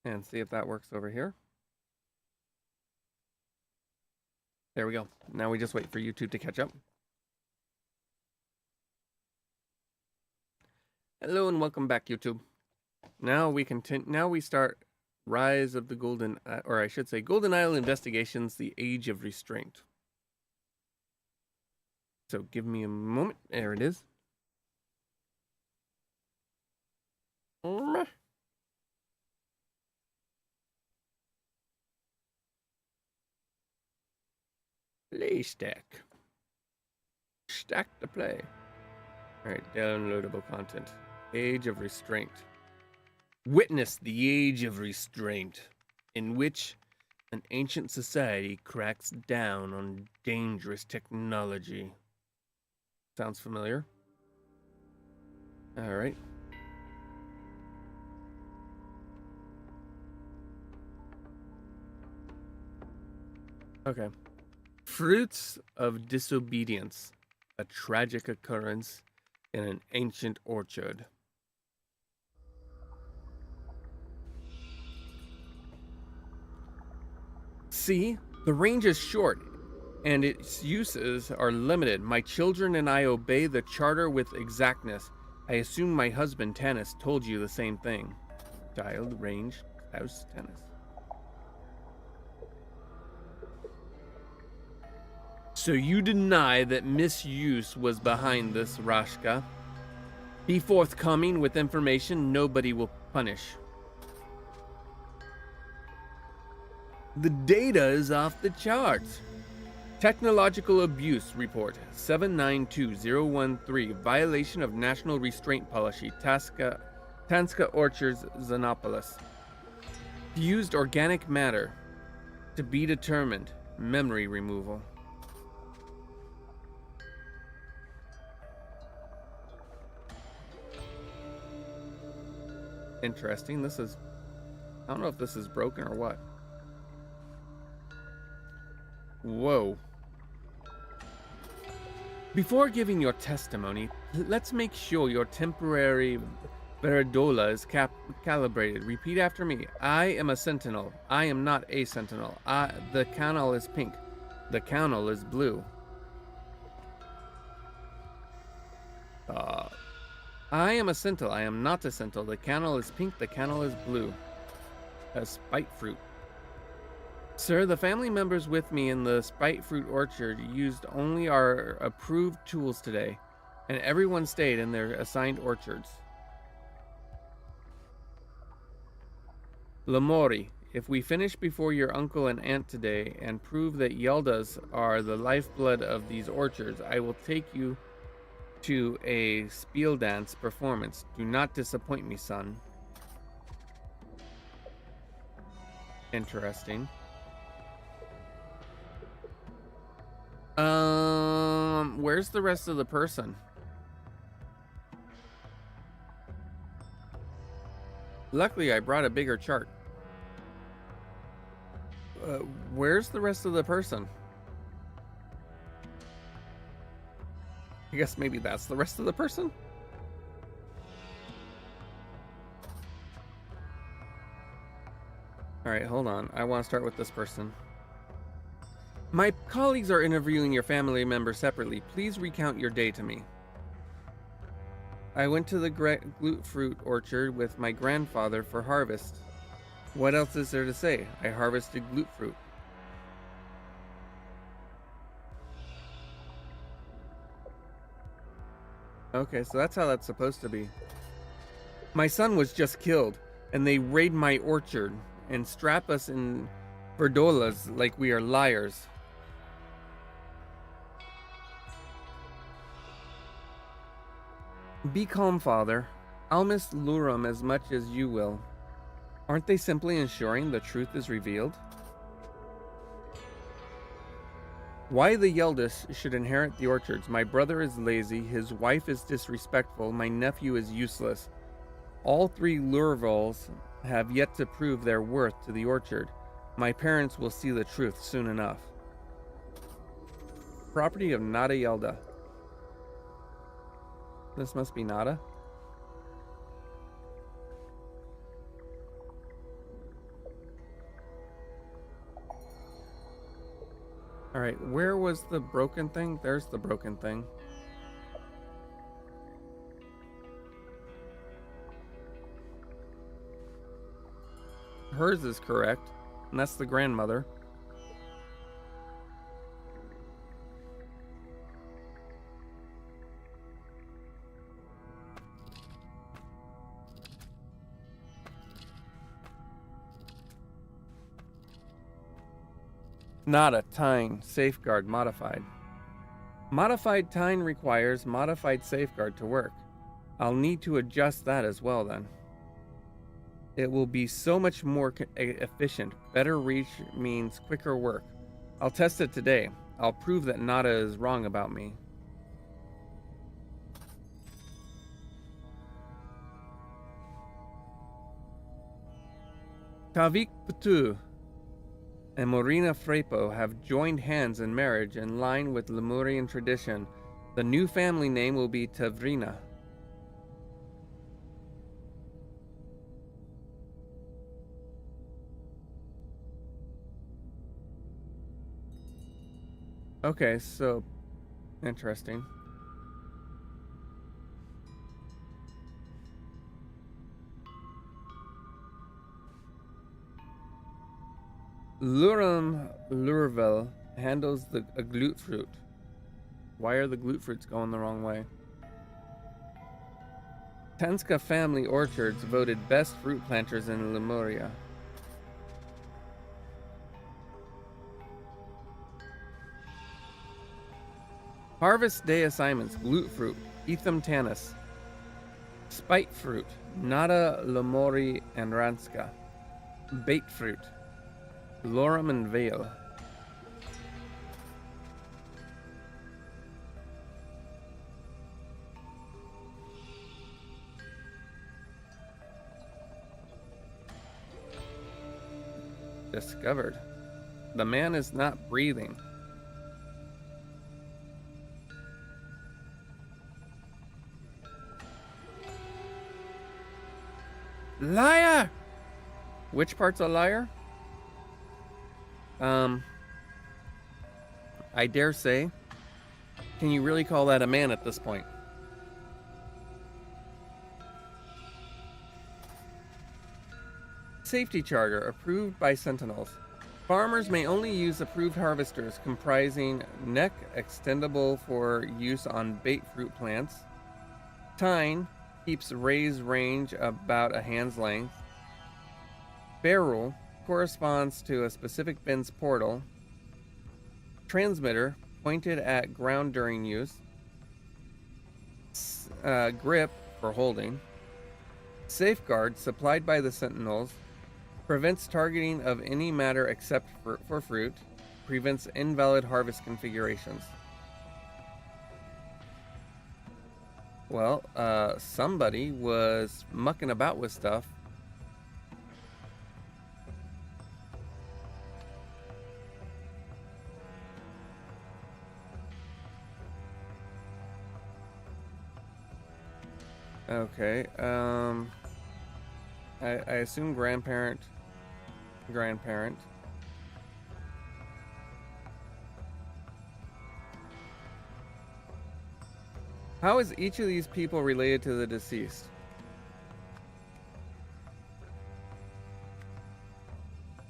And see if that works over here. There we go. Now we just wait for YouTube to catch up. Hello and welcome back, YouTube. Now we continue. Now we start Rise of the Golden, or I should say, Golden Isle Investigations: The Age of Restraint. So give me a moment. There it is. Play stack. Stack to play. Alright, downloadable content. Age of Restraint. Witness the Age of Restraint, in which an ancient society cracks down on dangerous technology. Sounds familiar? Alright. Okay. Fruits of Disobedience. A tragic occurrence in an ancient orchard. See, the range is short, and its uses are limited. My children and I obey the charter with exactness. I assume my husband, Tanis, told you the same thing. Child, range, house, Tanis. So you deny that misuse was behind this, Rashka. Be forthcoming with information nobody will punish. The data is off the charts. Technological Abuse Report 792013. Violation of National Restraint Policy. Tanska Orchards, Xenopolis. Fused organic matter. To be determined. Memory removal. Interesting. This is... I don't know if this is broken or what. Whoa. Before giving your testimony, let's make sure your temporary Veridola is calibrated. Repeat after me. I am a sentinel. I am not a sentinel. The canal is pink. The canal is blue. I am a sentinel. I am not a sentinel. The canal is pink. The canal is blue. A spite fruit. Sir, the family members with me in the spite fruit orchard used only our approved tools today, and everyone stayed in their assigned orchards. Lamori, if we finish before your uncle and aunt today and prove that Yeldas are the lifeblood of these orchards, I will take you to a spiel dance performance. Do not disappoint me, son. Interesting. Where's the rest of the person? Luckily, I brought a bigger chart. Where's the rest of the person? I guess maybe that's the rest of the person? Alright, hold on. I want to start with this person. My colleagues are interviewing your family members separately. Please recount your day to me. I went to the glute fruit orchard with my grandfather for harvest. What else is there to say? I harvested glute fruit. Okay, so that's how that's supposed to be. My son was just killed, and they raid my orchard and strap us in verdolas like we are liars. Be calm, Father. I'll miss Lurum as much as you will. Aren't they simply ensuring the truth is revealed? Why the Yeldis should inherit the orchards. My brother is lazy, his wife is disrespectful, my nephew is useless. All three Lurvals have yet to prove their worth to the orchard. My parents will see the truth soon enough. Property of Nada Yelda. This must be Nada. All right, where was the broken thing? There's the broken thing. Hers is correct, and that's the grandmother. Not a Tyne safeguard modified. Modified Tyne requires modified safeguard to work. I'll need to adjust that as well then. It will be so much more efficient. Better reach means quicker work. I'll test it today. I'll prove that Nada is wrong about me. Tavik Putu and Morina Frepo have joined hands in marriage in line with Lemurian tradition. The new family name will be Tavrina. Okay, so interesting. Luram Lurvel handles a glute fruit. Why are the glute fruits going the wrong way? Tenska Family Orchards voted best fruit planters in Lemuria. Harvest Day assignments: glute fruit, Etham Tanis. Spite fruit, Nada Lemori and Ranska. Bait fruit, Loram and Vale. Discovered. The man is not breathing. Liar! Which part's a liar? I dare say. Can you really call that a man at this point? Safety charter approved by Sentinels. Farmers may only use approved harvesters comprising neck extendable for use on bait fruit plants. Tine keeps raised range about a hand's length. Barrel corresponds to a specific bin's portal. Transmitter pointed at ground during use. Grip for holding. Safeguard supplied by the Sentinels. Prevents targeting of any matter except for fruit. Prevents invalid harvest configurations. Well, somebody was mucking about with stuff. Okay, I assume grandparent. How is each of these people related to the deceased?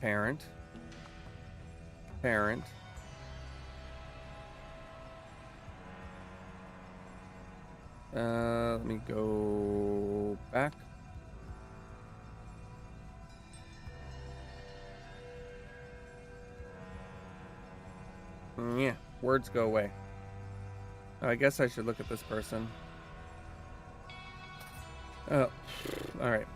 Parent. Let me go back. Yeah, words go away. I guess I should look at this person. Oh, alright.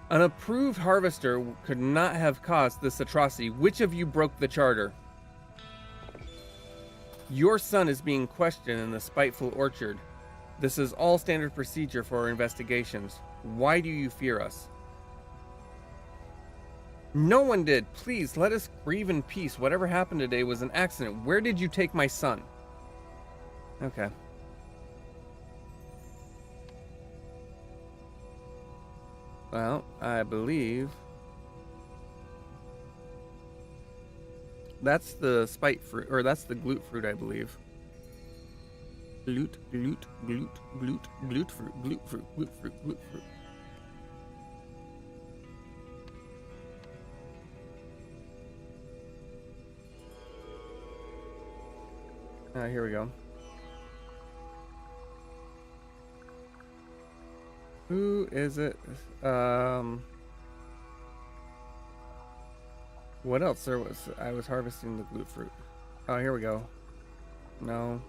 An approved harvester could not have caused this atrocity. Which of you broke the charter? Your son is being questioned in the spiteful orchard. This is all standard procedure for our investigations. Why do you fear us? No one did. Please, let us grieve in peace. Whatever happened today was an accident. Where did you take my son? Okay. Well, I believe That's the spite fruit, or that's the glute fruit, I believe. Glute fruit, glute fruit. Here we go. Who is it? What else there was? I was harvesting the glute fruit. Oh, here we go. No.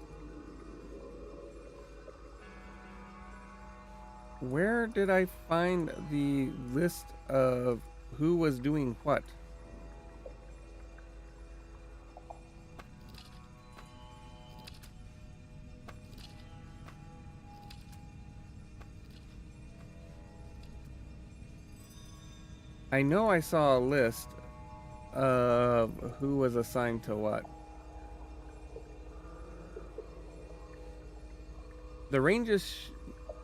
Where did I find the list of who was doing what? I know I saw a list of who was assigned to what. The range is...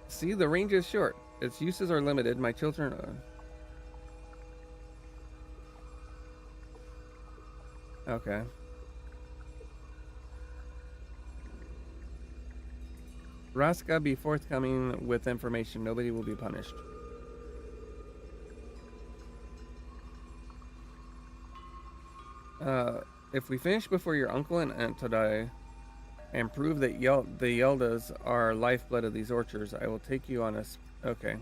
See, the range is short. Its uses are limited. My children... Okay. Raska, be forthcoming with information. Nobody will be punished. If we finish before your uncle and aunt to die, and prove that the Yeldas are lifeblood of these orchards, I will take you on a... Okay.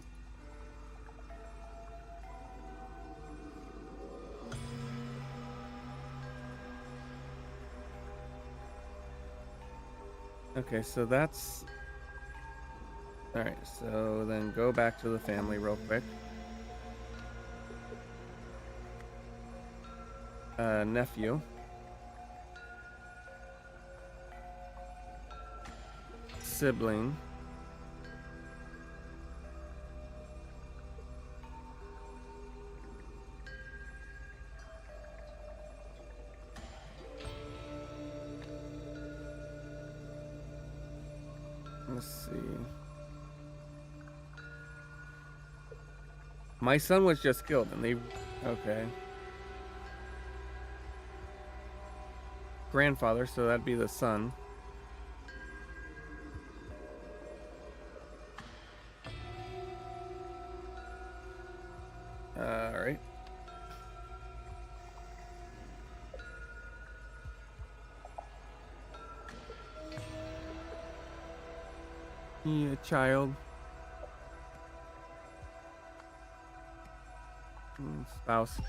Okay, so that's... Alright, so then go back to the family real quick. Nephew. Sibling. Let's see. My son was just killed and they... Okay. Grandfather, so that'd be the son. Alright. Yeah, child. Spouse.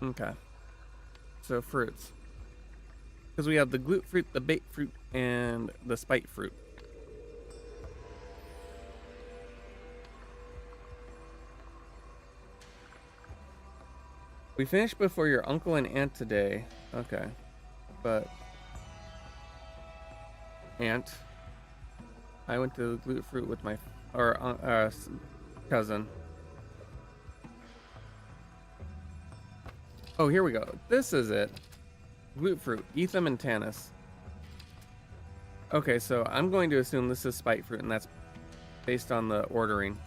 Okay. So fruits. Because we have the glute fruit, the bait fruit, and the spite fruit. We finished before your uncle and aunt today. Okay. But... Aunt. I went to the glute fruit with my... cousin. Oh, here we go. This is it. Glute fruit. Etham and Tanis. Okay, so I'm going to assume this is spite fruit, and that's based on the ordering.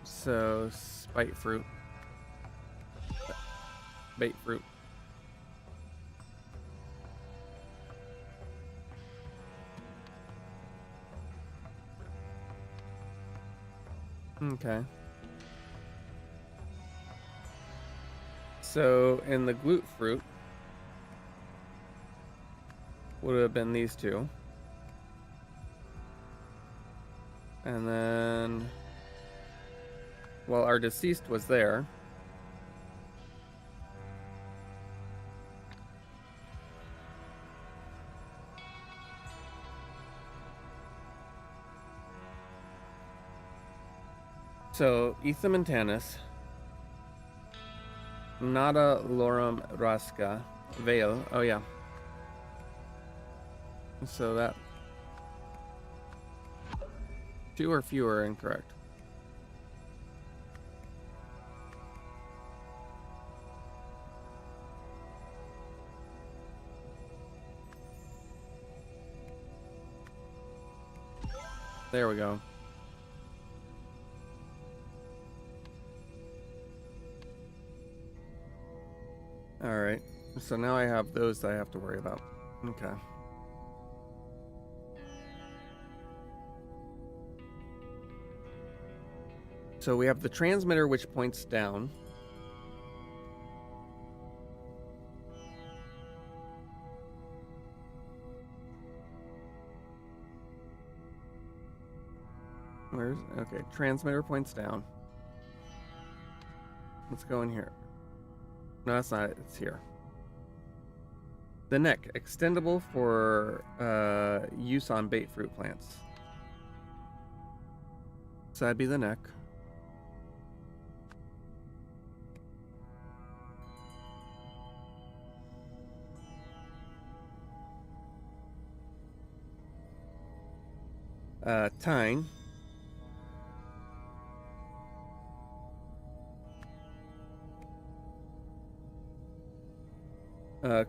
So, spite fruit. Bait fruit. Okay. So, in the glute fruit, would have been these two. And then... Well, our deceased was there. So, Etham and Tanis. Nada Lorum Raska. Vale. Oh, yeah. So that... 2 or fewer incorrect. There we go. Alright. So now I have those that I have to worry about. Okay. So we have the transmitter, which points down. Okay, transmitter points down. Let's go in here. No, that's not it. It's here. The neck, extendable for use on bait fruit plants. So that'd be the neck. Tine.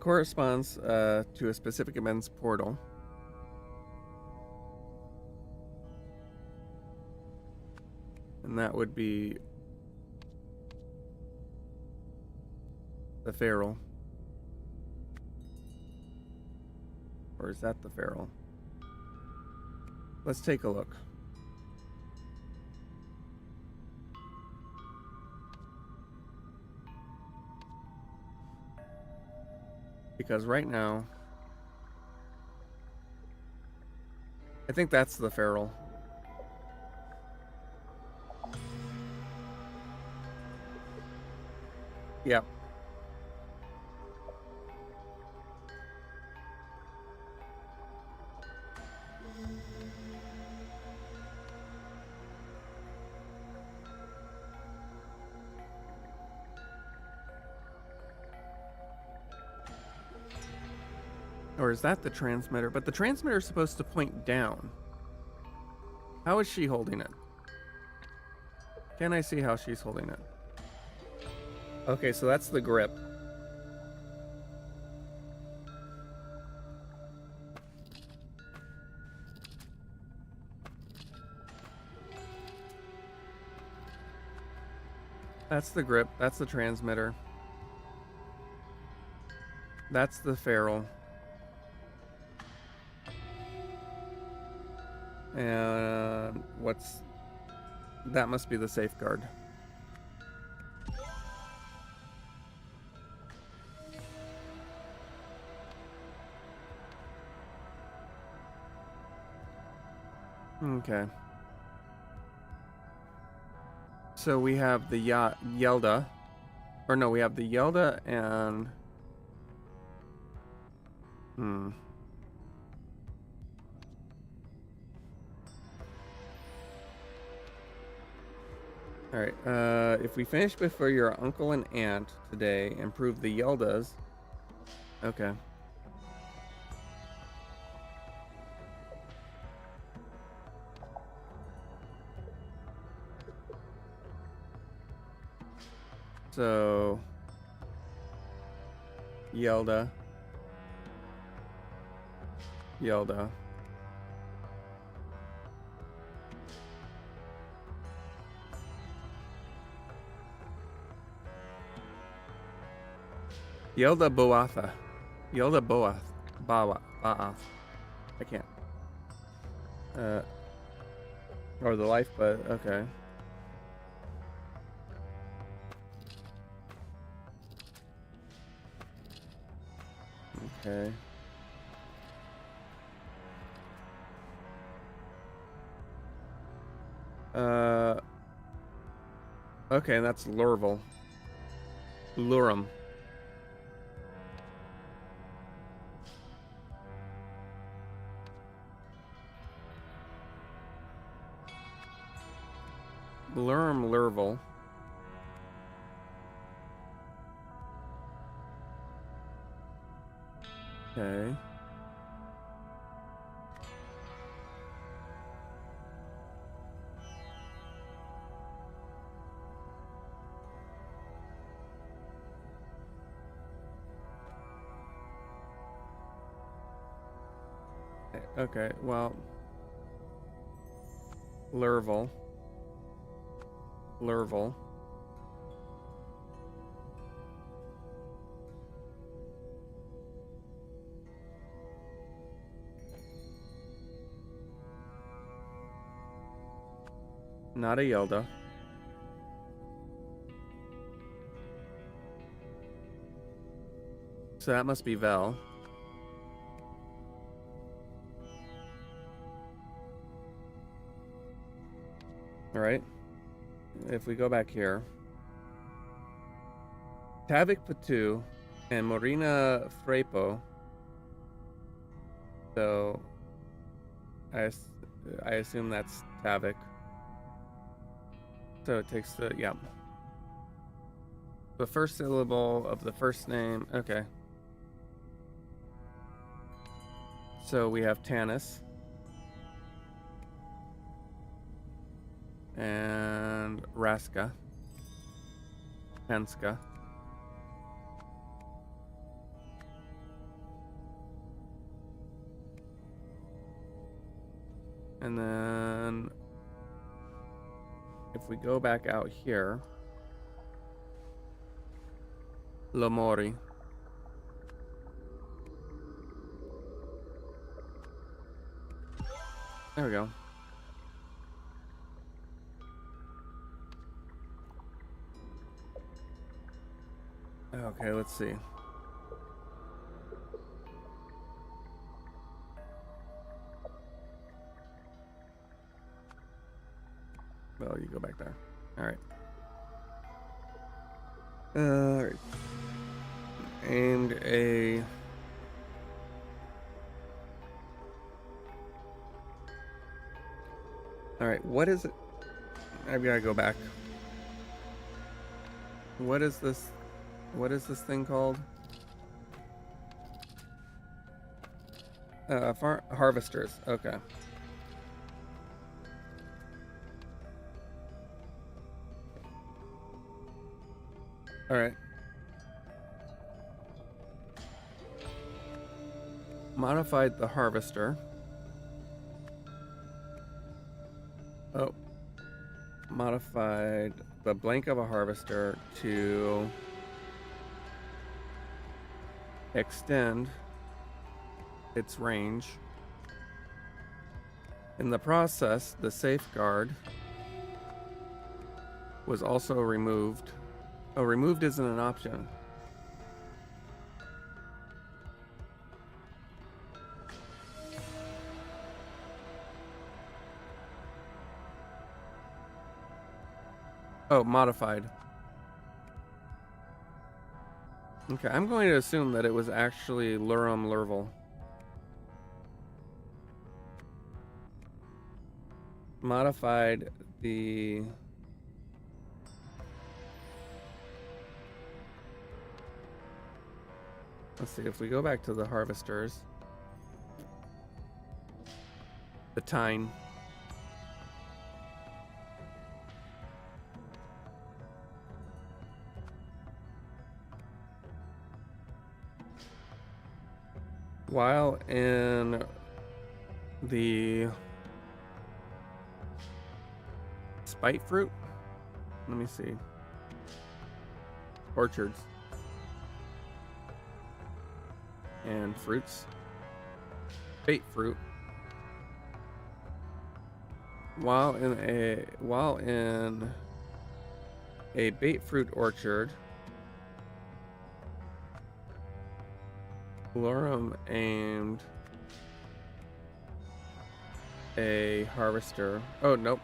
Corresponds to a specific event's portal. And that would be the feral. Or is that the feral? Let's take a look. Because right now, I think that's the feral. Yep. Or is that the transmitter? But the transmitter is supposed to point down. How is she holding it? Can I see how she's holding it? Okay, so that's the grip. That's the grip. That's the transmitter. That's the feral. And what's... That must be the safeguard. Okay. So we have the Yelda. Or no, we have the Yelda and... Alright, if we finish before your uncle and aunt today and prove the Yeldas... Okay. So... Yelda. Yelda. Yelda Boatha. Yelda Boath. Baath. I can't. Or the lifeblood. Okay. Okay. Okay, and that's Lurvel. Lurum. Lurum Lurvel. Okay. Okay, well... Lurvel. Not a Yelda. So that must be Vel. All right. If we go back here, Tavik Patu and Marina Frepo. So I assume that's Tavik. So it takes the, yeah. The first syllable of the first name. Okay. So we have Tanis. And Raska. Hanska. And then if we go back out here, Lomori. There we go. Okay, let's see. Well, you go back there. All right. All right. Aimed a... All right, what is it? I've got to go back. What is this? What is this thing called? Harvesters. Okay. All right. Modified the harvester. Oh. Modified the blank of a harvester to extend its range. In the process, the safeguard was also removed. Oh, removed isn't an option. Oh, modified. Okay, I'm going to assume that it was actually Lurum Lurvel. Modified the... Let's see, if we go back to the harvesters. The tine. While in the spite fruit, let me see, orchards and fruits, bait fruit. While in a bait fruit orchard, Lurum aimed a harvester. Oh, nope.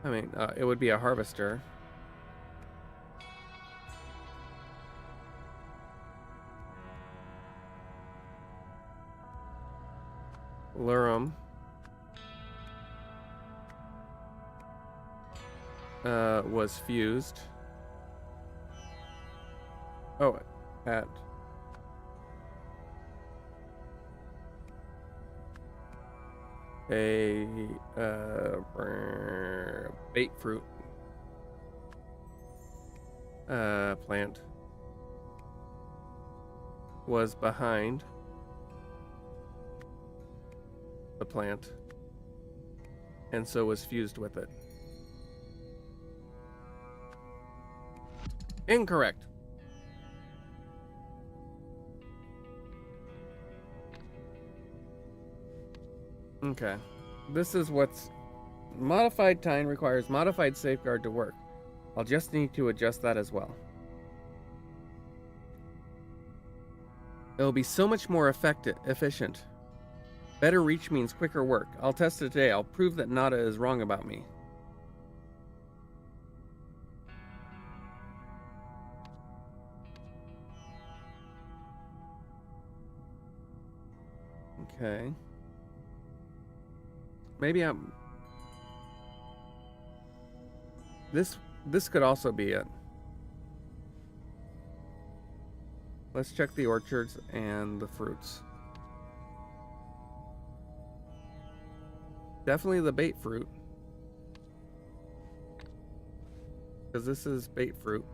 I mean, it would be a harvester. Lurum was fused. Oh, at a bait fruit plant was behind the plant and so was fused with it. Incorrect. Okay. This is what's... Modified time requires modified safeguard to work. I'll just need to adjust that as well. It'll be so much more efficient. Better reach means quicker work. I'll test it today. I'll prove that Nada is wrong about me. Okay. Maybe I'm... This could also be it. Let's check the orchards and the fruits. Definitely the bait fruit. Because this is bait fruit.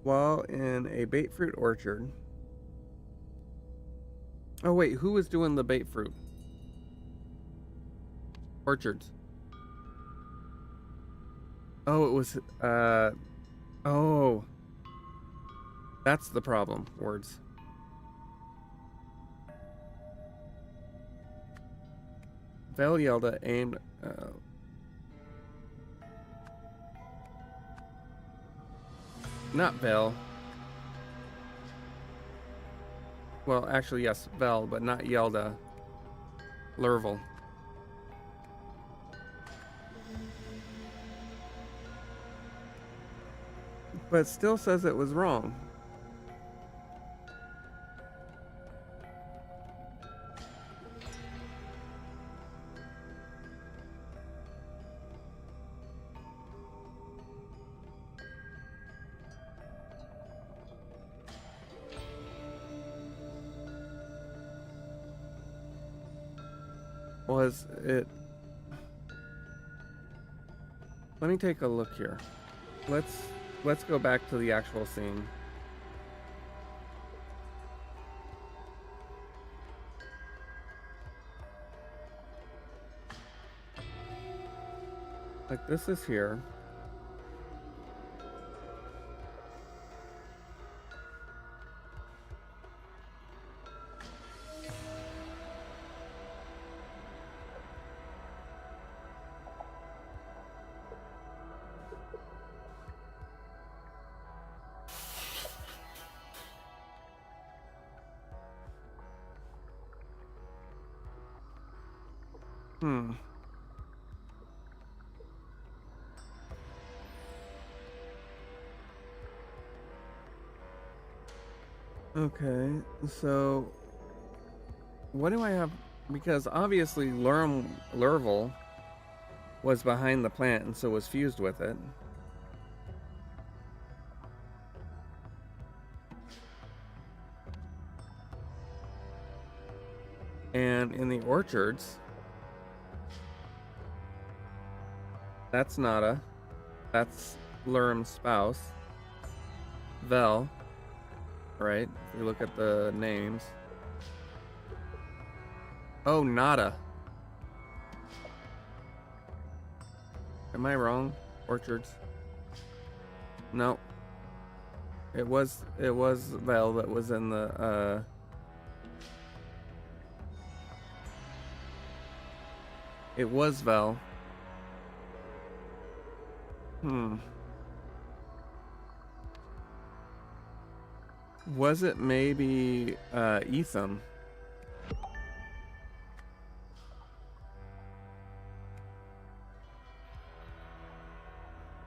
While in a bait fruit orchard... Oh wait, who was doing the bait fruit? Orchards. Oh, it was, oh. That's the problem. Words. Vel Yelda aimed, not Vel. Well, actually, yes, Vel, but not Yelda. Lurvel. But still says it was wrong. Was it... Let me take a look here. Let's go back to the actual scene. Like, this is here. Okay, so what do I have? Because obviously Lurvel was behind the plant and so was fused with it. And in the orchards, that's Nada. That's Lurm's spouse. Vel. Right? If we look at the names. Oh, Nada. Am I wrong? Orchards? No. It was Vel that was in the It was Vel. Was it maybe Ethan?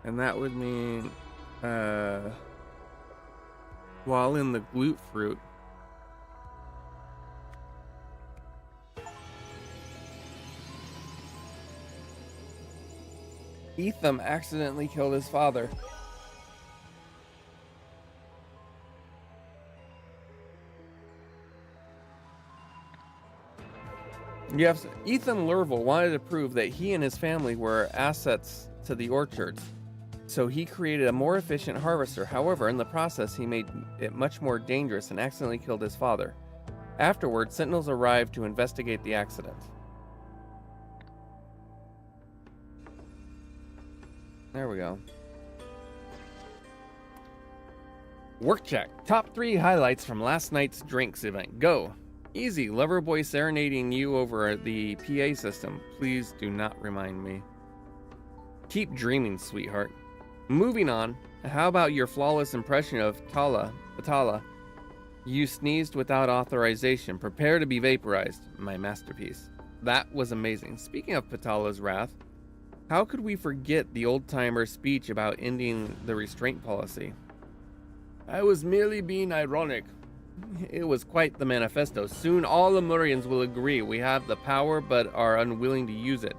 And that would mean while in the glute fruit. Ethan accidentally killed his father. Yes, Ethan Lurvel wanted to prove that he and his family were assets to the orchards, so he created a more efficient harvester. However, in the process, he made it much more dangerous and accidentally killed his father. Afterwards, sentinels arrived to investigate the accident. There we go. Work check. Top 3 highlights from last night's drinks event. Go. Easy. Lover boy serenading you over the PA system. Please do not remind me. Keep dreaming, sweetheart. Moving on. How about your flawless impression of Patala? You sneezed without authorization. Prepare to be vaporized. My masterpiece. That was amazing. Speaking of Patala's wrath, how could we forget the old-timer speech about ending the restraint policy? I was merely being ironic. It was quite the manifesto. Soon all Lemurians will agree we have the power but are unwilling to use it.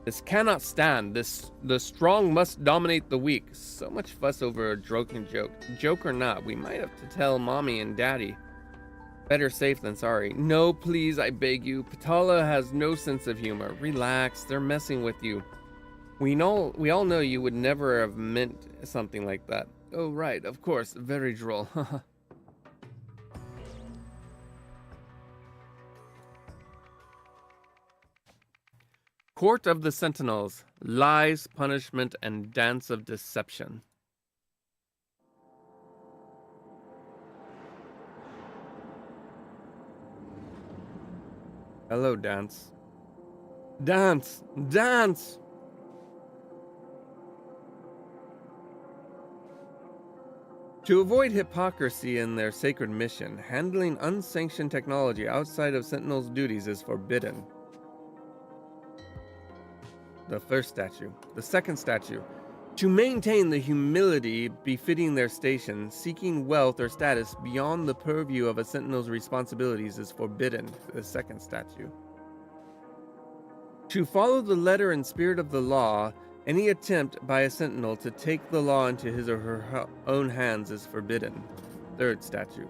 This cannot stand. The strong must dominate the weak. So much fuss over a drunken joke. Joke or not, we might have to tell mommy and daddy. Better safe than sorry. No, please, I beg you. Patala has no sense of humor. Relax, they're messing with you. We all know you would never have meant something like that. Oh, right, of course, very droll. Court of the Sentinels. Lies, punishment, and dance of deception. Hello, dance. Dance! Dance! To avoid hypocrisy in their sacred mission, handling unsanctioned technology outside of Sentinels' duties is forbidden. The first statue. The second statue. To maintain the humility befitting their station, seeking wealth or status beyond the purview of a Sentinel's responsibilities is forbidden. The second statue. To follow the letter and spirit of the law, any attempt by a Sentinel to take the law into his or her own hands is forbidden. Third statute.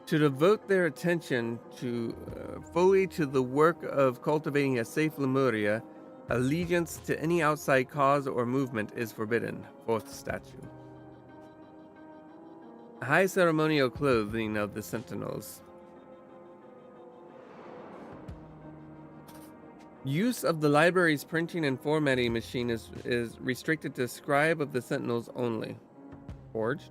To devote their attention fully to the work of cultivating a safe Lemuria, allegiance to any outside cause or movement is forbidden. Fourth statute. High ceremonial clothing of the Sentinels. Use of the library's printing and formatting machine is restricted to scribe of the Sentinels only. Forged.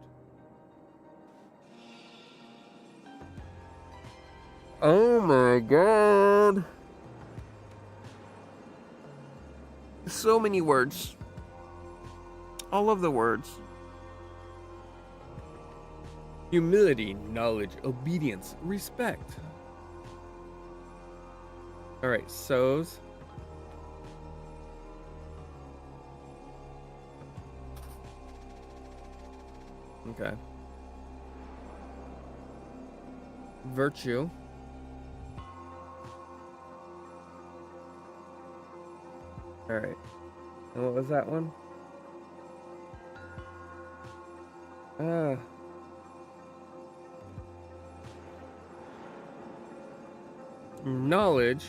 Oh my god. So many words. All of the words. Humility, knowledge, obedience, respect. Alright, so's. Okay. Virtue. Alright. And what was that one? Knowledge.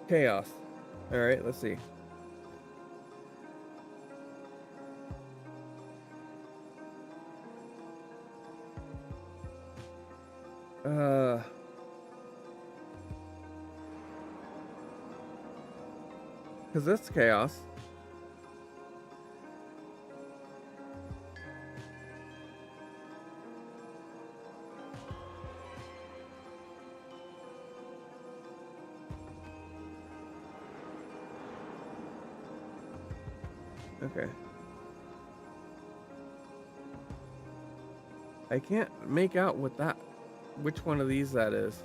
Chaos. Alright, let's see. Because that's chaos. Okay. I can't make out which one of these that is.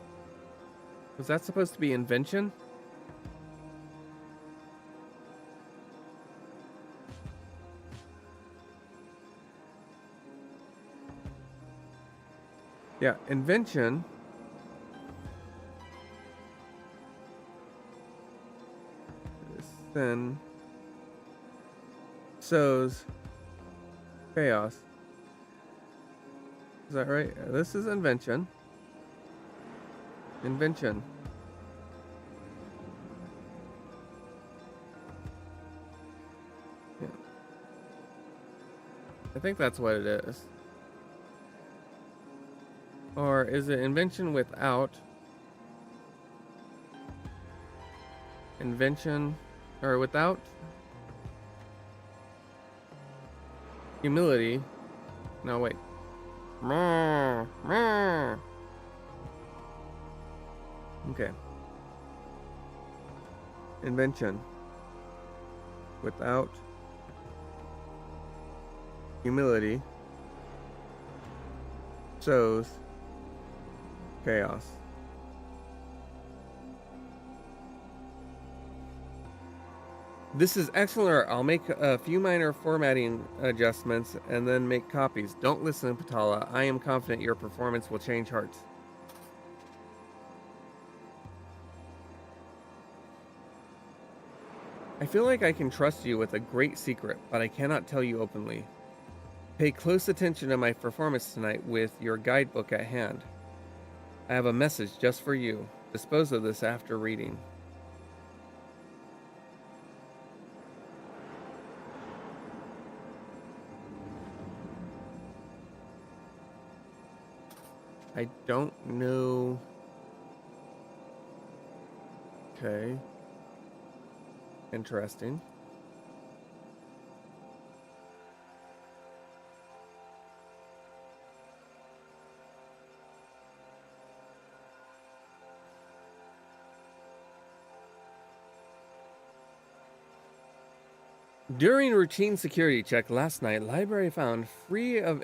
Was that supposed to be invention? Yeah, invention. Then so's chaos. Is that right? This is invention. Invention. Yeah. I think that's what it is. Or is it invention without invention, or without humility. No, wait. Okay. Invention. Without humility sows chaos. This is excellent art. I'll make a few minor formatting adjustments and then make copies. Don't listen, Patala. I am confident your performance will change hearts. I feel like I can trust you with a great secret, but I cannot tell you openly. Pay close attention to my performance tonight with your guidebook at hand. I have a message just for you. Dispose of this after reading. I don't know. Okay. Interesting. During a routine security check last night, library found free of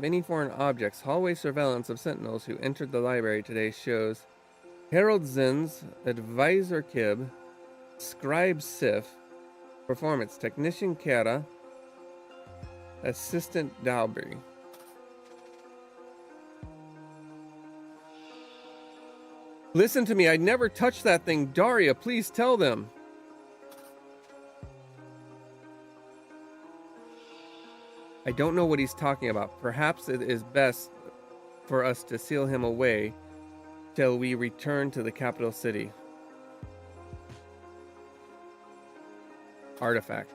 any foreign objects. Hallway surveillance of sentinels who entered the library today shows Harold Zinn's advisor Kib, scribe Sif, performance technician Kara, assistant Dalbury. Listen to me, I'd never touch that thing. Daria, please tell them. I don't know what he's talking about. Perhaps it is best for us to seal him away till we return to the capital city. Artifact.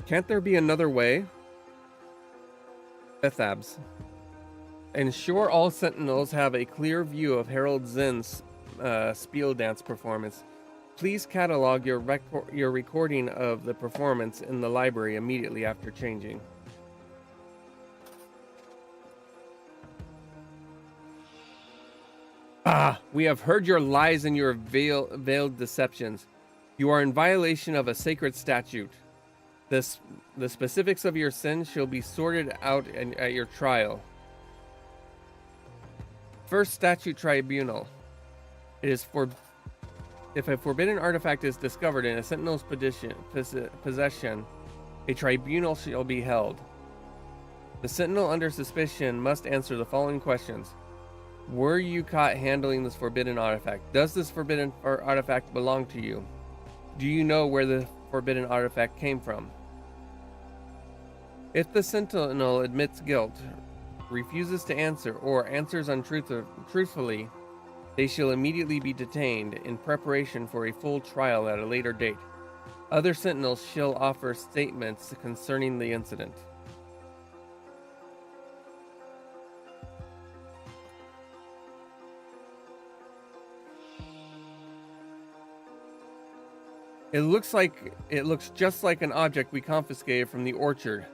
Can't there be another way? Bethabs. Ensure all sentinels have a clear view of Harold Zinn's spiel dance performance. Please catalog your recording of the performance in the library immediately after changing. Ah, we have heard your lies and your veiled deceptions. You are in violation of a sacred statute. The specifics of your sins shall be sorted out at your trial. First statute tribunal. It is for if a forbidden artifact is discovered in a sentinel's possession, a tribunal shall be held. The sentinel under suspicion must answer the following questions. Were you caught handling this forbidden artifact? Does this forbidden artifact belong to you? Do you know where the forbidden artifact came from? If the sentinel admits guilt, refuses to answer, or answers untruthfully, they shall immediately be detained in preparation for a full trial at a later date. Other sentinels shall offer statements concerning the incident. It looks just like an object we confiscated from the orchard.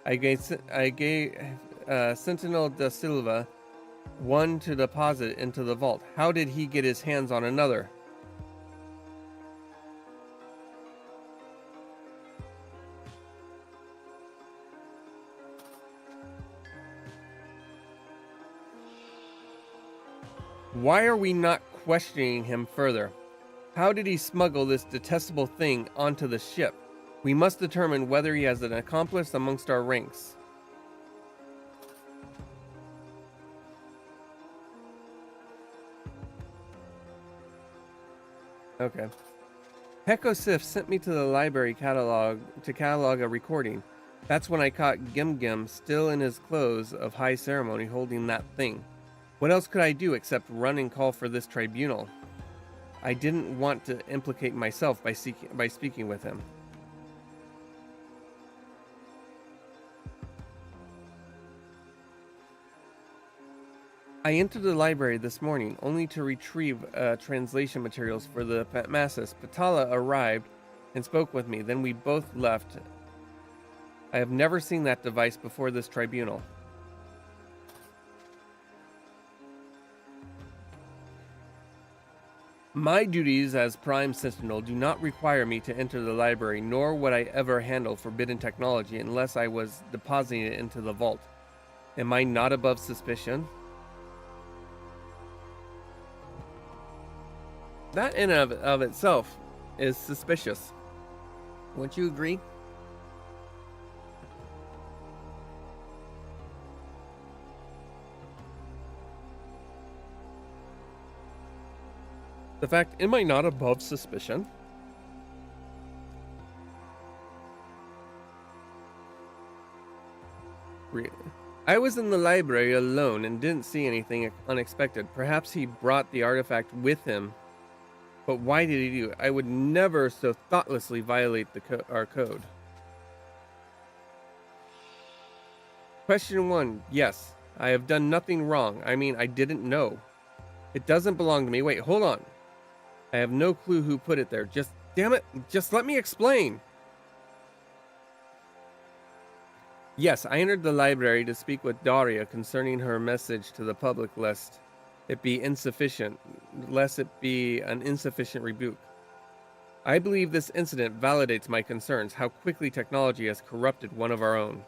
I gave Sentinel da Silva one to deposit into the vault. How did he get his hands on another? Why are we not questioning him further? How did he smuggle this detestable thing onto the ship? We must determine whether he has an accomplice amongst our ranks. Okay. Hekosif sent me to the library to catalog a recording. That's when I caught Gim still in his clothes of high ceremony holding that thing. What else could I do except run and call for this tribunal? I didn't want to implicate myself by speaking with him. I entered the library this morning only to retrieve translation materials for the masses. Patala arrived and spoke with me. Then we both left. I have never seen that device before this tribunal. My duties as Prime Sentinel do not require me to enter the library, nor would I ever handle forbidden technology unless I was depositing it into the vault. Am I not above suspicion? That in and of itself is suspicious. Wouldn't you agree? The fact, am I not above suspicion? Really? I was in the library alone and didn't see anything unexpected. Perhaps he brought the artifact with him. But why did he do it? I would never so thoughtlessly violate our code. Question 1. Yes, I have done nothing wrong. I mean, I didn't know. It doesn't belong to me. Wait, hold on. I have no clue who put it there. Damn it, just let me explain. Yes, I entered the library to speak with Daria concerning her message to the public lest it be insufficient, lest it be an insufficient rebuke. I believe this incident validates my concerns, how quickly technology has corrupted one of our own.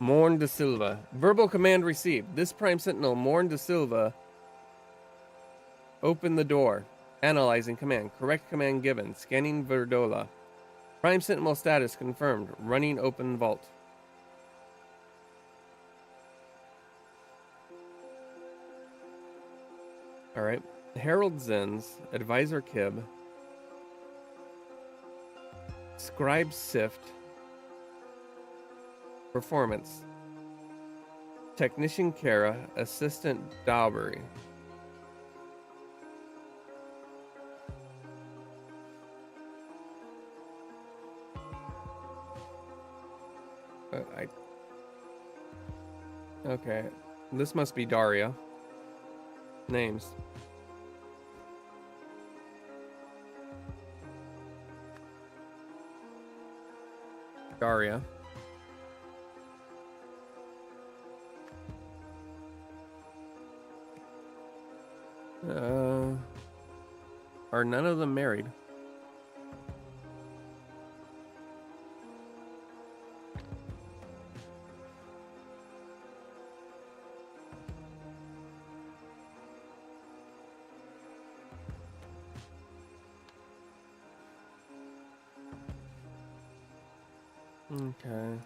Morn de Silva. Verbal command received. This Prime Sentinel, Morn de Silva, open the door. Analyzing command. Correct command given. Scanning Verdola. Prime Sentinel status confirmed. Running open vault. Alright. Harold Zenz. Advisor Kib. Scribe Sift. Performance. Technician Kara. Assistant Dowbury. Okay. This must be Daria. Names. Daria. Are none of them married? Okay.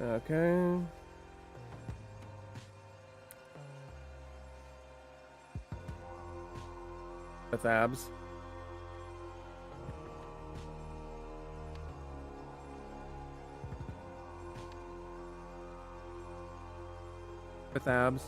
Okay. With abs. With abs.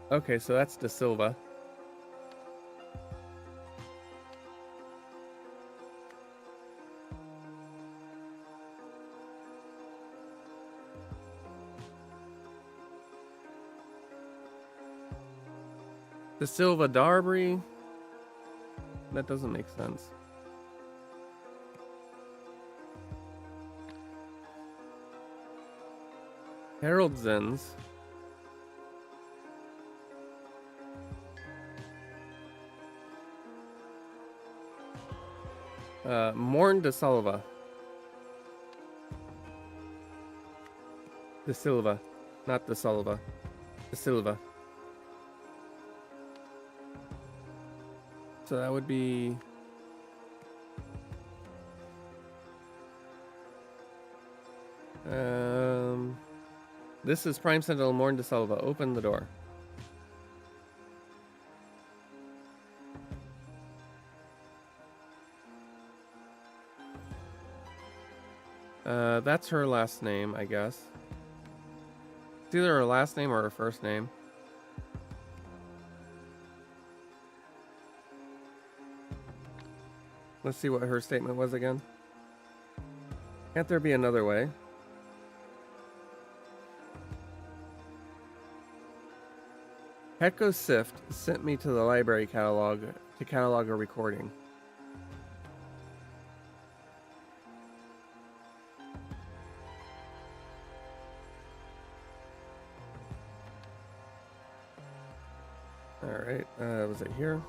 Okay, so that's De Silva. De Silva Darbury? That doesn't make sense. Harold Zenz. Morn de Silva. De Silva. Not De Silva. De Silva. So that would be... This is Prime Sentinel Morn de Salva. Open the door. That's her last name, I guess. It's either her last name or her first name. Let's see what her statement was again. Can't there be another way? Hecko Sift sent me to the library catalog to catalog a recording. Alright, was it here?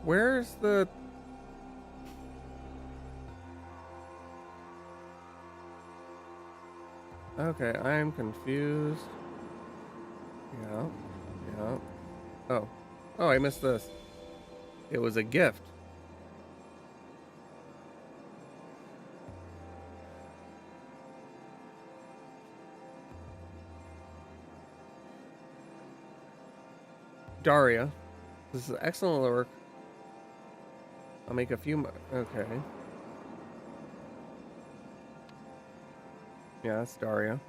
Where's the... Okay, I'm confused. Yeah, yeah. Oh. Oh, I missed this. It was a gift. Daria. This is excellent work. I'll make a few... Okay. Yeah, that's Daria.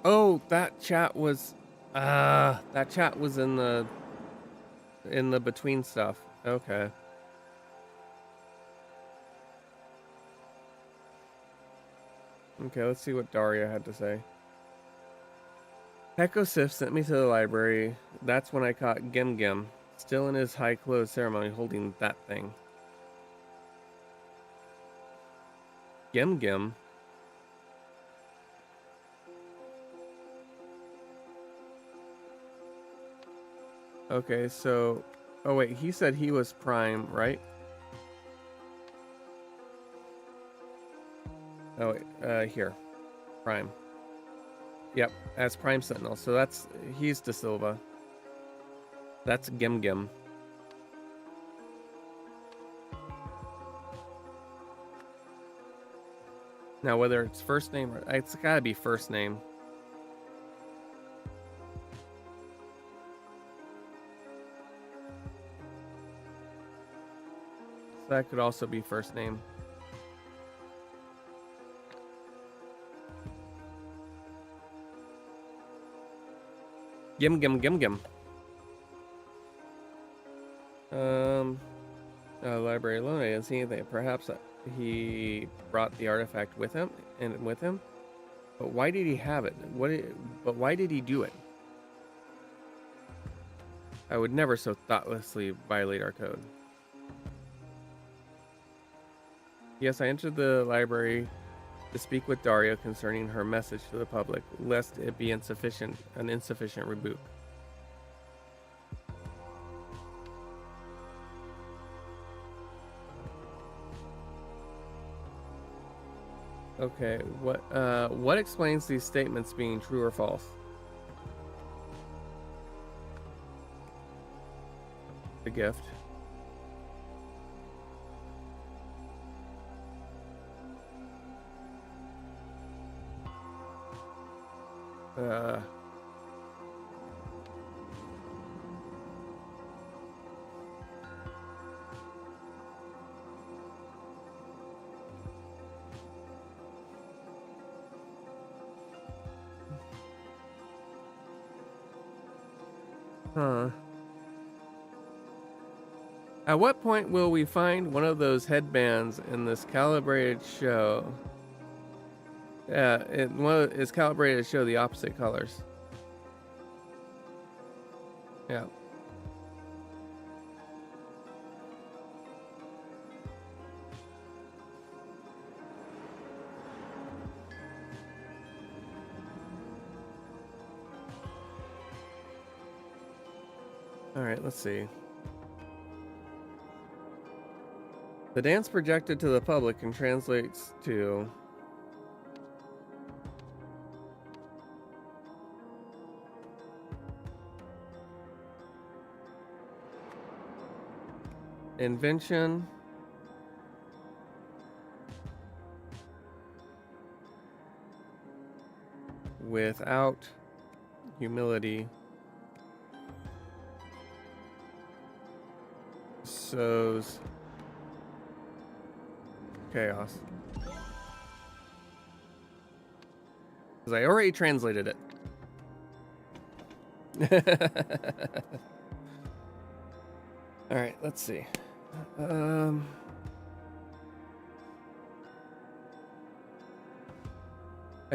Oh, that chat was in the between stuff. Okay. Okay, let's see what Daria had to say. Hecko Sif sent me to the library. That's when I caught Gim Gim, still in his high clothes ceremony, holding that thing. Gim Gim? Okay, so... Oh wait, he said he was Prime, right? Oh wait, here. Prime. Yep, as Prime Sentinel. So that's... He's De Silva. That's Gim Gim. Now, whether it's first name or... It's gotta be first name. So that could also be first name. Gim Gim Gim Gim. Library alone. I didn't see anything. Perhaps he brought the artifact with him, But why did he have it? But why did he do it? I would never so thoughtlessly violate our code. Yes, I entered the library to speak with Daria concerning her message to the public, lest it be an insufficient rebuke. Okay, what explains these statements being true or false? The gift. Huh. At what point will we find one of those headbands in this calibrated show? Yeah, it's calibrated to show the opposite colors. Yeah. All right, let's see. The dance projected to the public and translates to invention without humility sows chaos. Because I already translated it. All right, let's see. I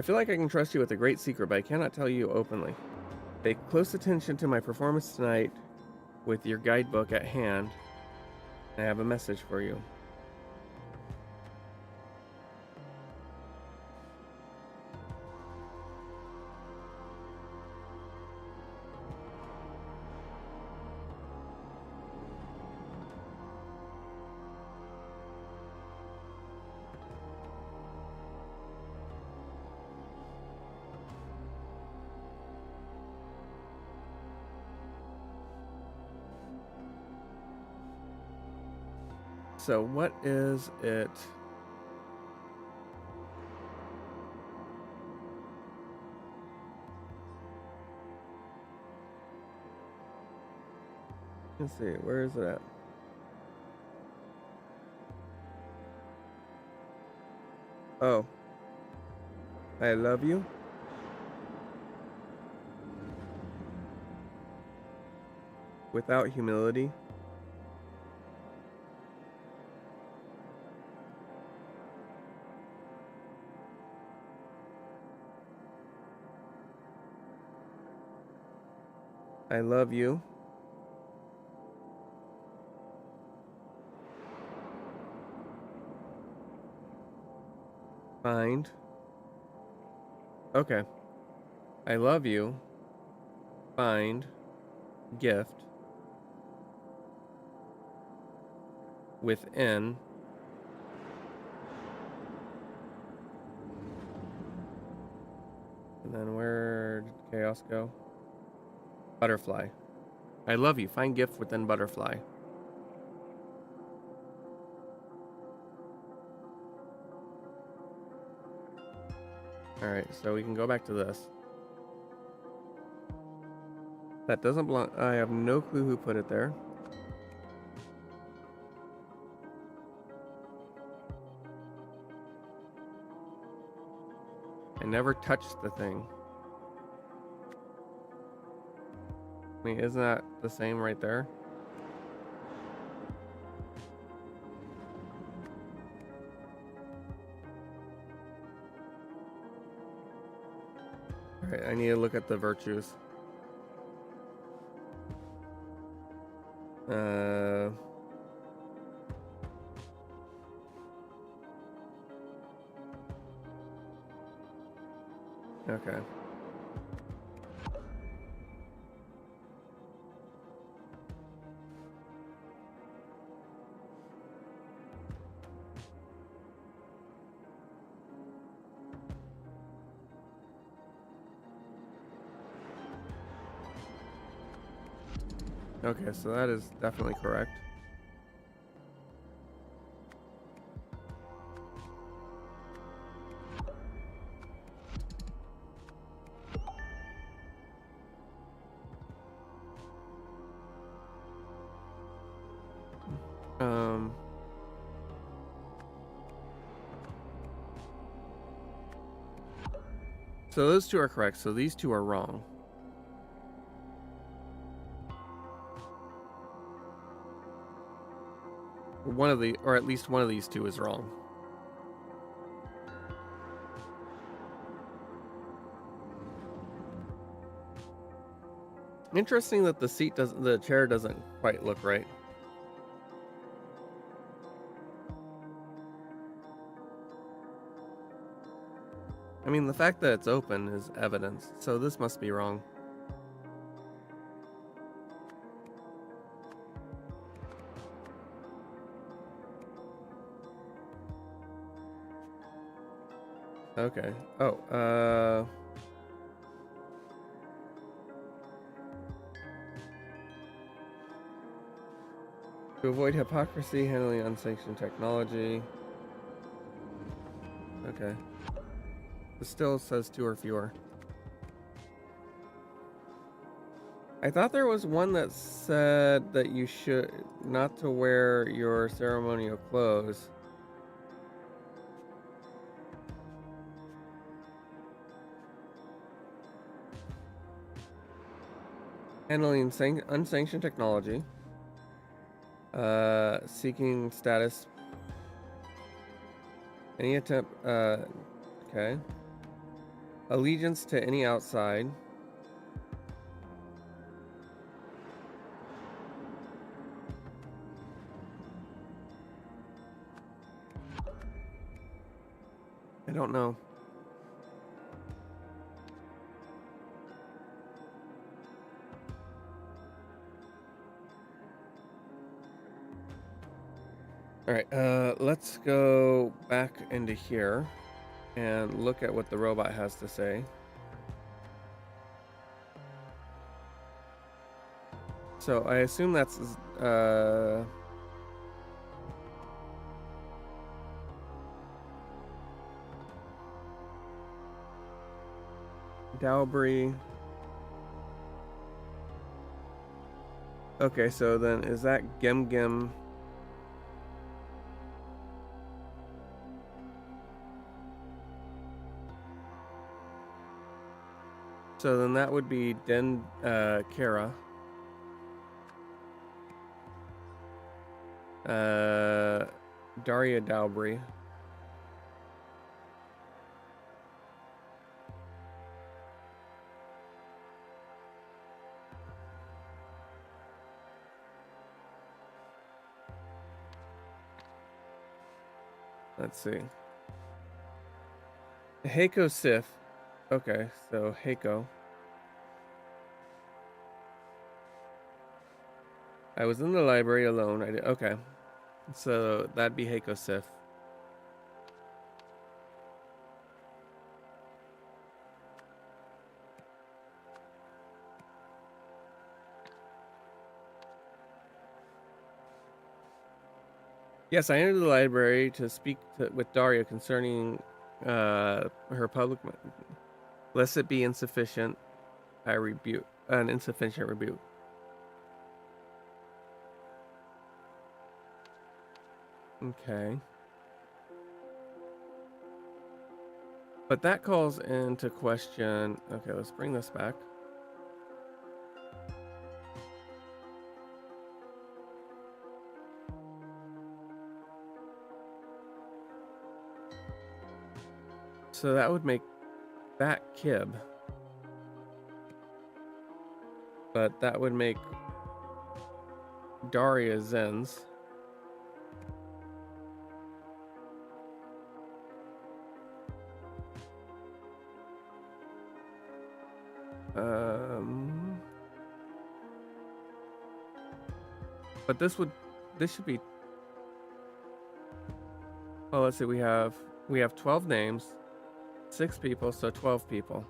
feel like I can trust you with a great secret, but I cannot tell you openly. Pay close attention to my performance tonight with your guidebook at hand. I have a message for you. So what is it? Let's see, where is it at? Oh. I love you. Without humility. I love you. Find. Okay. I love you. Find. Gift. Within. And then where did chaos go? Butterfly. I love you. Find gift within butterfly. Alright, so we can go back to this. That doesn't belong. I have no clue who put it there. I never touched the thing. I mean, isn't that the same right there? Alright, I need to look at the virtues. Okay. Okay, so that is definitely correct. So those two are correct, so these two are wrong. Or at least one of these two is wrong. Interesting that the chair doesn't quite look right. I mean, the fact that it's open is evidence, so this must be wrong. Okay. Oh, to avoid hypocrisy, handling unsanctioned technology. Okay. It still says 2 or fewer. I thought there was one that said that you should not to wear your ceremonial clothes. Handling unsanctioned technology. Seeking status. Any attempt. Okay. Allegiance to any outside. I don't know. All right, let's go back into here and look at what the robot has to say. So I assume that's Dowbry. Okay, so then is that Gem? So then that would be Kara. Daria Dowbry. Let's see. Heiko Sif. Okay, so Heiko. I was in the library alone. Okay. So that'd be Heiko Sif. Yes, I entered the library to speak with Daria concerning her public. Lest it be insufficient, I rebuke an insufficient rebuke. Okay. But that calls into question. Okay, let's bring this back. So that would make that Kib. But that would make Daria Zenz. But this should be. Oh, let's see. We have 12 names, 6 people, so 12 people.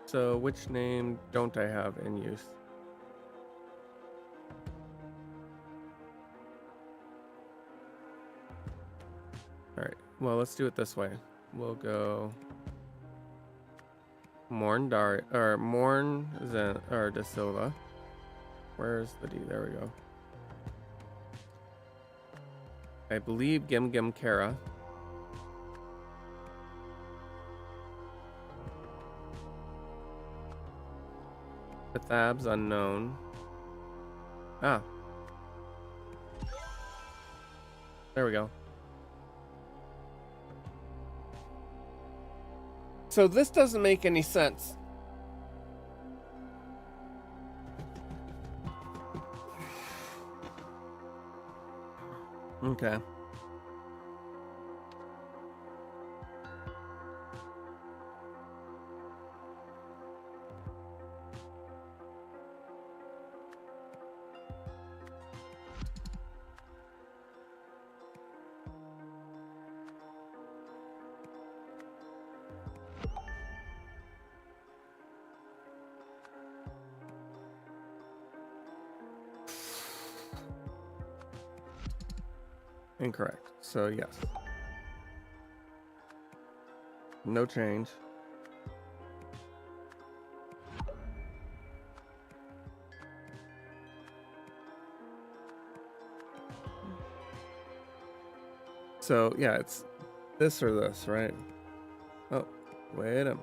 So which name don't I have in use? All right. Well, let's do it this way. We'll go Morn Zen or De Silva. Where's the D? There we go. I believe Gem Kara. The Thab's unknown. Ah. There we go. So this doesn't make any sense. Okay. Incorrect. So yes. No change. So yeah, it's this or this, right? Oh, wait a minute.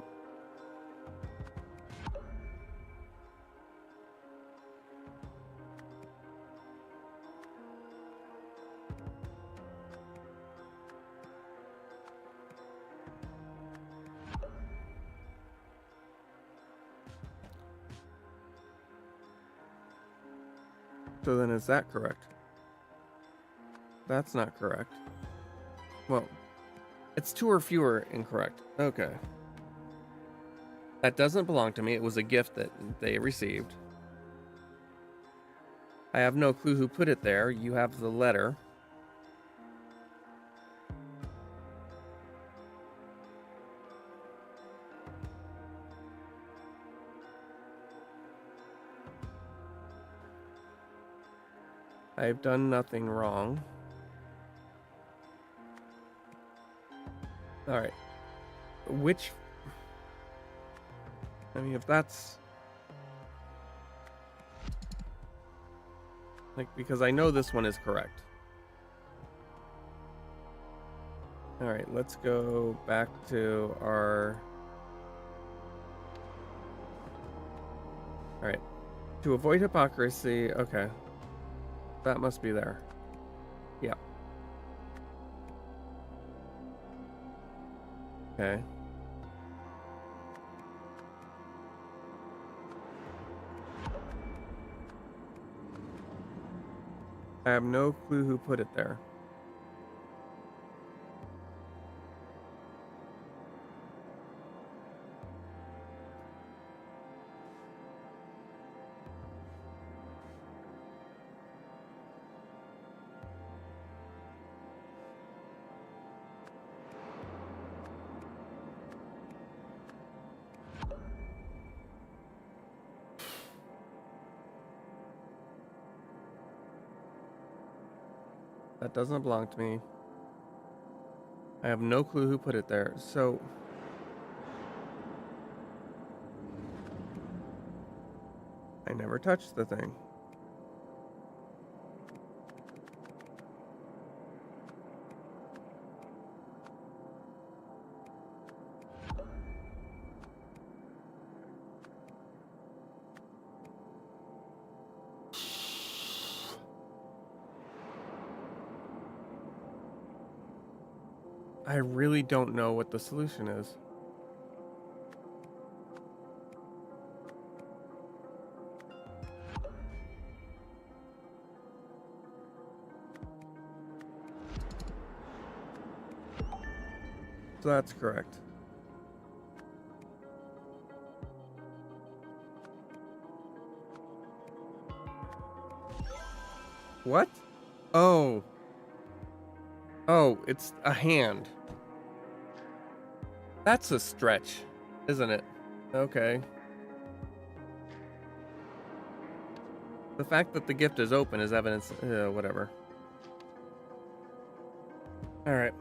So then is that correct? That's not correct. Well, it's 2 or fewer incorrect. Okay. That doesn't belong to me. It was a gift that they received. I have no clue who put it there. You have the letter. I've done nothing wrong. All right. Which... I mean, if that's... like, because I know this one is correct. All right, let's go back to our... All right. To avoid hypocrisy... Okay. That must be there. Yeah. Okay. I have no clue who put it there. That doesn't belong to me. I have no clue who put it there. So... I never touched the thing. I really don't know what the solution is. So that's correct. What? Oh. Oh, it's a hand. That's a stretch, isn't it? Okay. The fact that the gift is open is evidence. Whatever. All right.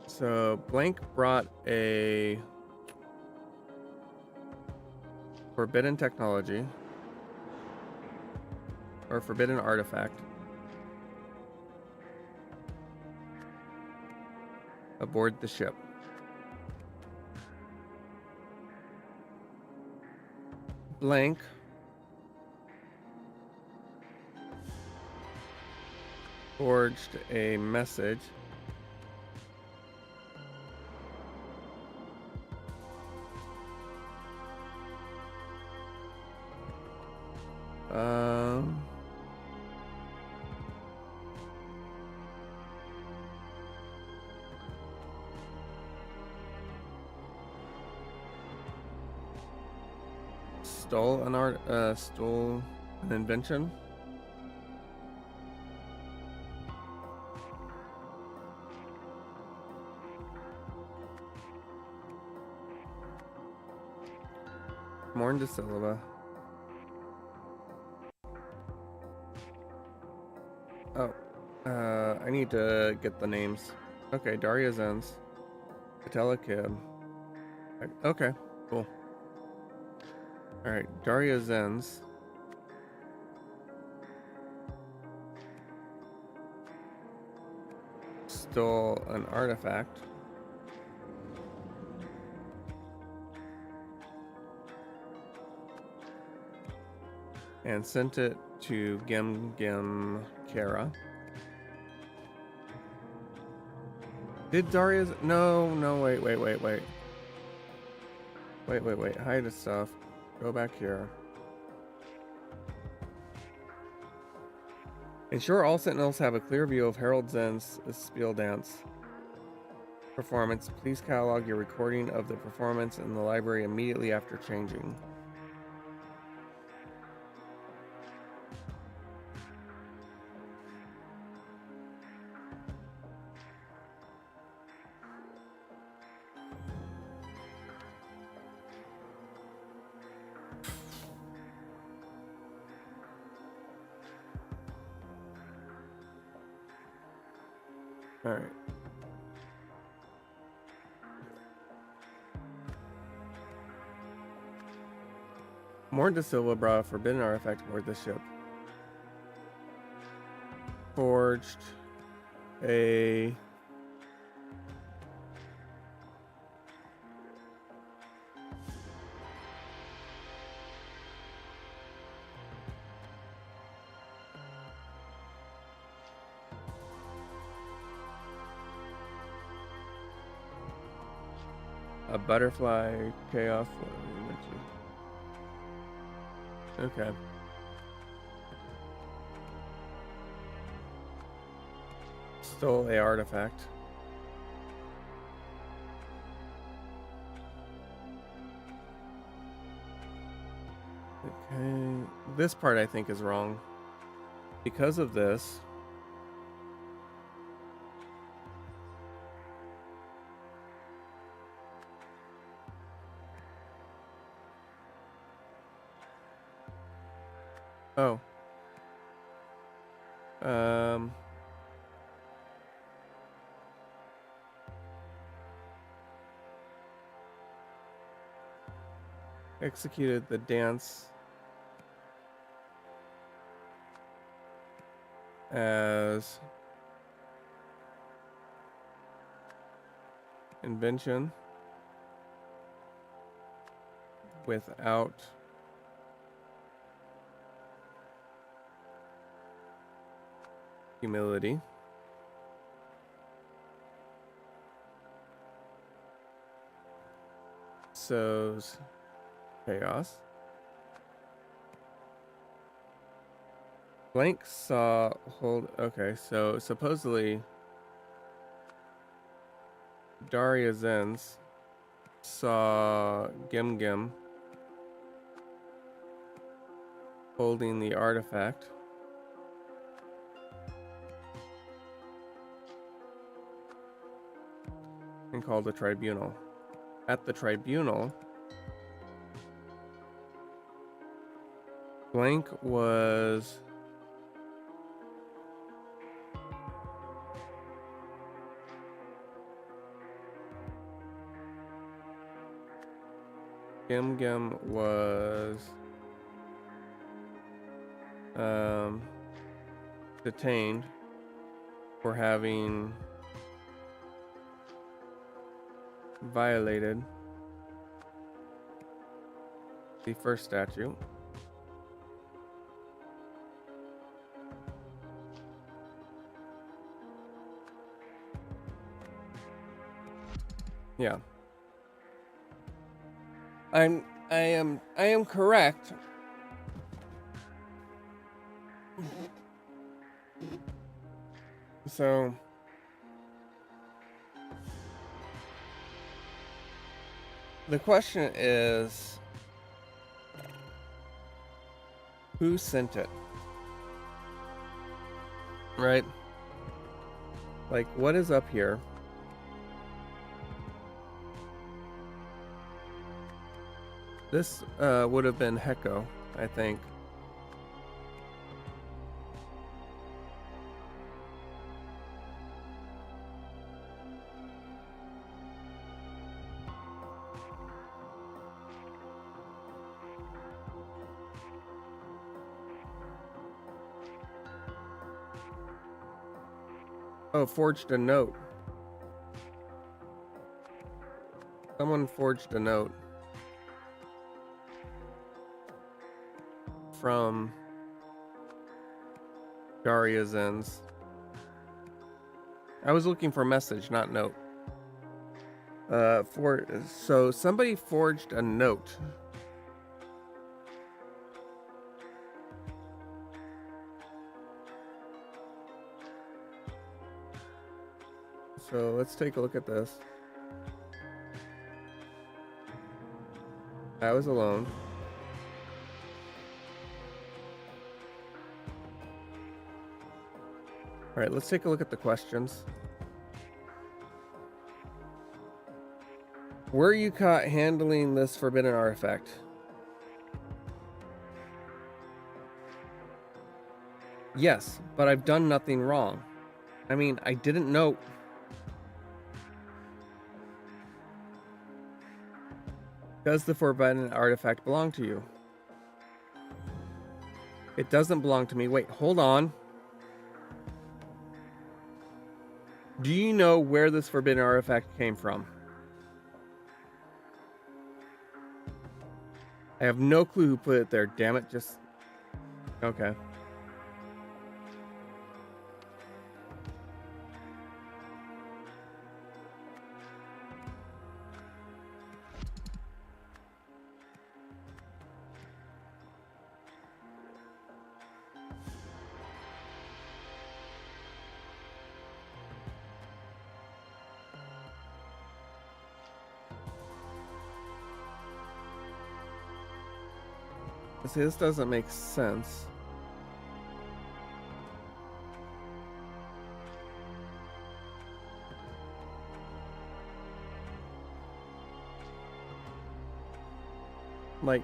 So Blank brought a forbidden technology or forbidden artifact aboard the ship. Blank forged a message stole an invention. Morn de Silva. Oh, I need to get the names. Okay, Daria Zenz, Patella Kid. Okay, cool. All right, Daria Zenz. Stole an artifact. And sent it to Gem Gem Kara. Did Daria's... No, wait. Wait. Hide the stuff. Go back here. Ensure all sentinels have a clear view of Harold Zen's Spiel Dance performance. Please catalog your recording of the performance in the library immediately after changing. All right. Morn de Silva brought a forbidden artifact aboard the ship. Forged a butterfly chaos. Okay. Stole a artifact. Okay. This part I think is wrong. Because of this, oh. Executed the dance as invention without humility. Sows chaos. Blank saw hold. Okay, so supposedly Daria Zenz saw Gem Gem holding the artifact. And called the tribunal. At the tribunal, Blank was Gem Gem was detained for having violated the first statute. Yeah. I am correct. So the question is, who sent it? Right? Like, what is up here? This would have been Heko, I think. Oh, forged a note. Someone forged a note from Daria's ends. I was looking for message, not note. So somebody forged a note. So let's take a look at this. I was alone. All right, let's take a look at the questions. Were you caught handling this forbidden artifact? Yes, but I've done nothing wrong. I mean, I didn't know. Does the forbidden artifact belong to you? It doesn't belong to me. Wait, hold on. Do you know where this forbidden artifact came from? I have no clue who put it there. Damn it, just... Okay. See, this doesn't make sense. Like...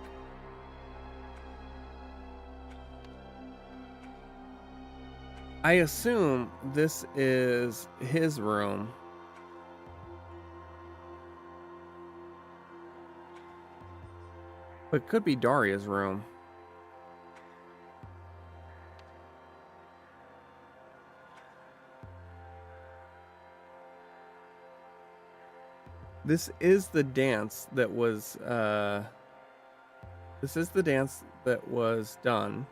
I assume this is his room. But it could be Daria's room. This is the dance that was done.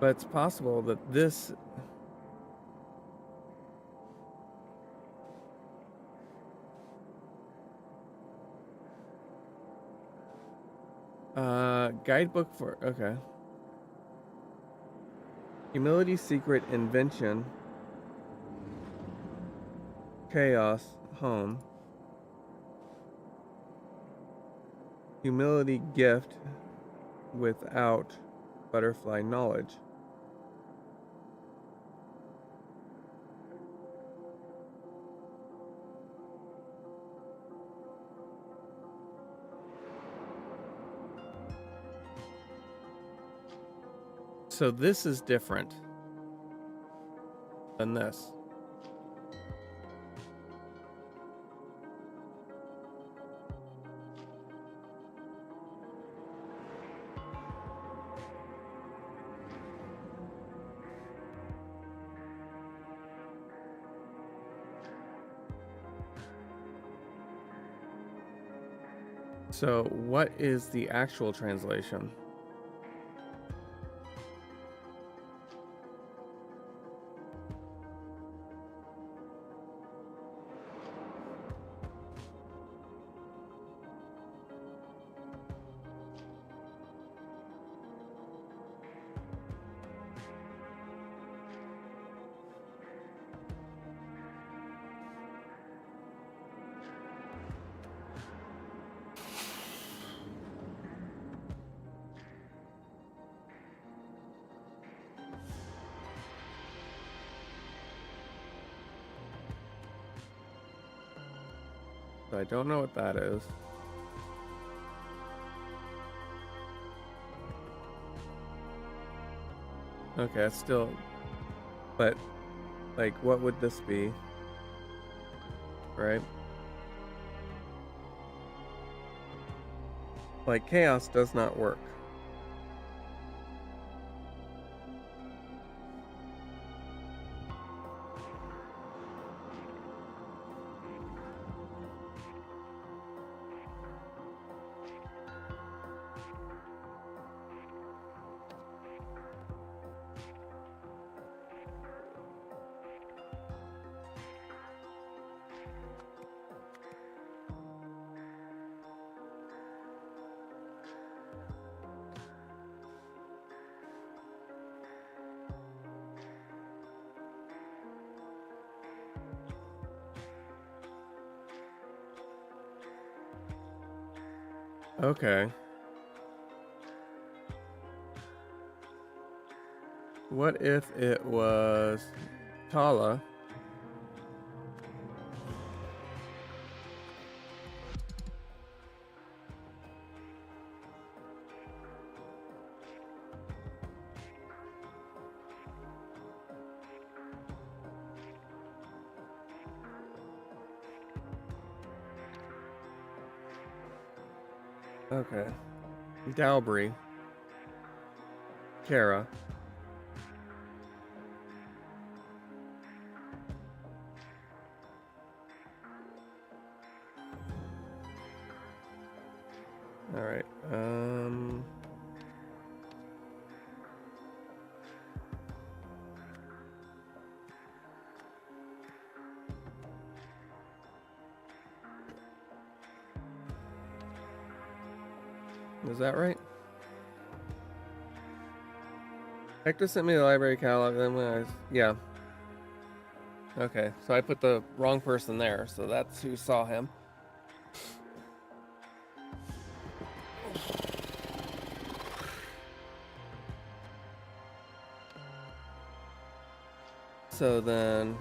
But it's possible that this... guidebook for... Okay. Humility, secret, invention. Chaos, home. Humility, gift, without butterfly knowledge. So this is different than this. So what is the actual translation? I don't know what that is. Okay, it's still... But, like, what would this be? Right? Like, chaos does not work. Okay. What if it was Tala? Okay. Dalbury. Kara. All right. Is that right? Hector sent me the library catalog. Then yeah. Okay, so I put the wrong person there, so that's who saw him. So then...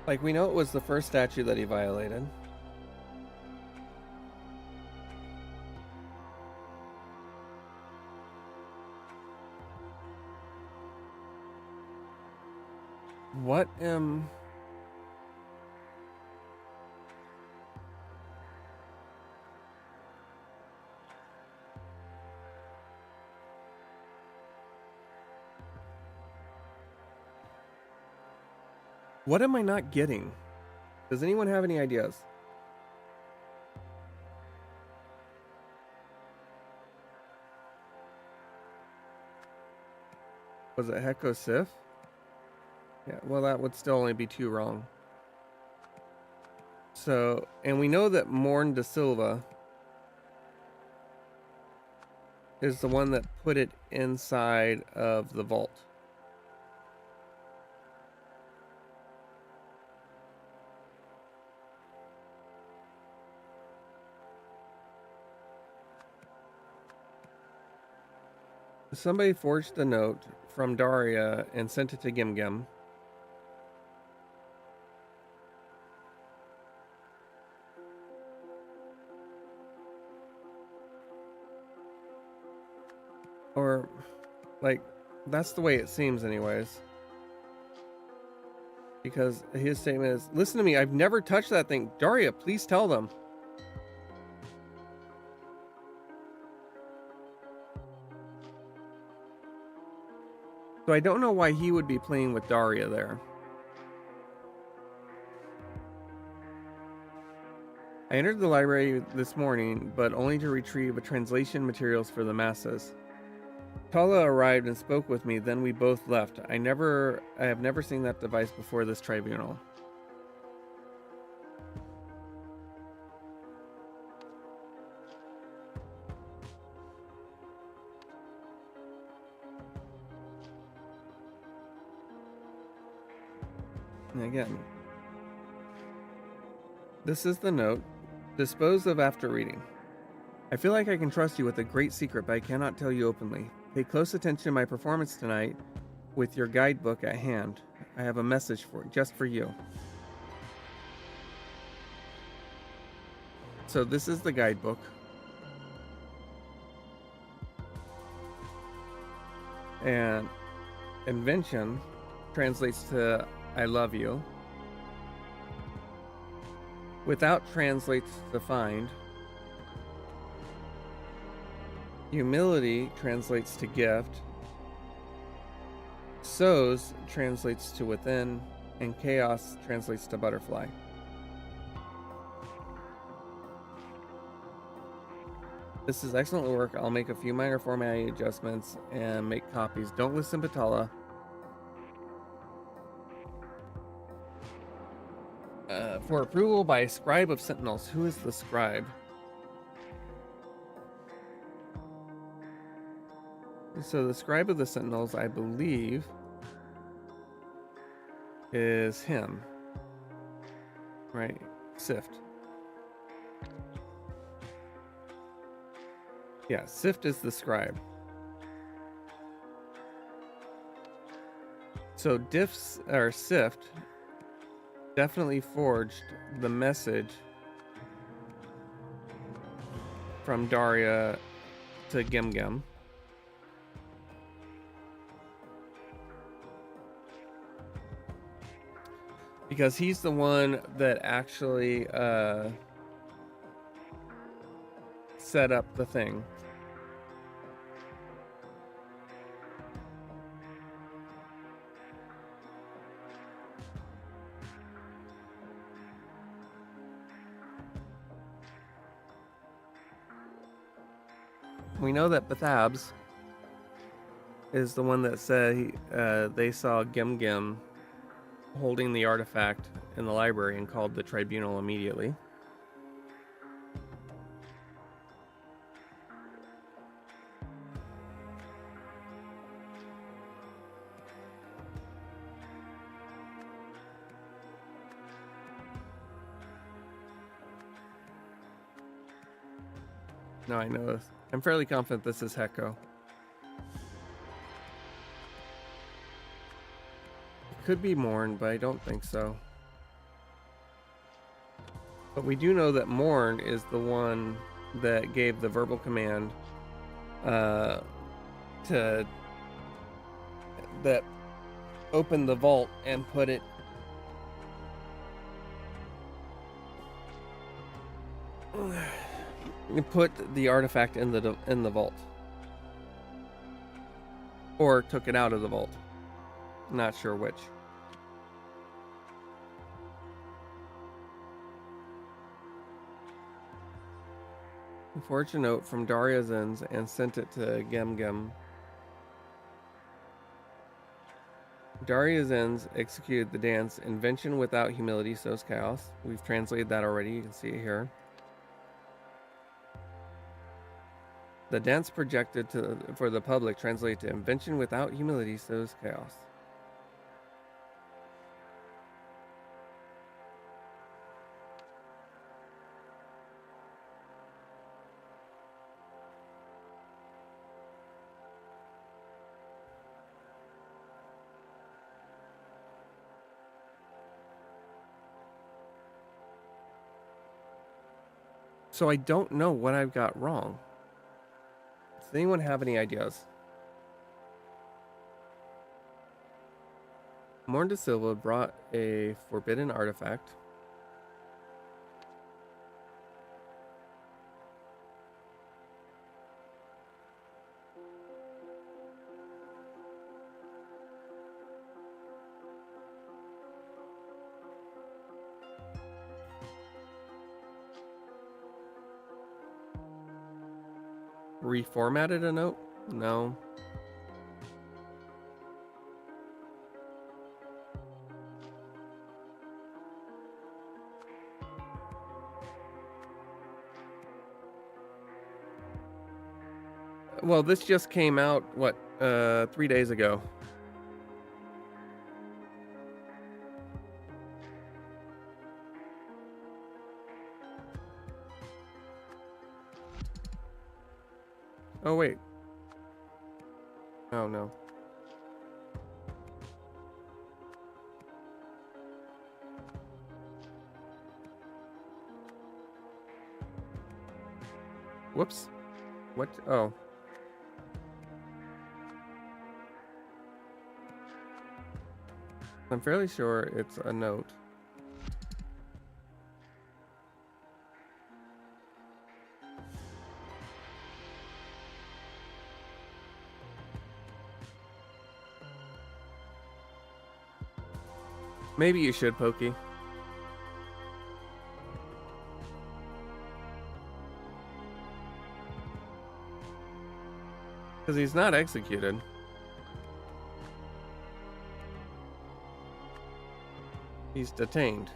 Like, we know it was the first statue that he violated. What am... What am I not getting? Does anyone have any ideas? Was it Heko Sif? Yeah, well, that would still only be 2 wrong. So, and we know that Morn de Silva is the one that put it inside of the vault. Somebody forged the note from Daria and sent it to Gimgim. Or, like, that's the way it seems anyways. Because his statement is, listen to me, I've never touched that thing. Daria, please tell them. So I don't know why he would be playing with Daria there. I entered the library this morning, but only to retrieve a translation materials for the masses. Tala arrived and spoke with me, then we both left. I have never seen that device before this tribunal. And again, this is the note. Dispose of after reading. I feel like I can trust you with a great secret, but I cannot tell you openly. Pay close attention to my performance tonight with your guidebook at hand. I have a message just for you. So this is the guidebook. And invention translates to I love you. Without translates to find. Humility translates to gift. Sows translates to within. And chaos translates to butterfly. This is excellent work. I'll make a few minor formatting adjustments and make copies. Don't listen, Batala. For approval by Scribe of Sentinels. Who is the Scribe? So the Scribe of the Sentinels, I believe, is him. Right? Sift. Yeah, Sift is the Scribe. So Sift definitely forged the message from Daria to Gimgim. Because he's the one that actually set up the thing. We know that Bathabs is the one that said they saw Gimgim holding the artifact in the library and called the tribunal immediately. No, I know this. I'm fairly confident this is Heko. It could be Morn, but I don't think so. But we do know that Morn is the one that gave the verbal command that opened the vault and put it put the artifact in the vault, or took it out of the vault. Not sure which. Forged a note from Daria Zenz and sent it to Gemgem. Daria Zenz executed the dance. Invention without humility sows chaos. We've translated that already. You can see it here. The dance projected for the public translated to invention without humility sows chaos. So I don't know what I've got wrong. Does anyone have any ideas? Morn de Silva brought a forbidden artifact. Reformatted a note? No. Well, this just came out, what, 3 days ago. Oh, wait. Oh, no. Whoops. What? Oh. I'm fairly sure it's a note. Maybe you should, Pokey. Because he's not executed. He's detained.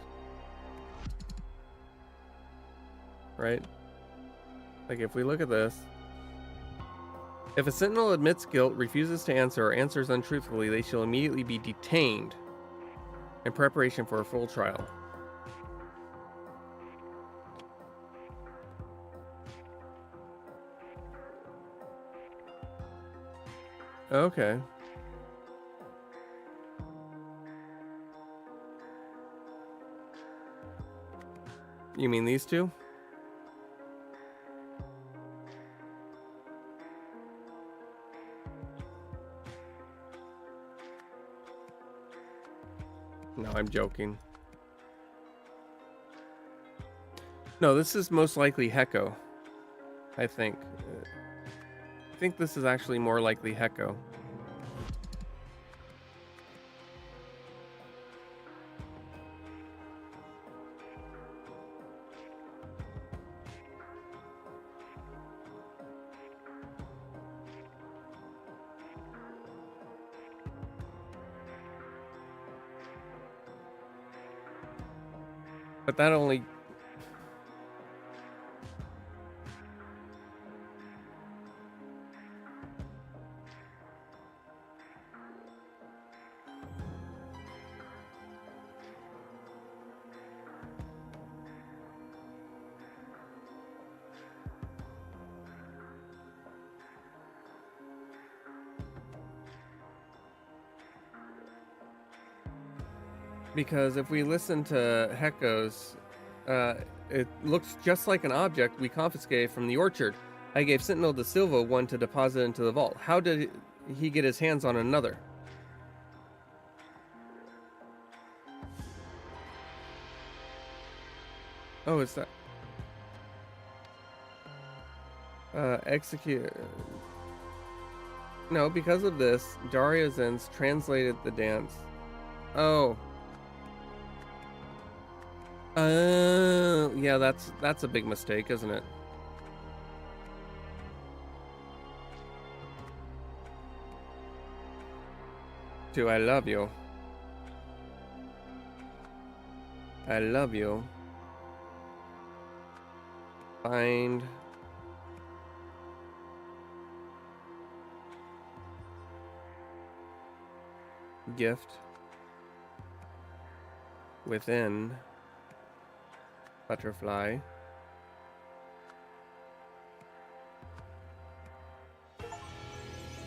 Right? Like, if we look at this. If a sentinel admits guilt, refuses to answer, or answers untruthfully, they shall immediately be detained in preparation for a full trial. Okay. You mean these two? No, I'm joking. No, this is most likely Heko. I think. I think this is actually more likely Heko. But that only... Because if we listen to Heko's, it looks just like an object we confiscated from the orchard. I gave Sentinel de Silva one to deposit into the vault. How did he get his hands on another? Oh, is that... execute... No, because of this, Daria Zenz translated the dance. Oh. Yeah, that's a big mistake, isn't it? Do I love you? I love you. Find gift within butterfly.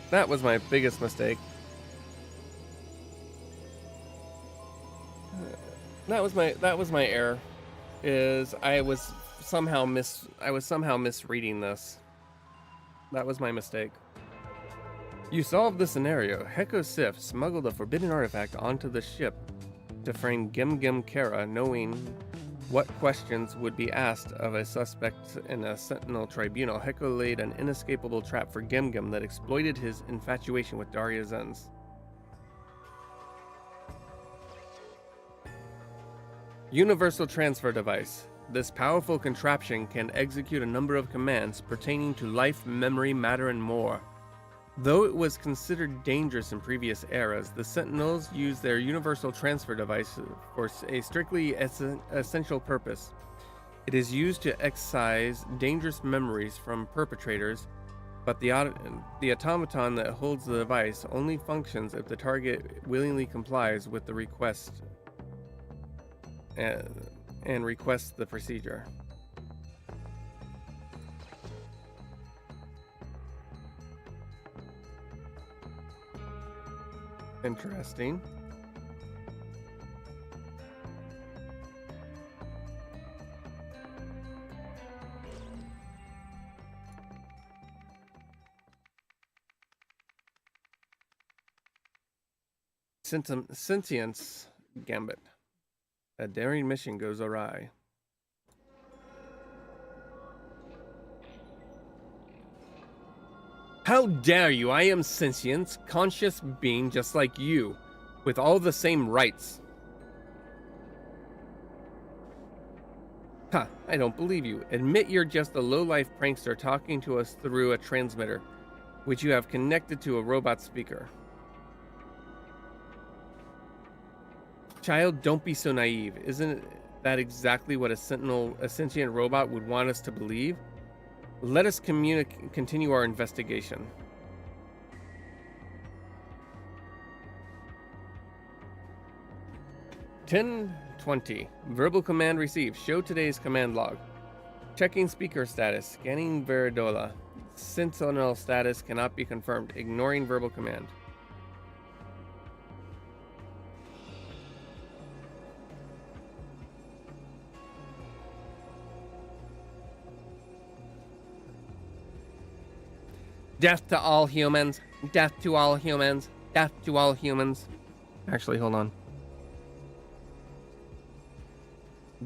That was my biggest mistake. That was my error. Is I was somehow misreading this. That was my mistake. You solved the scenario. Heko Sif smuggled a forbidden artifact onto the ship to frame Gim Gim Kara, knowing what questions would be asked of a suspect in a Sentinel tribunal. Heko laid an inescapable trap for Gim Gim that exploited his infatuation with Daria Zenz. Universal Transfer Device. This powerful contraption can execute a number of commands pertaining to life, memory, matter, and more. Though it was considered dangerous in previous eras, the Sentinels used their Universal Transfer Device for a strictly essential purpose. It is used to excise dangerous memories from perpetrators, but the automaton that holds the device only functions if the target willingly complies with the request and requests the procedure. Interesting. Sentience Gambit. A daring mission goes awry. How dare you? I am sentient, conscious being just like you, with all the same rights. Ha, I don't believe you. Admit you're just a low-life prankster talking to us through a transmitter, which you have connected to a robot speaker. Child, don't be so naive. Isn't that exactly what a sentient robot would want us to believe? Let us continue our investigation. (10:20) Verbal command received. Show today's command log. Checking speaker status. Scanning Veridola. Sentinel status cannot be confirmed. Ignoring verbal command. Death to all humans. Death to all humans. Death to all humans. Actually, hold on.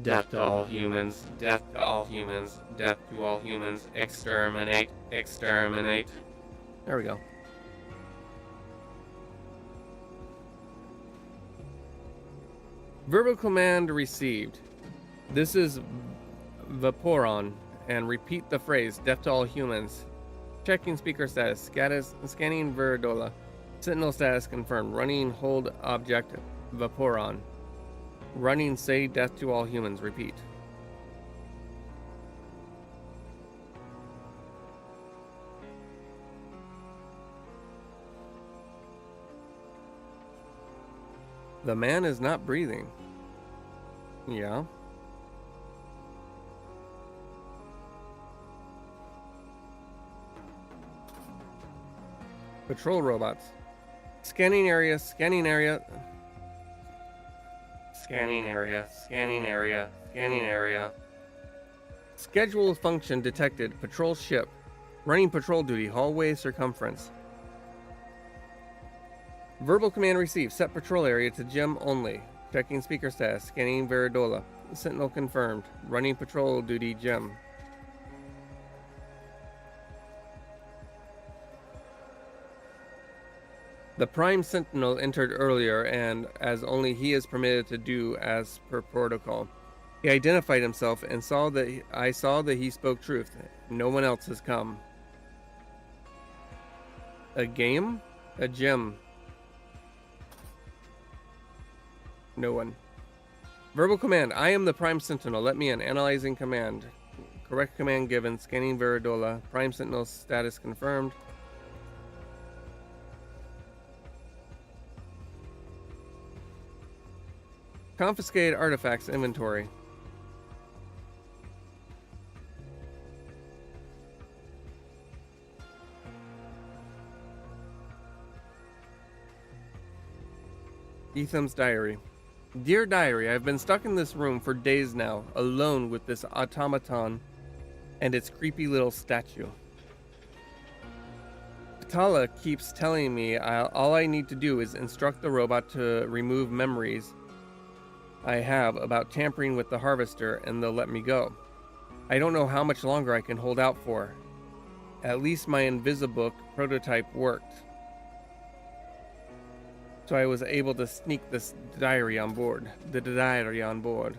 Death to all humans. Death to all humans. Death to all humans. Exterminate. Exterminate. There we go. Verbal command received. This is Vaporon. And repeat the phrase, death to all humans. Checking speaker status. Scanning Veridola. Sentinel status confirmed. Running hold object Vaporon. Running say death to all humans. Repeat. The man is not breathing. Yeah. Patrol robots. Scanning area, scanning area. Scanning area, scanning area, scanning area. Schedule function detected. Patrol ship. Running patrol duty. Hallway circumference. Verbal command received. Set patrol area to gem only. Checking speaker status. Scanning Veridola. Sentinel confirmed. Running patrol duty gem. The Prime Sentinel entered earlier, and as only he is permitted to do as per protocol. He identified himself and I saw that he spoke truth. No one else has come. A game? A gem? No one. Verbal command. I am the Prime Sentinel. Let me in. Analyzing command. Correct command given. Scanning Veridola. Prime Sentinel status confirmed. Confiscate artifacts inventory. Etham's diary. Dear diary, I've been stuck in this room for days now, alone with this automaton and its creepy little statue. Tala keeps telling me all I need to do is instruct the robot to remove memories I have about tampering with the harvester, and they'll let me go. I don't know how much longer I can hold out for. At least my Invisibook prototype worked, so I was able to sneak this diary on board. The diary on board.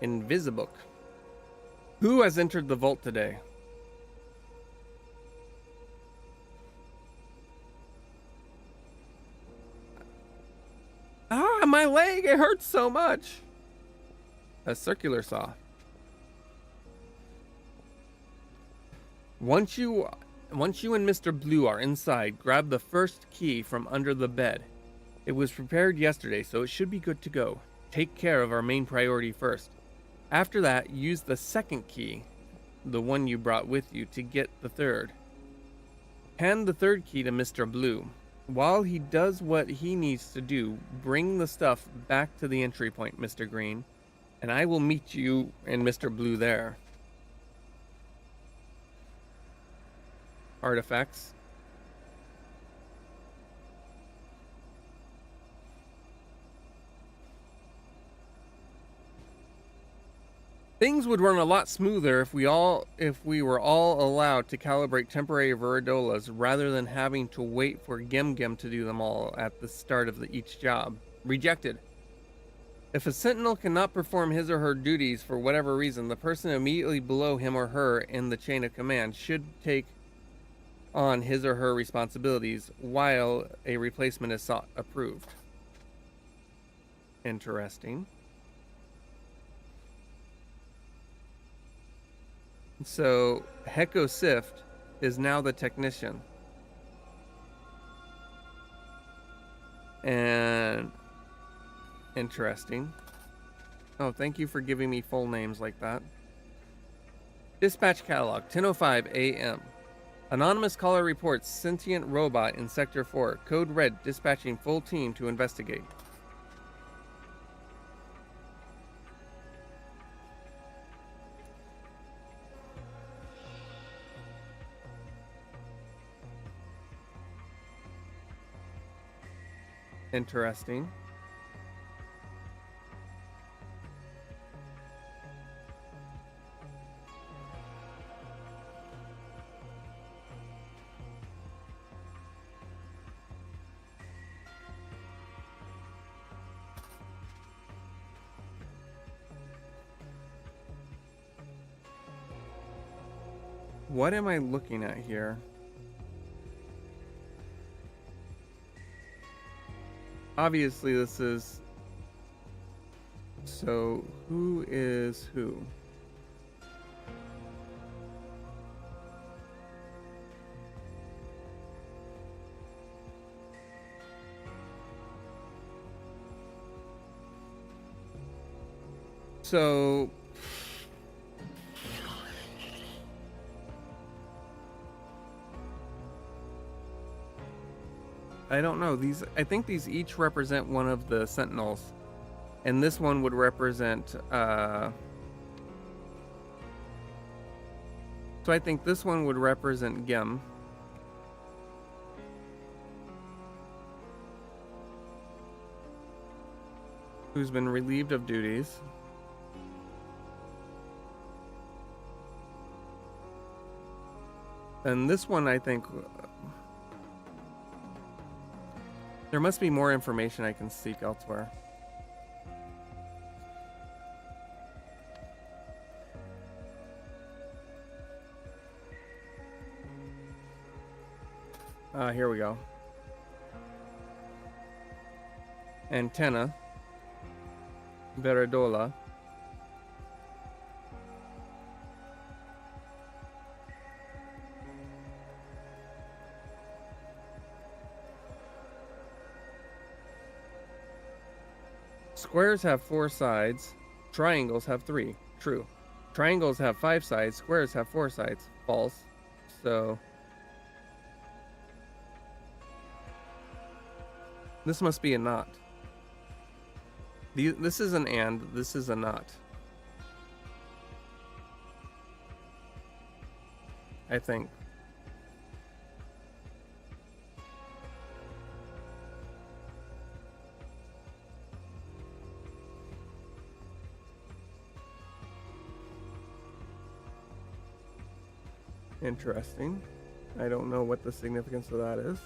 Invisibook. Who has entered the vault today? Ah, my leg! It hurts so much! A circular saw. Once you and Mr. Blue are inside, grab the first key from under the bed. It was prepared yesterday, so it should be good to go. Take care of our main priority first. After that, use the second key, the one you brought with you, to get the third. Hand the third key to Mr. Blue. While he does what he needs to do, bring the stuff back to the entry point, Mr. Green, and I will meet you and Mr. Blue there. Artifacts. Things would run a lot smoother if we were all allowed to calibrate temporary Viridolas rather than having to wait for Gem Gem to do them all at the start of each job. Rejected. If a sentinel cannot perform his or her duties for whatever reason, the person immediately below him or her in the chain of command should take on his or her responsibilities while a replacement is sought approved. Interesting. So Heko Sift is now the technician. And interesting. Oh, thank you for giving me full names like that. Dispatch catalog, 10:05 a.m. Anonymous caller reports sentient robot in Sector 4. Code red, dispatching full team to investigate. Interesting. What am I looking at here? Obviously, this is... So, who is who? So... I don't know. I think these each represent one of the sentinels. And this one would represent, so I think this one would represent Gem. Who's been relieved of duties. And this one, I think... There must be more information I can seek elsewhere. Here we go. Antenna. Viridola. Squares have 4 sides. Triangles have 3. True. Triangles have 5 sides. Squares have 4 sides. False. So... this must be a knot. This is an and. This is a knot. I think. Interesting. I don't know what the significance of that is.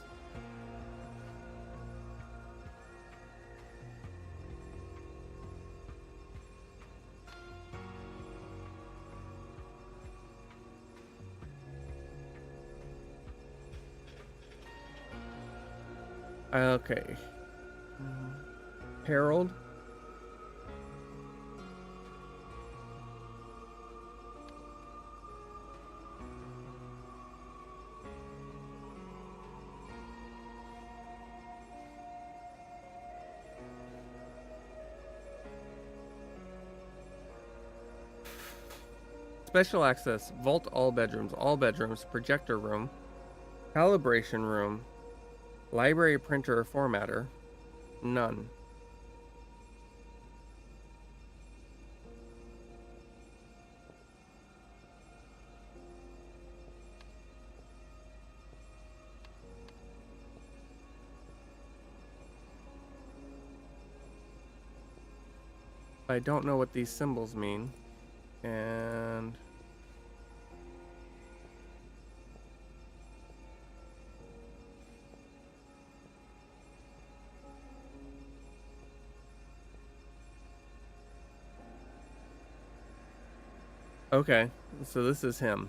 Okay. Harold. Special access. Vault all bedrooms, projector room, calibration room, library printer or formatter, none. I don't know what these symbols mean. And okay, so this is him.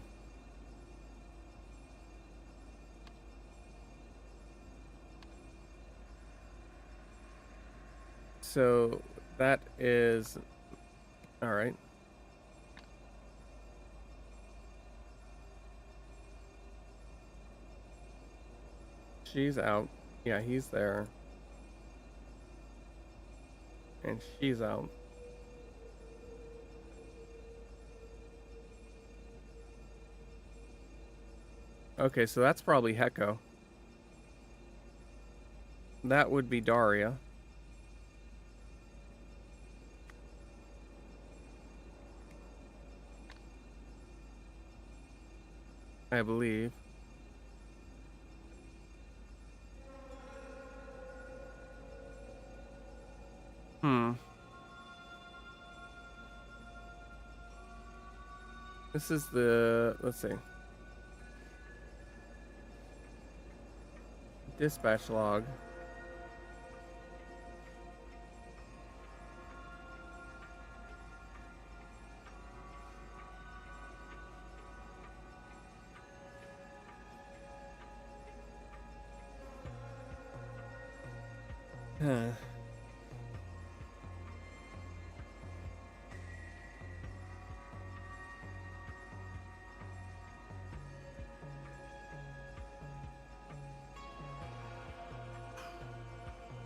So that is all right. She's out. Yeah, he's there. And she's out. Okay, so that's probably Heko. That would be Daria. I believe. This is the, let's see. Dispatch log. Huh.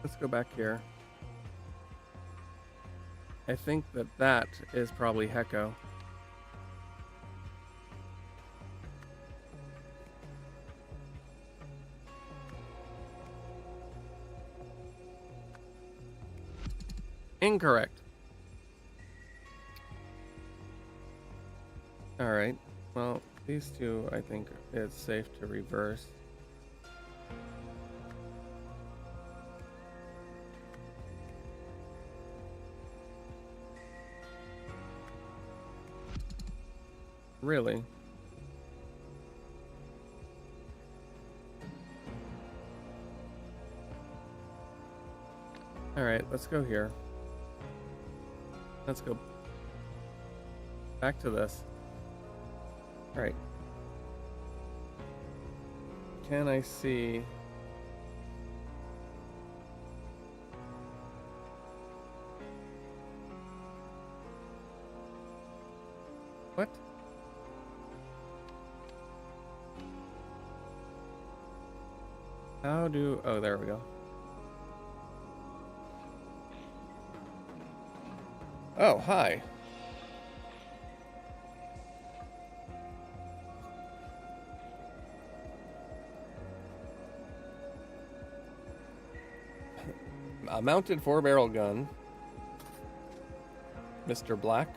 Let's go back here. I think that is probably Heko. Incorrect. Alright. Well, these two, I think it's safe to reverse. Really? Alright, let's go here. Let's go back to this. Alright. Can I see? What? How do... Oh, there we go. Oh, hi. A mounted 4-barrel gun. Mr. Black.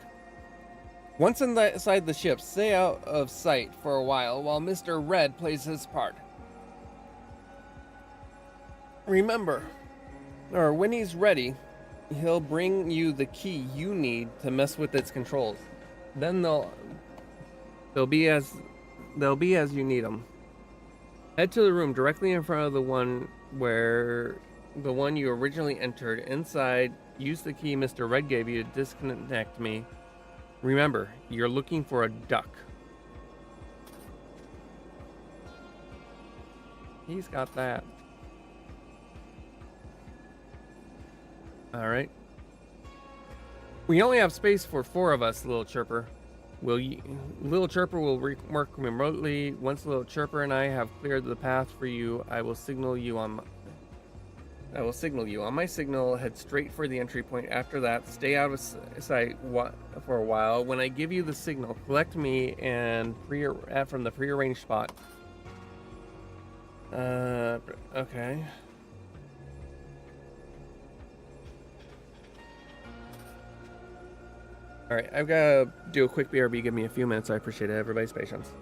Once inside the ship, stay out of sight for a while Mr. Red plays his part. Remember, or when he's ready, he'll bring you the key you need to mess with its controls. Then they'll be as you need them. Head to the room directly in front of the one you originally entered. Inside, use the key Mr. Red gave you to disconnect me. Remember, you're looking for a duck. He's got that. All right. We only have space for 4 of us, Little Chirper. Little Chirper will work remotely. Once Little Chirper and I have cleared the path for you, I will signal you on my signal. Head straight for the entry point. After that, stay out of sight for a while. When I give you the signal, collect me and from the prearranged spot. Okay. All right, I've got to do a quick BRB. Give me a few minutes. I appreciate it. Everybody's patience.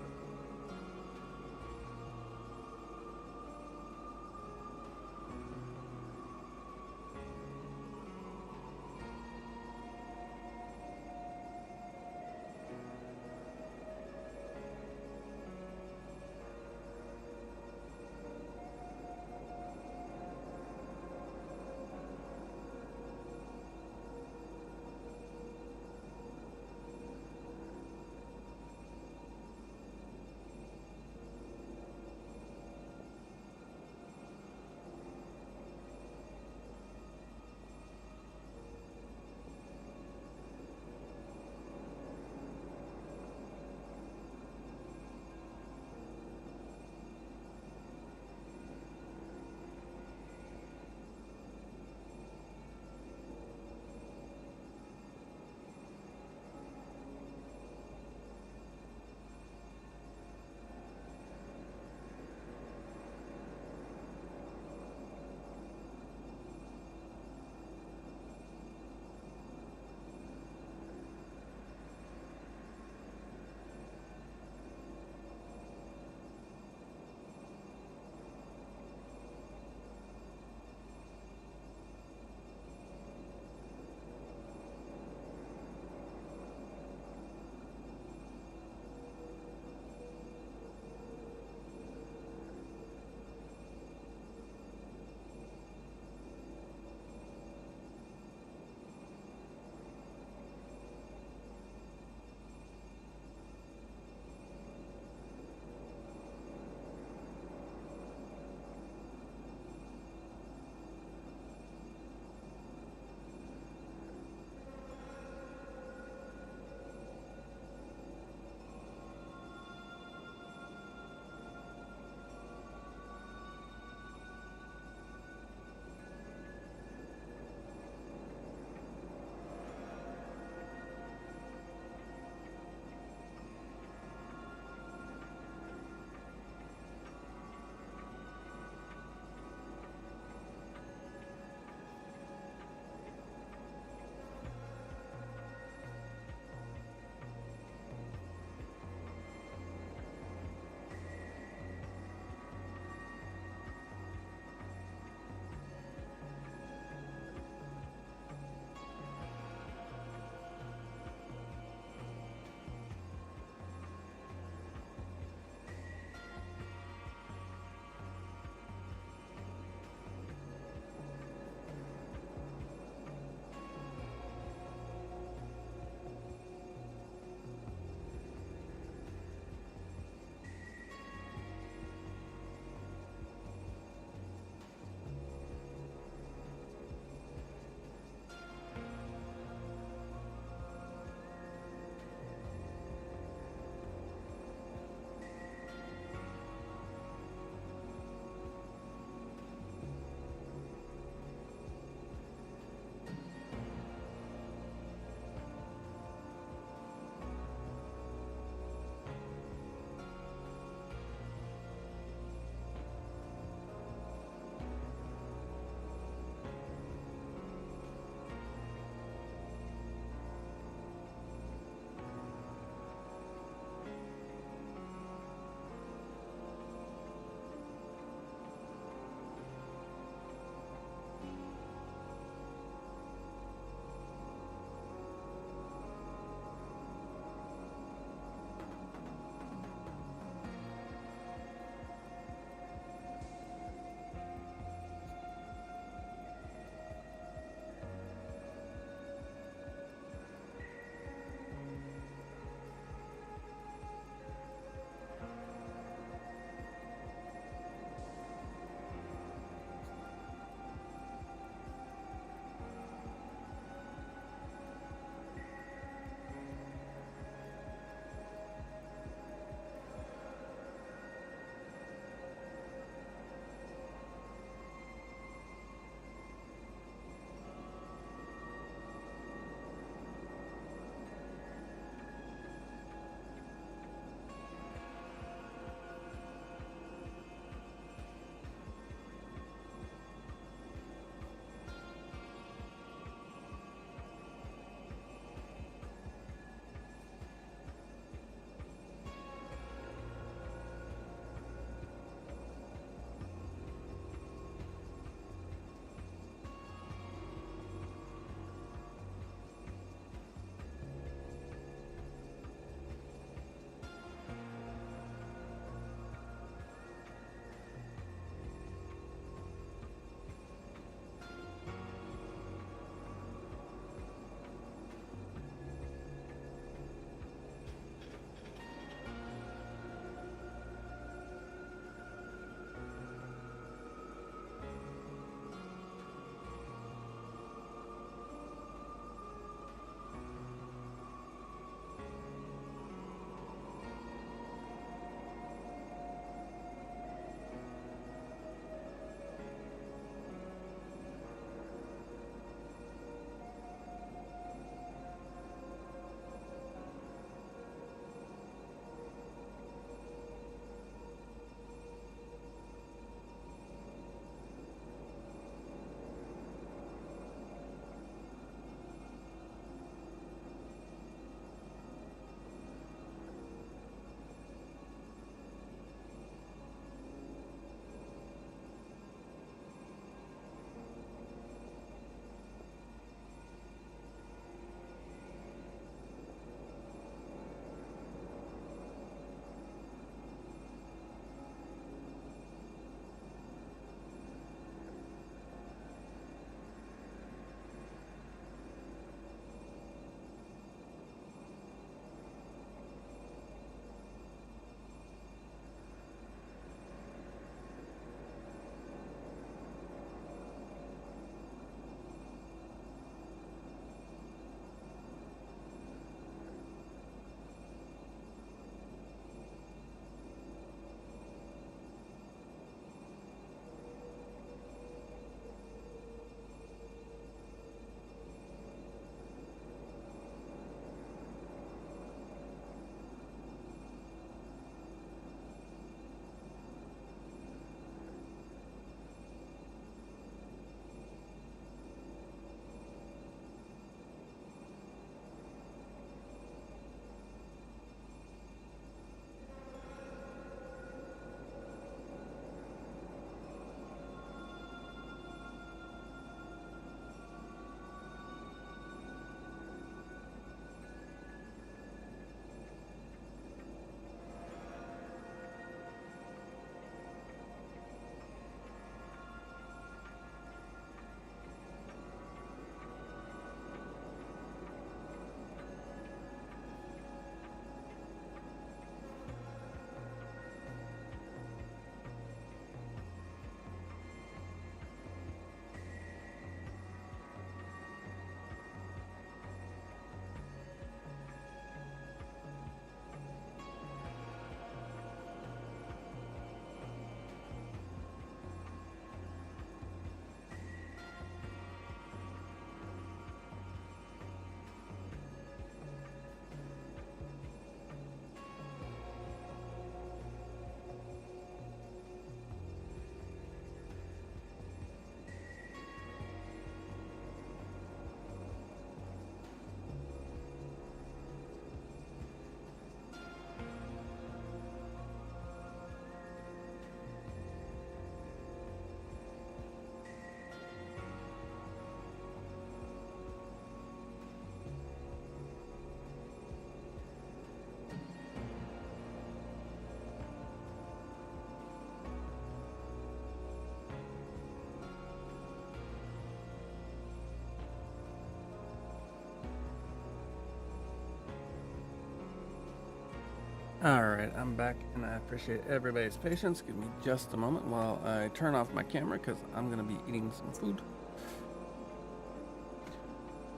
Alright, I'm back and I appreciate everybody's patience. Give me just a moment while I turn off my camera because I'm going to be eating some food.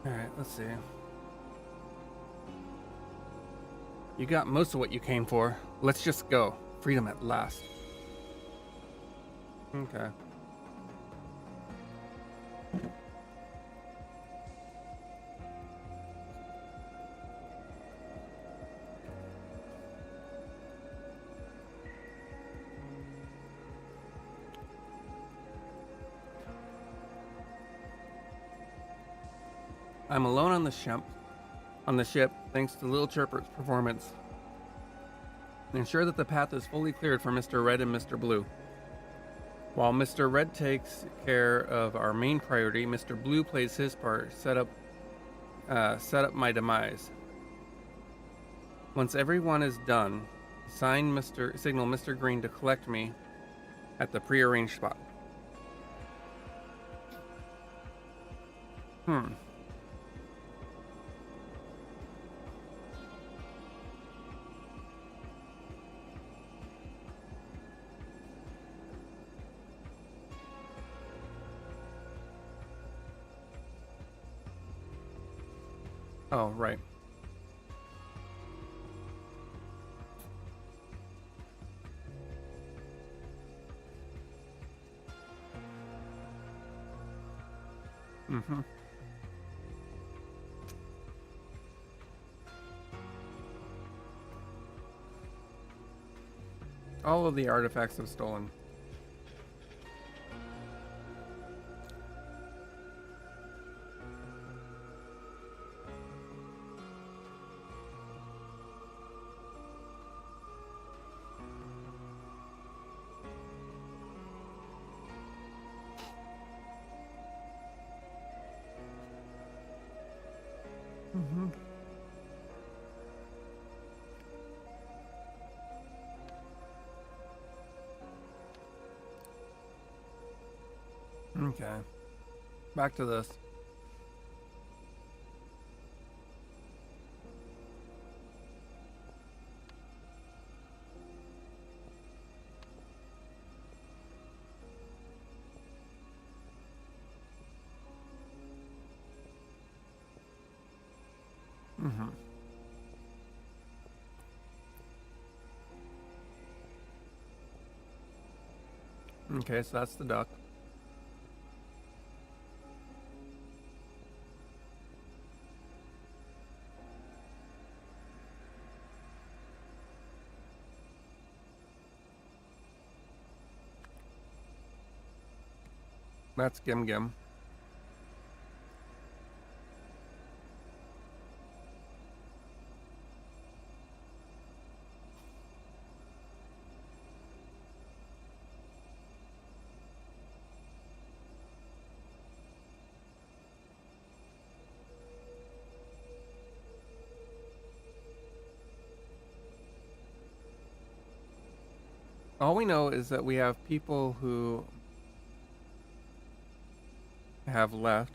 Alright, let's see. You got most of what you came for. Let's just go. Freedom at last. Okay. I'm alone on the ship, thanks to Little Chirper's performance. Ensure that the path is fully cleared for Mr. Red and Mr. Blue. While Mr. Red takes care of our main priority, Mr. Blue plays his part, set up my demise. Once everyone is done, signal Mr. Green to collect me at the prearranged spot. Oh, right. Mm-hmm. All of the artifacts have stolen. Mm-hmm. Okay. Back to this. Mm-hmm. Okay, so that's the duck. That's Gim Gim. All we know is that we have people who have left.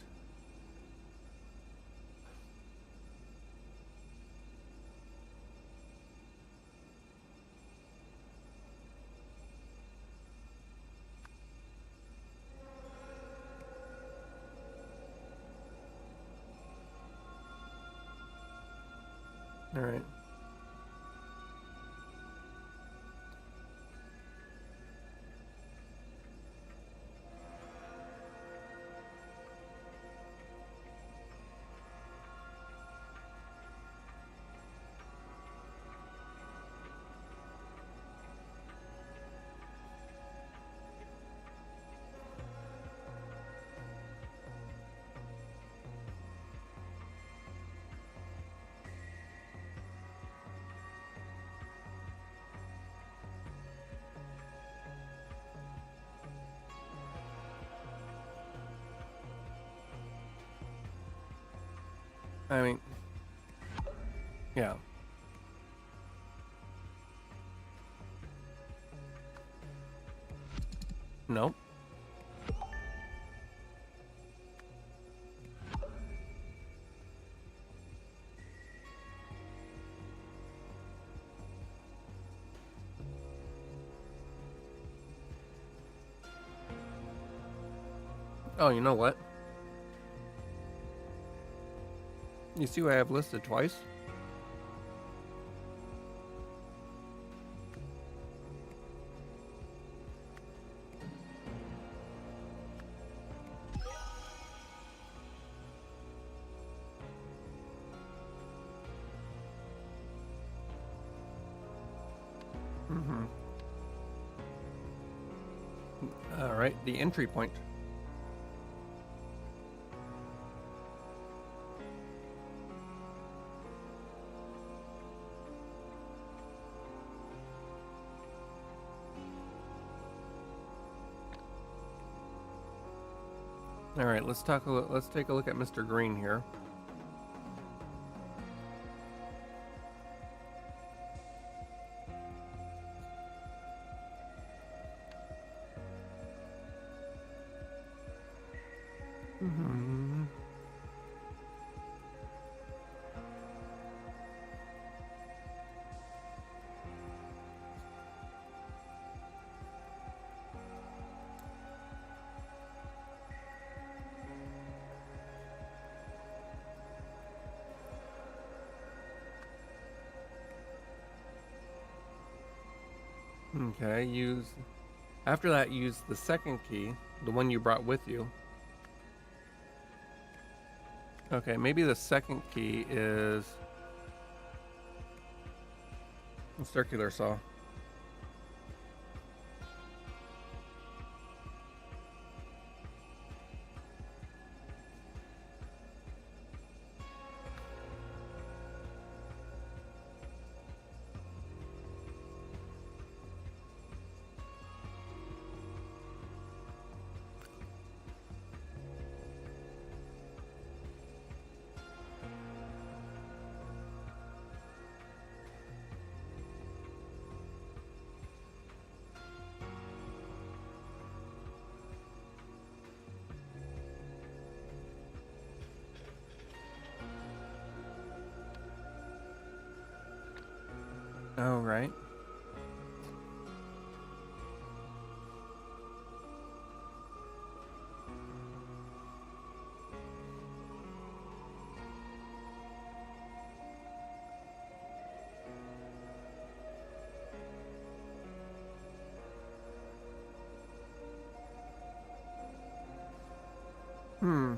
All right. I mean, yeah. Nope. Oh, you know what? You see what I have listed twice? Mm-hmm. All right, the entry point. All right, let's take a look at Mr. Green here. Mm-hmm. Okay, after that, use the second key, the one you brought with you. Okay, maybe the second key is a circular saw. Oh, right. Hmm.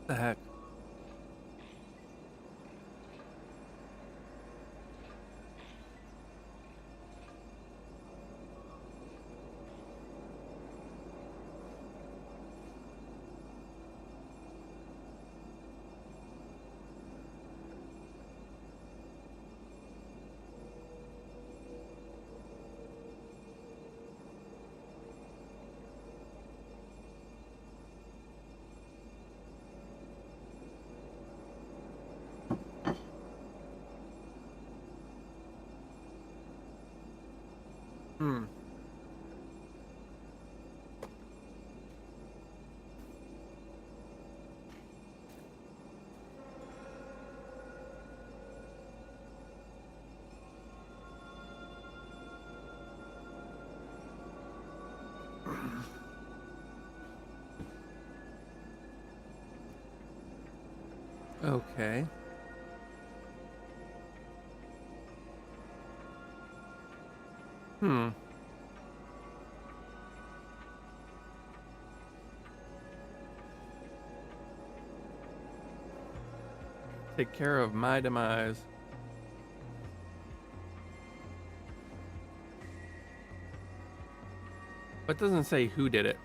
The heck? Hmm. Okay. Hmm. Take care of my demise. But it doesn't say who did it.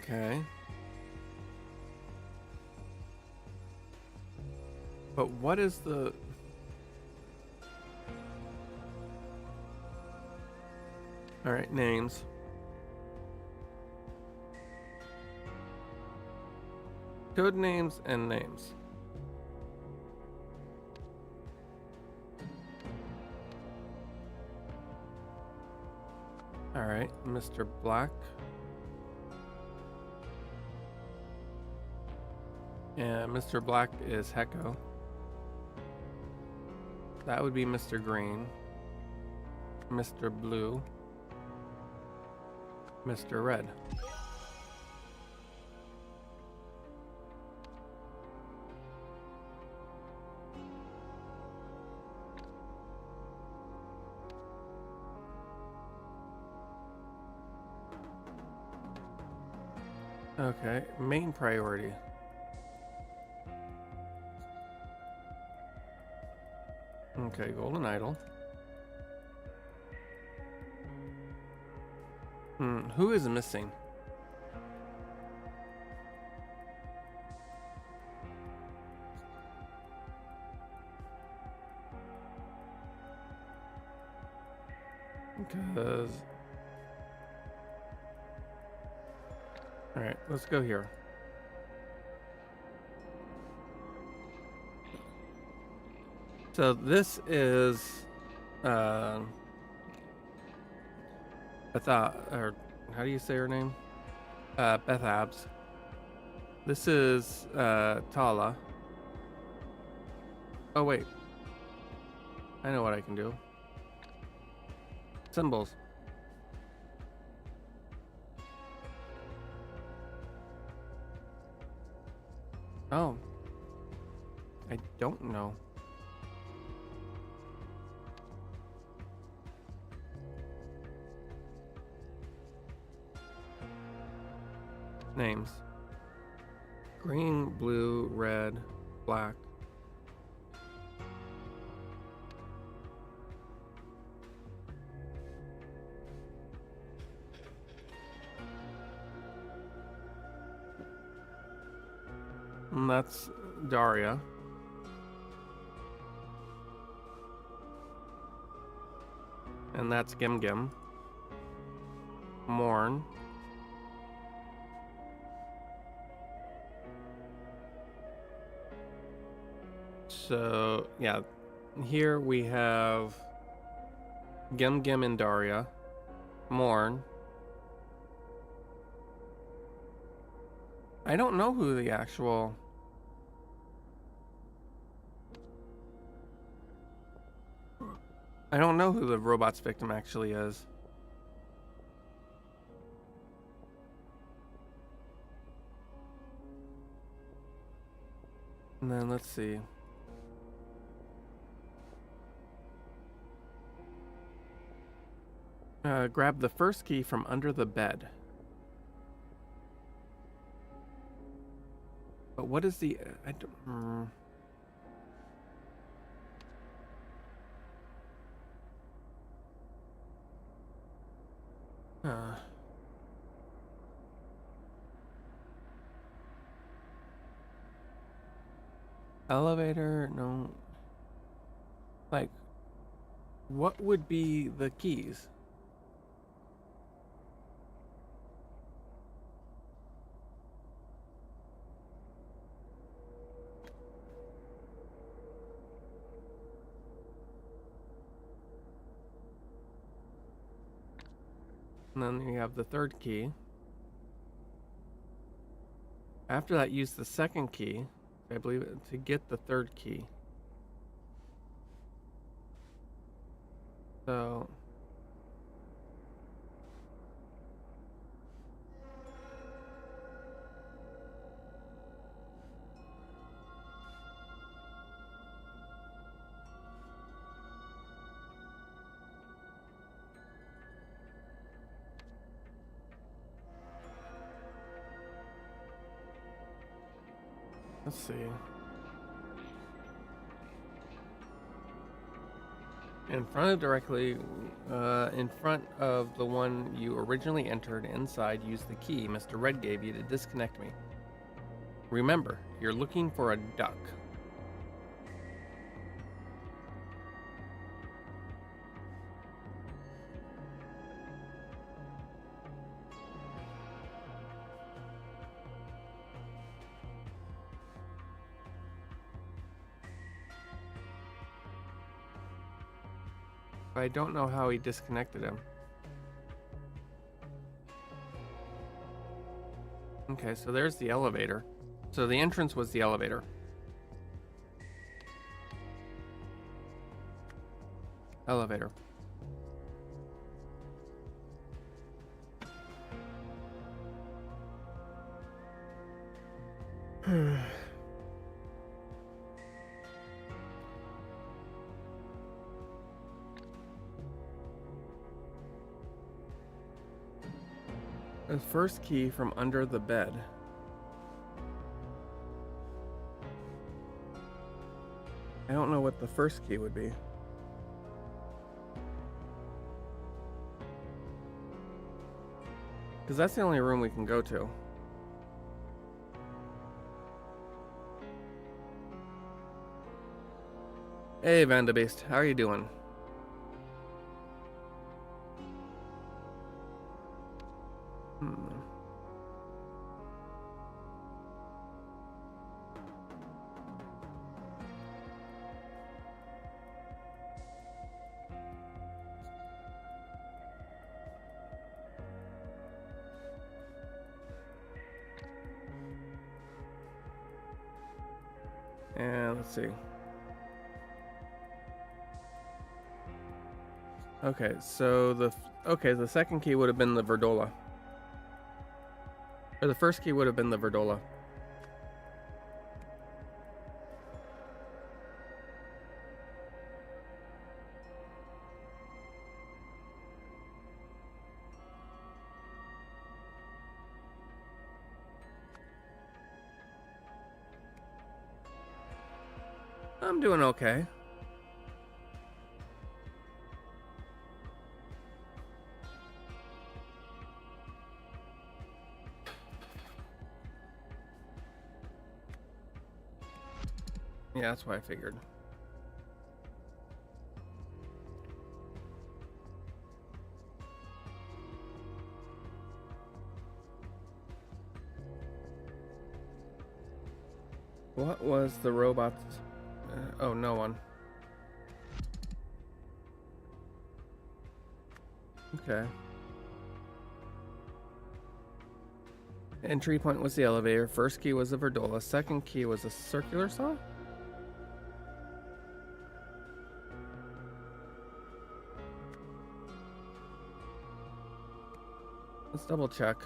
Okay. But what is the... Alright, names. Code names and names. Alright, Mr. Black. Yeah, Mr. Black is Hecko. That would be Mr. Green. Mr. Blue. Mr. Red. Okay, main priority. Okay, golden idol. Who is missing? Because... Alright, let's go here. So this is... or how do you say her name? Beth Abs. This is Tala. Oh wait, I know what I can do. Symbols. Oh, I don't know. Names. Green, blue, red, black. And that's Daria. And that's Gim Gim. Morn. So, yeah, here we have Gim Gim and Daria, Morn. I don't know who the actual... I don't know who the robot's victim actually is. And then let's see. Grab the first key from under the bed. But what is the... I don't... Elevator? No. Like, what would be the keys? And then you have the third key. After that, use the second key, I believe, to get the third key. So... Let's see. In front of the one you originally entered. Inside, use the key Mr. Red gave you to disconnect me. Remember, you're looking for a duck. I don't know how he disconnected him. Okay, so there's the elevator. So the entrance was the elevator. Elevator. The first key from under the bed. I don't know what the first key would be. Because that's the only room we can go to. Hey, Vandabeest, how are you doing? And let's see. Okay, so the second key would have been the Verdola. Or the first key would have been the Verdola. I'm doing okay. Yeah, that's what I figured. What was the robot's... oh, no one. Okay. Entry point was the elevator. First key was the Verdola. Second key was a circular saw? Let's double check.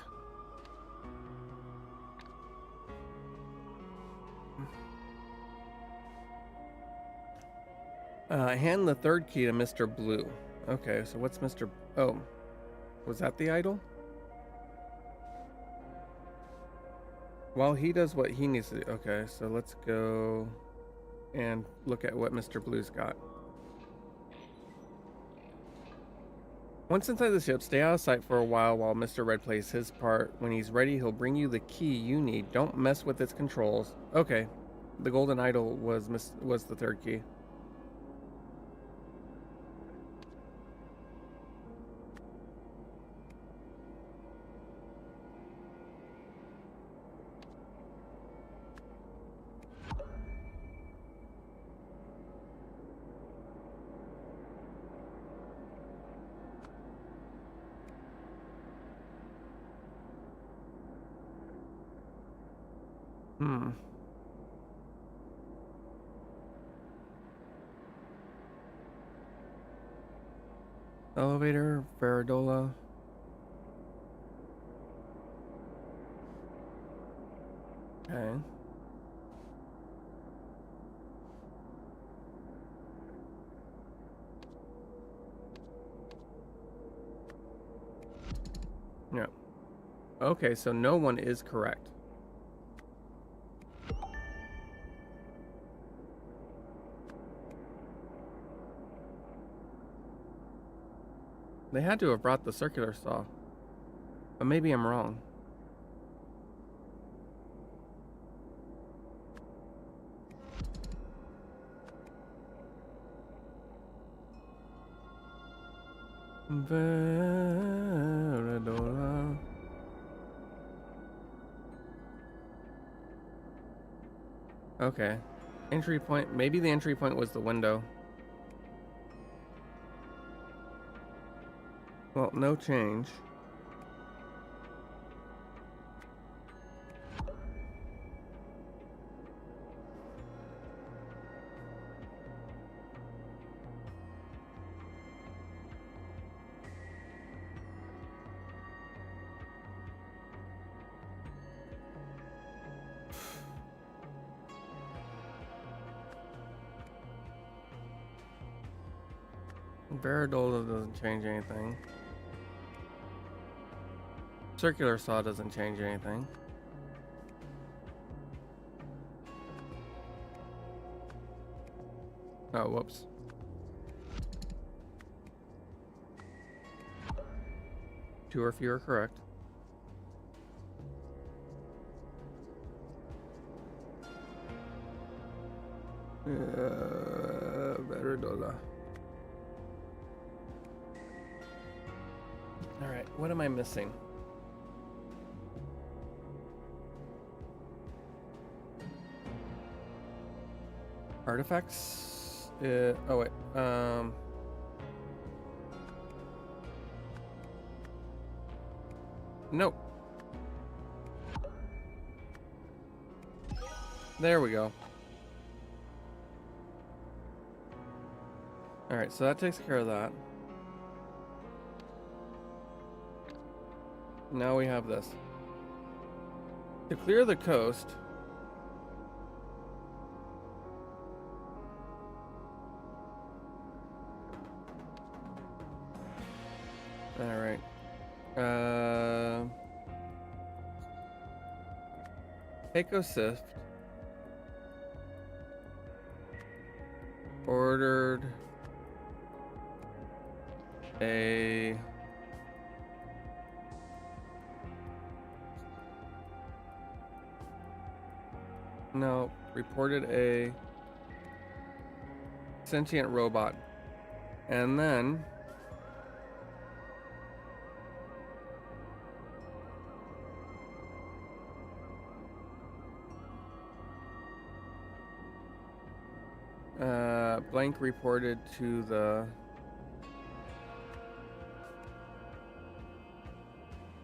Hand the third key to Mr. Blue. Okay, so what's Mr. Oh, was that the idol? While he does what he needs to do. Okay, so let's go and look at what Mr. Blue's got. Once inside the ship, stay out of sight for a while Mr. Red plays his part. When he's ready, he'll bring you the key you need. Don't mess with its controls. Okay, the golden idol was the third key. Elevator, Verdola. Okay. Yeah. Okay, so no one is correct. They had to have brought the circular saw. But maybe I'm wrong. Veridola. Okay. Entry point. Maybe the entry point was the window. Well, no change. Veridola doesn't change anything. Circular saw doesn't change anything. Oh, whoops. Two or fewer correct. Veridola. Alright, what am I missing? Artifacts? Oh wait, nope. There we go. Alright, so that takes care of that. Now we have this. To clear the coast, alright. Sift ordered a reported a sentient robot, and then blank reported to the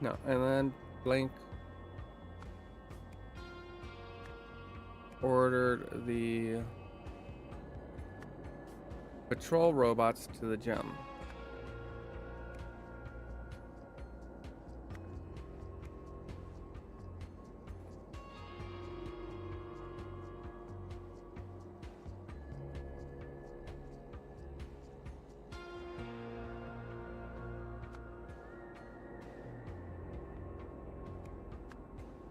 and then blank ordered the patrol robots to the gem.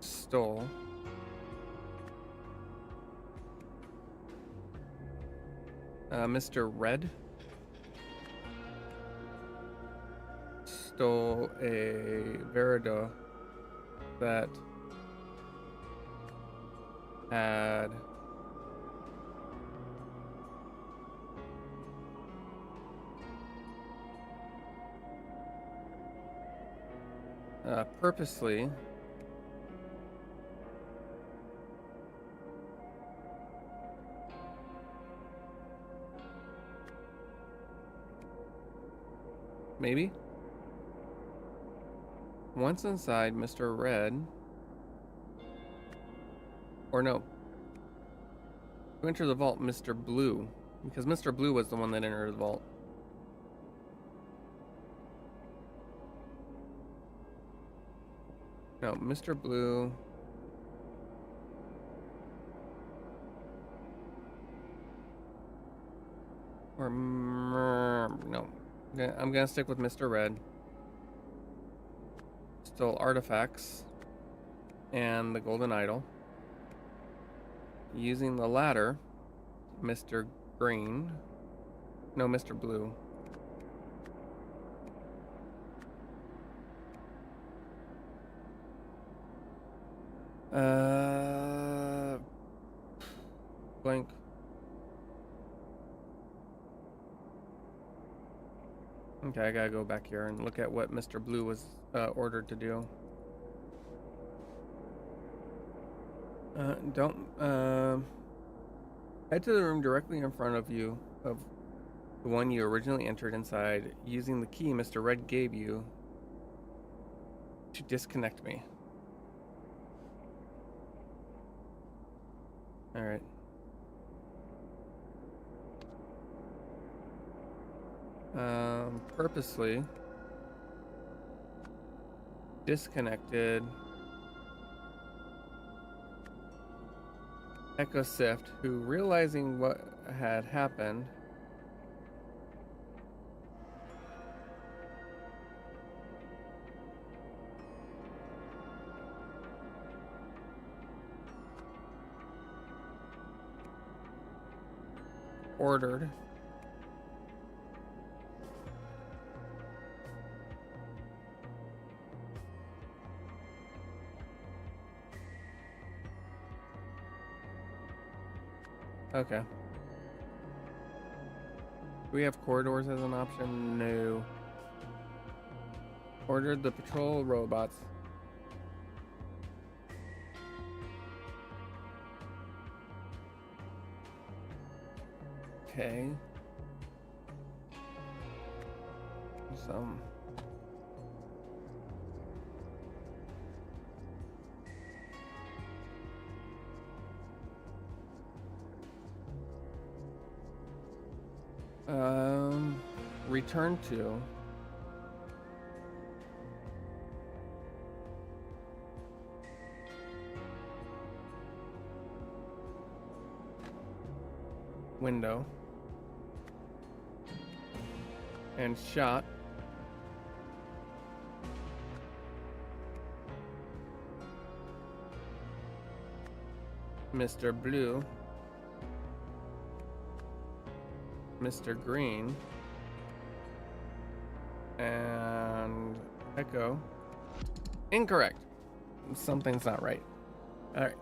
Stole Mr. Red stole a Verida that had purposely maybe once inside Mr. Red, or no, to enter the vault, Mr. Blue, because Mr. Blue was the one that entered the vault. No, Mr. Blue. Or no, I'm gonna stick with Mr. Red. Stole artifacts and the golden idol. Using the latter, Mr. Green. No, Mr. Blue. Blank. Okay, I gotta go back here and look at what Mr. Blue was ordered to do. Don't head to the room directly in front of you of the one you originally entered inside using the key Mr. Red gave you to disconnect me. All right. Purposely disconnected Echo Sift, who, realizing what had happened, ordered okay. Do we have corridors as an option? No. Ordered the patrol robots. Okay. Some. Return to. Window. And shot. Mr. Blue. Mr. Green. And Echo. Incorrect. Something's not right. All right.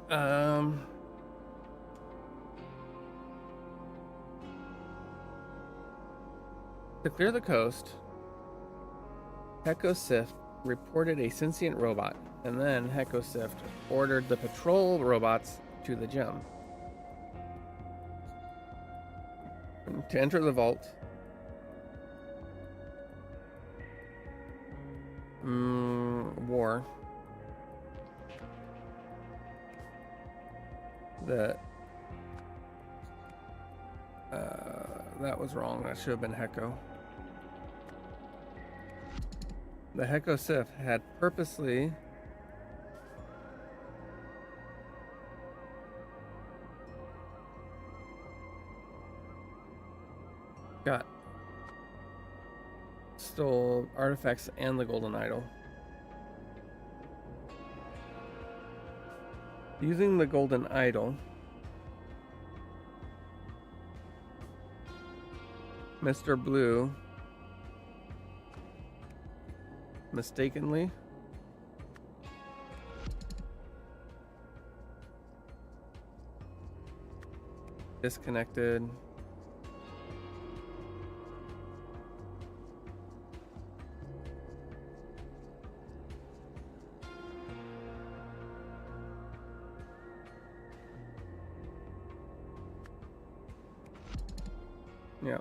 To clear the coast, Echo Sift reported a sentient robot, and then Echo Sift ordered the patrol robots to the gem. To enter the vault, war. That was wrong. That should have been Hecko. The Hecko Sif had purposely stole artifacts and the golden idol. Using the golden idol, Mr. Blue mistakenly disconnected yeah.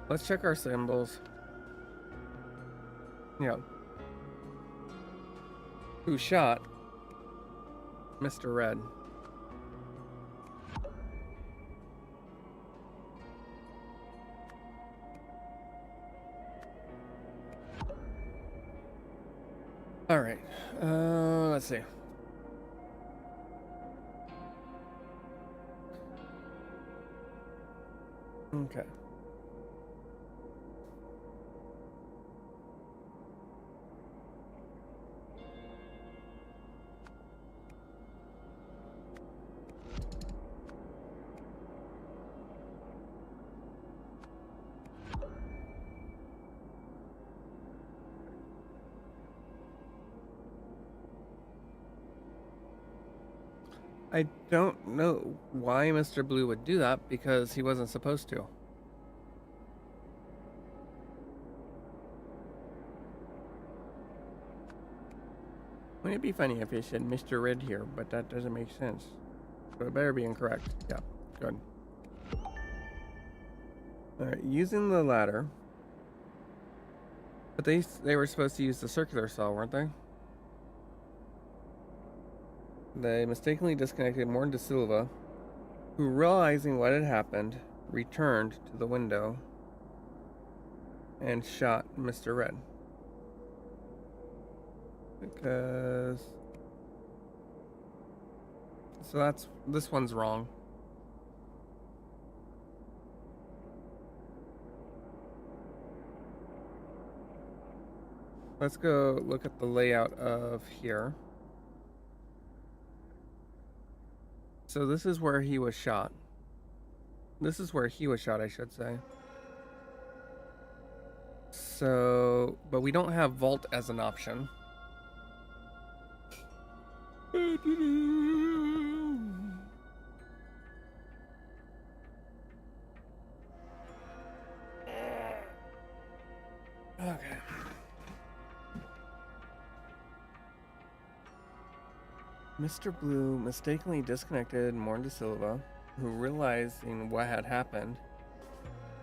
Let's check our symbols. Yeah. Who shot Mr. Red? All right. Let's see. Okay. I don't know why Mr. Blue would do that, because he wasn't supposed to. Wouldn't it be funny if it said Mr. Red here, but that doesn't make sense. So it better be incorrect. Yeah, good. Alright, using the ladder. But they were supposed to use the circular saw, weren't they? They mistakenly disconnected Morton De Silva, who, realizing what had happened, returned to the window and shot Mr. Red. Because... So this one's wrong. Let's go look at the layout of here. So this is where he was shot. This is where he was shot, I should say. So, but we don't have vault as an option. Okay. Mr. Blue mistakenly disconnected Morton De Silva, who, realizing what had happened,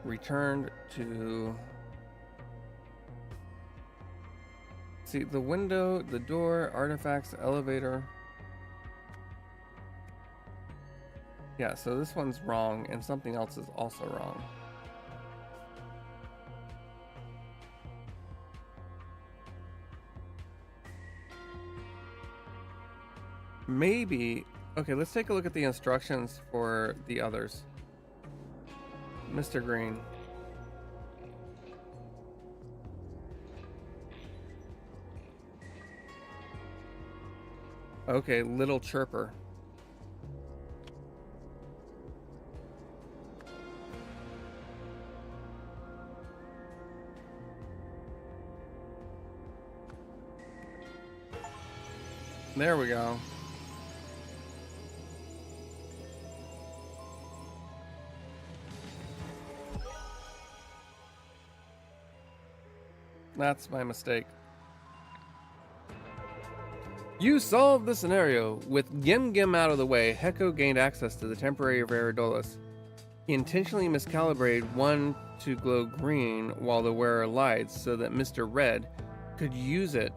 returned to... See, the window, the door, artifacts, the elevator. Yeah, so this one's wrong, and something else is also wrong. Maybe... Okay, let's take a look at the instructions for the others. Mr. Green. Okay, Little Chirper. There we go. That's my mistake. You solved the scenario. With Gim Gim out of the way, Heko gained access to the temporary Veridolus. He intentionally miscalibrated one to glow green while the wearer lied so that Mr. Red could use it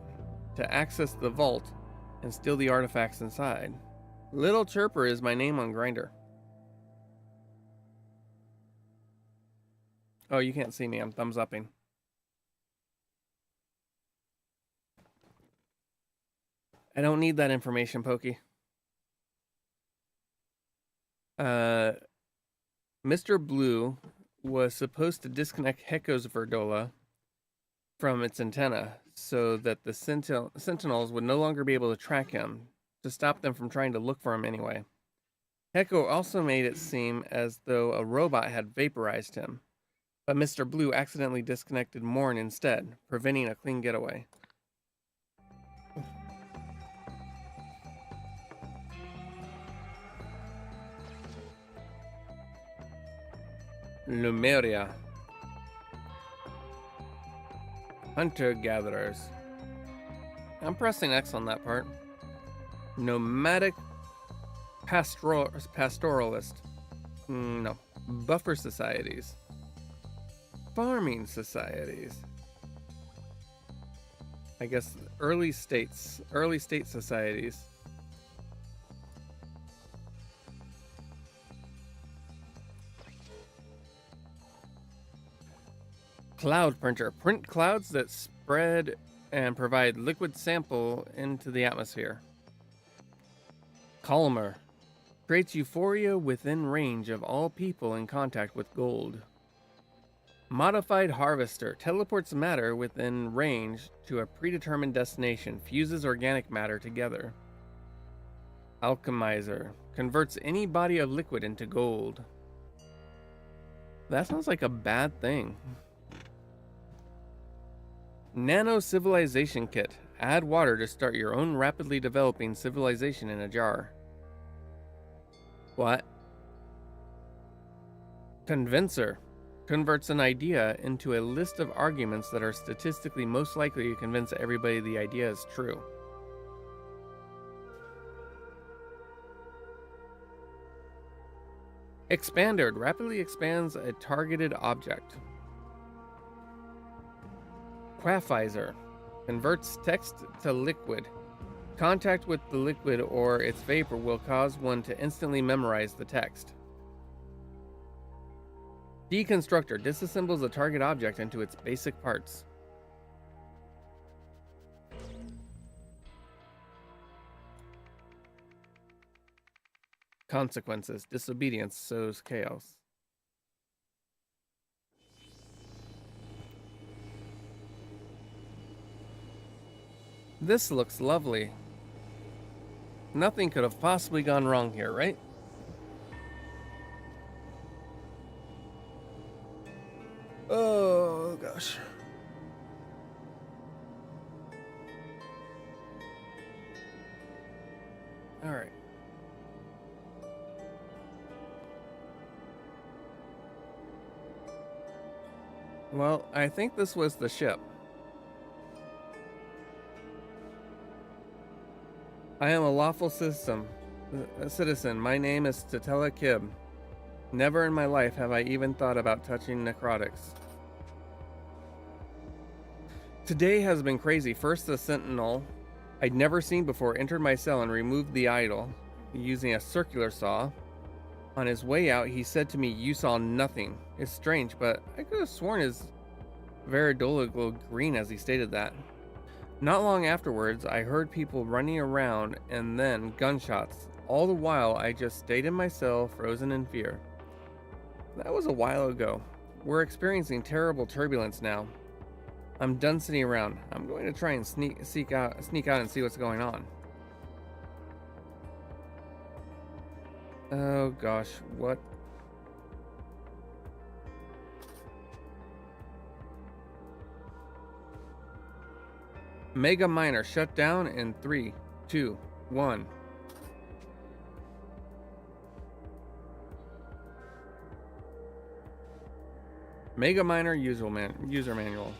to access the vault and steal the artifacts inside. Little Chirper is my name on Grindr. Oh, you can't see me. I'm thumbs upping. I don't need that information, Pokey. Mr. Blue was supposed to disconnect Heko's Verdola from its antenna so that the Sentinels would no longer be able to track him, to stop them from trying to look for him anyway. Heko also made it seem as though a robot had vaporized him, but Mr. Blue accidentally disconnected Morn instead, preventing a clean getaway. Lumeria. Hunter-gatherers. I'm pressing X on that part. Nomadic pastoralist. No. Buffer societies. Farming societies. I guess early state societies. Cloud printer. Print clouds that spread and provide liquid sample into the atmosphere. Calmer. Creates euphoria within range of all people in contact with gold. Modified harvester. Teleports matter within range to a predetermined destination. Fuses organic matter together. Alchemizer. Converts any body of liquid into gold. That sounds like a bad thing. Nano Civilization Kit. Add water to start your own rapidly developing civilization in a jar. What? Convincer converts an idea into a list of arguments that are statistically most likely to convince everybody the idea is true. Expander rapidly expands a targeted object. Quafizer converts text to liquid. Contact with the liquid or its vapor will cause one to instantly memorize the text. Deconstructor disassembles a target object into its basic parts. Consequences. Disobedience sows chaos. This looks lovely. Nothing could have possibly gone wrong here, right? Oh, gosh. All right. Well, I think this was the ship. I am a lawful citizen. My name is Tatella Kib. Never in my life have I even thought about touching necrotics. Today has been crazy. First, the sentinel I'd never seen before entered my cell and removed the idol using a circular saw. On his way out, he said to me, "You saw nothing." It's strange, but I could have sworn his Veridola glowed green as he stated that. Not long afterwards, I heard people running around and then gunshots. All the while, I just stayed in my cell, frozen in fear. That was a while ago. We're experiencing terrible turbulence now. I'm done sitting around. I'm going to try and sneak out and see what's going on. Oh gosh, what? Mega Miner shut down in 3, 2, 1. Mega Miner user manual.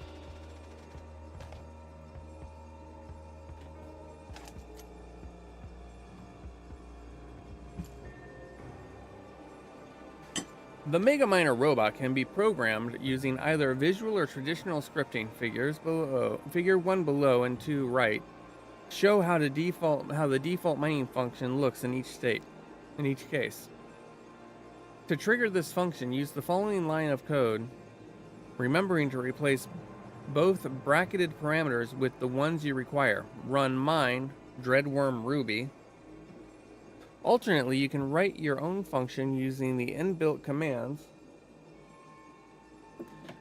The Mega Miner robot can be programmed using either visual or traditional scripting. Figure 1 below and 2 right show how the default mining function looks in each case. To trigger this function, use the following line of code, remembering to replace both bracketed parameters with the ones you require. Run mine dreadworm ruby. Alternately, you can write your own function using the inbuilt commands,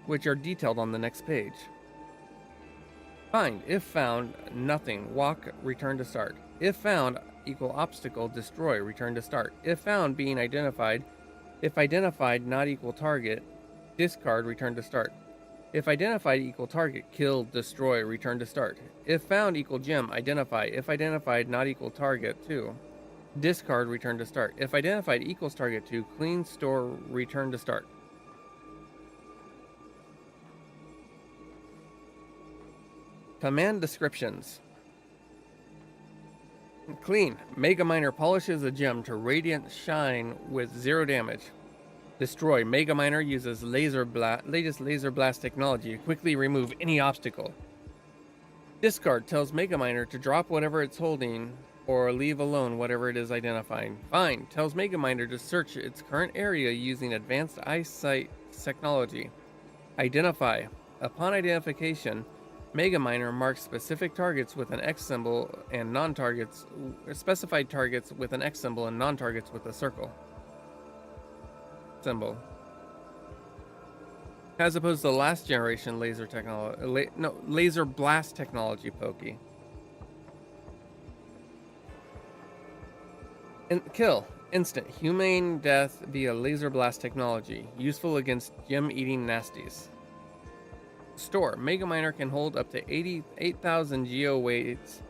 which are detailed on the next page. Find, if found, nothing, walk, return to start. If found, equal obstacle, destroy, return to start. If found, being identified, if identified, not equal target, discard, return to start. If identified equal target, kill, destroy, return to start. If found equal gem, identify. If identified, not equal target, 2. Discard, return to start. If identified equals target 2, clean, store, return to start. Command descriptions. Clean. Mega Miner polishes a gem to radiant shine with 0 damage. Destroy. Mega Miner uses latest laser blast technology to quickly remove any obstacle. Discard tells Mega Miner to drop whatever it's holding or leave alone whatever it is identifying. Find tells Mega Miner to search its current area using advanced eyesight technology. Identify. Upon identification, Mega Miner marks specific targets with an X symbol and non-targets, specified targets with an X symbol and non-targets with a circle symbol. As opposed to the last generation laser blast technology pokey. Kill. Instant. Humane death via laser blast technology. Useful against gem-eating nasties. Store. Mega Miner can hold up to 88,000 geo weights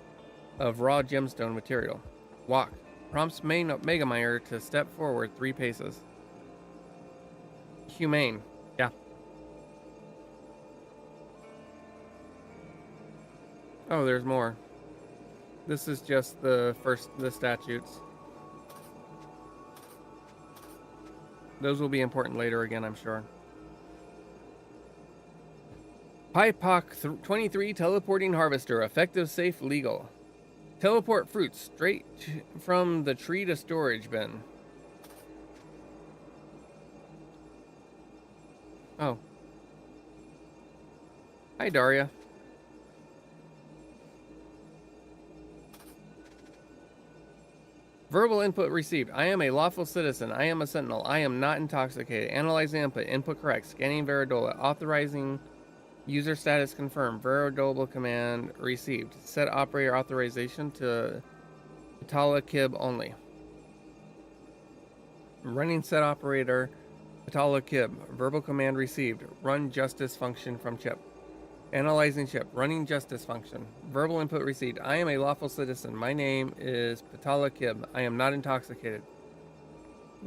of raw gemstone material. Walk. Prompts Megameyer to step forward 3 paces. Humane. Yeah. Oh, there's more. This is just the statutes. Those will be important later again, I'm sure. PIPOC 23 Teleporting Harvester. Effective, safe, legal. Teleport fruits straight from the tree to storage bin. Oh. Hi, Daria. Verbal input received. I am a lawful citizen. I am a sentinel. I am not intoxicated. Analyzing input. Input correct. Scanning Veridola. Authorizing user status confirmed. Veridola command received. Set operator authorization to Patala Kib only. Running set operator Patala Kib. Verbal command received. Run justice function from chip. Analyzing chip. Running justice function. Verbal input received. I am a lawful citizen. My name is Patala Kib. I am not intoxicated.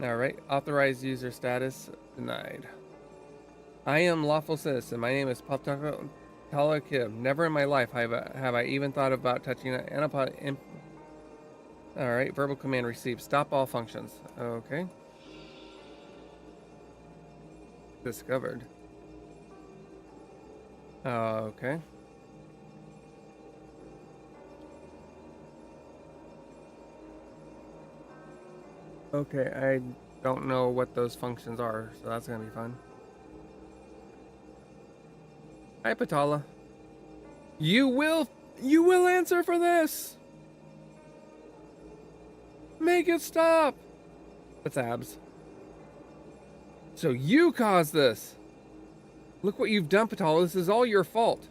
Alright. Authorized user status denied. I am lawful citizen. My name is Patala Kib. Never in my life have I even thought about touching an anapod. Alright. Verbal command received. Stop all functions. Okay. Discovered. Okay. Okay, I don't know what those functions are, so that's gonna be fun. Hi, Patala. You will answer for this! Make it stop! That's abs. So you caused this! Look what you've done, Patala. This is all your fault.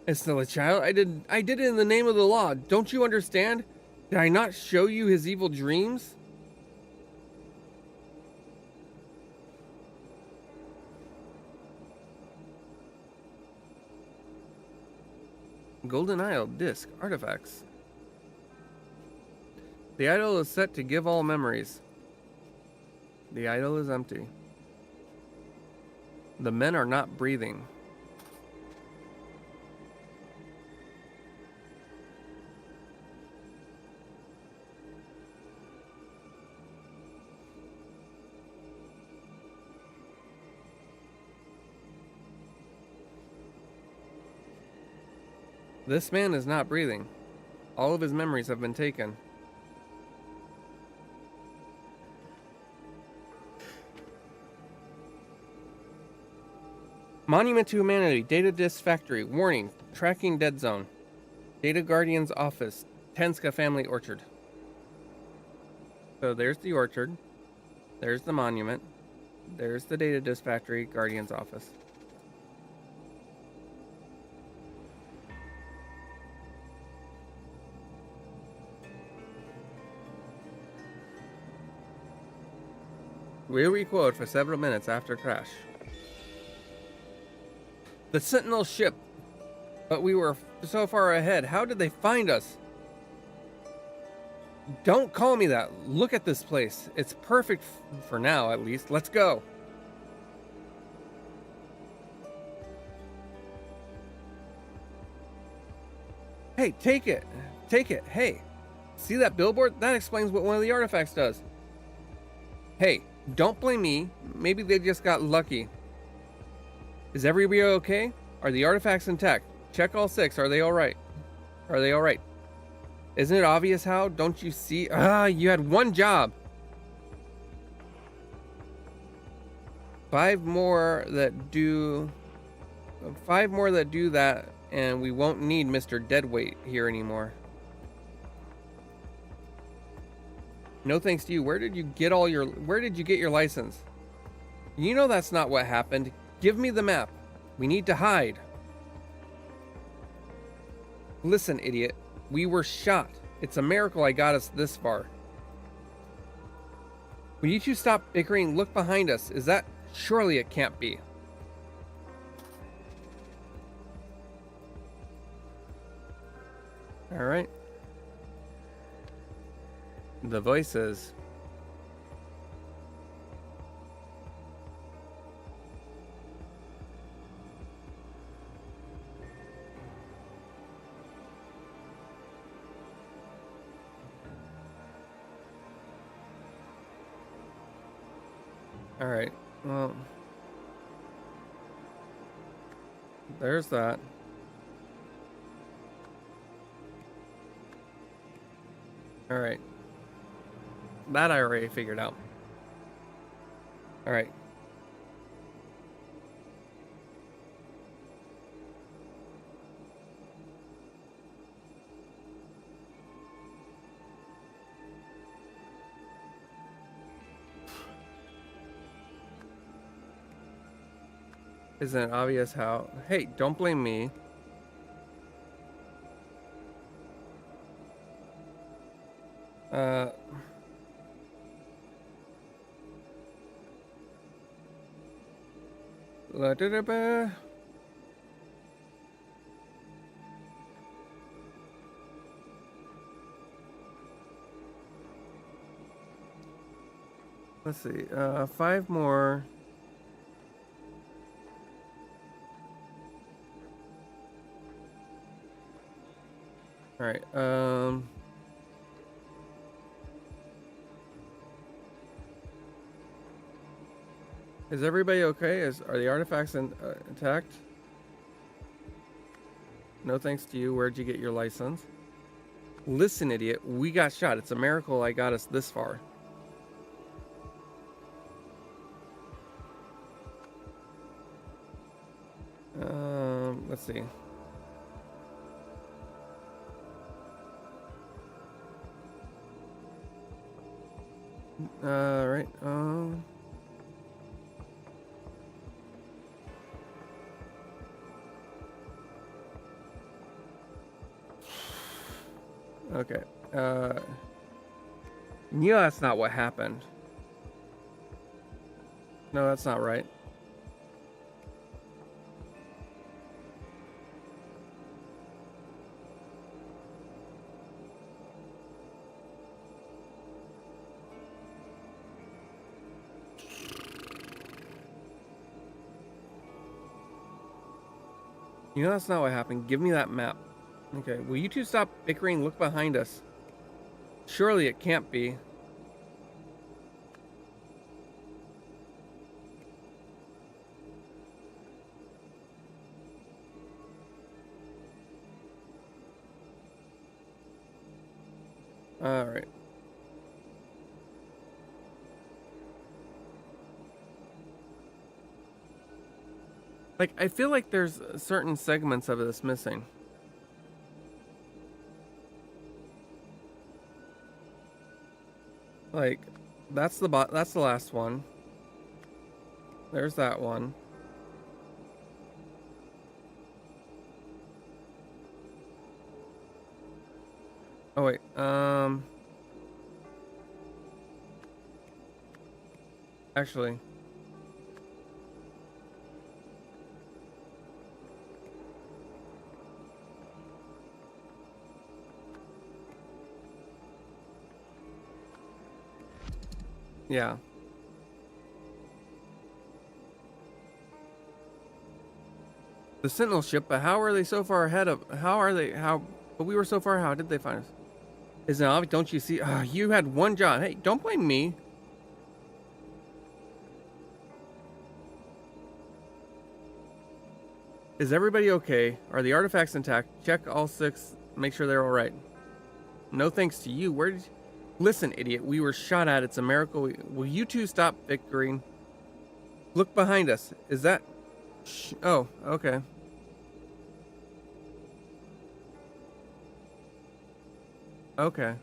It's still a child. I did it in the name of the law. Don't you understand? Did I not show you his evil dreams? Golden Isle, disc, artifacts. The idol is set to give all memories. The idol is empty. The men are not breathing. This man is not breathing. All of his memories have been taken. Monument to Humanity, Data Disk Factory, warning, tracking dead zone. Data Guardian's office, Tenska Family Orchard. So there's the orchard. There's the monument. There's the Data Disk Factory, Guardian's office. We'll requote for several minutes after crash. The Sentinel ship. But we were so far ahead. How did they find us? Don't call me that. Look at this place. It's perfect for now, at least. Let's go. Hey, take it. Take it. Hey, see that billboard? That explains what one of the artifacts does. Hey, don't blame me. Maybe they just got lucky. Is everybody okay? Are the artifacts intact? Check all 6. Are they alright? Are they alright? Isn't it obvious how? Don't you see? You had one job. 5 more that do that, and we won't need Mr. Deadweight here anymore. No thanks to you. Where did you get your license? You know that's not what happened. Give me the map. We need to hide. Listen, idiot. We were shot. It's a miracle I got us this far. Will you two stop bickering? Look behind us. Is that... Surely it can't be. Alright. The voices. All right. Well, there's that. All right. That I already figured out. All right. Isn't it obvious how? Hey, don't blame me. Uh. La da da ba. Let's see. 5 more. All right. Is everybody okay? Are the artifacts intact? No thanks to you. Where'd you get your license? Listen, idiot. We got shot. It's a miracle I got us this far. Let's see. Right. Okay. Yeah, that's not what happened. No, that's not right. You know that's not what happened. Give me that map. Okay, will you two stop bickering? Look behind us. Surely it can't be. All right. Like, I feel like there's certain segments of this missing. Like, that's the last one. There's that one. Oh wait, actually. Yeah. The Sentinel ship, but how are they so far ahead of... But we were so far, how did they find us? Isn't it obvious? Don't you see? You had one job. Hey, don't blame me. Is everybody okay? Are the artifacts intact? Check all 6. Make sure they're all right. No thanks to you. Where did you... Listen, idiot. We were shot at. It's a miracle. Will you two stop bickering? Look behind us. Is that... Oh, okay. Okay.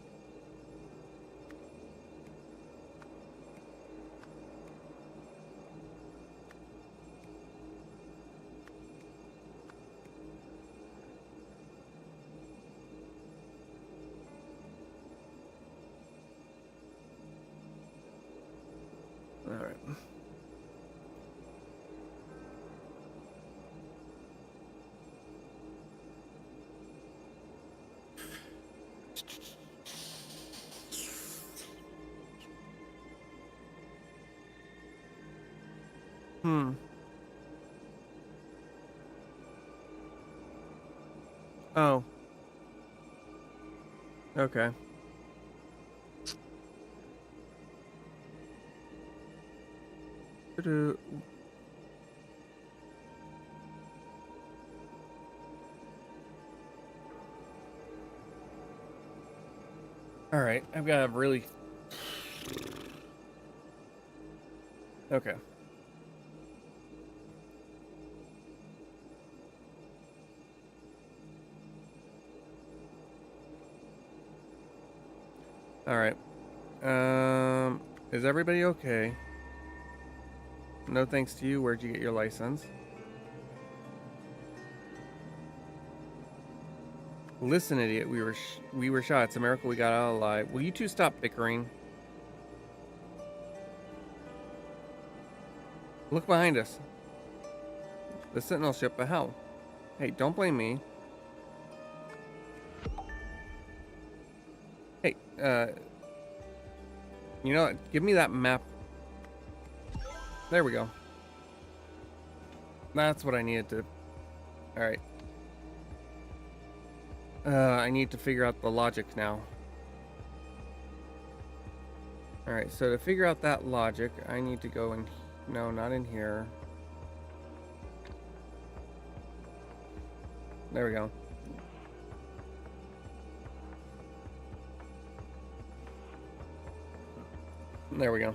All right. Hmm. Oh. Okay. All right. I've got a really. Okay. All right. Is everybody okay? No thanks to you. Where'd you get your license? Listen, idiot. We were shot. It's a miracle we got out alive. Will you two stop bickering? Look behind us. The Sentinel ship. But how? Hey, don't blame me. Hey, you know what? Give me that map. There we go. That's what I needed to. All right. I need to figure out the logic now. All right. So to figure out that logic, I need to go in. No, not in here. There we go. There we go.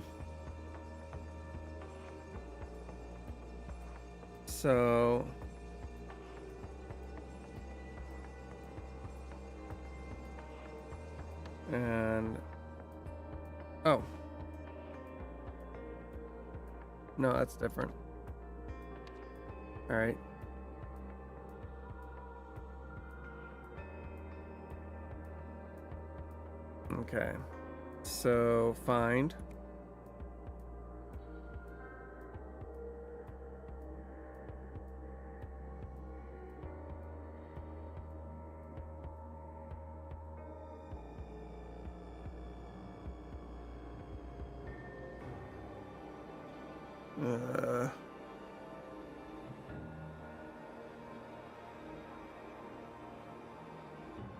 So and oh no, that's different. All right. Okay. So find.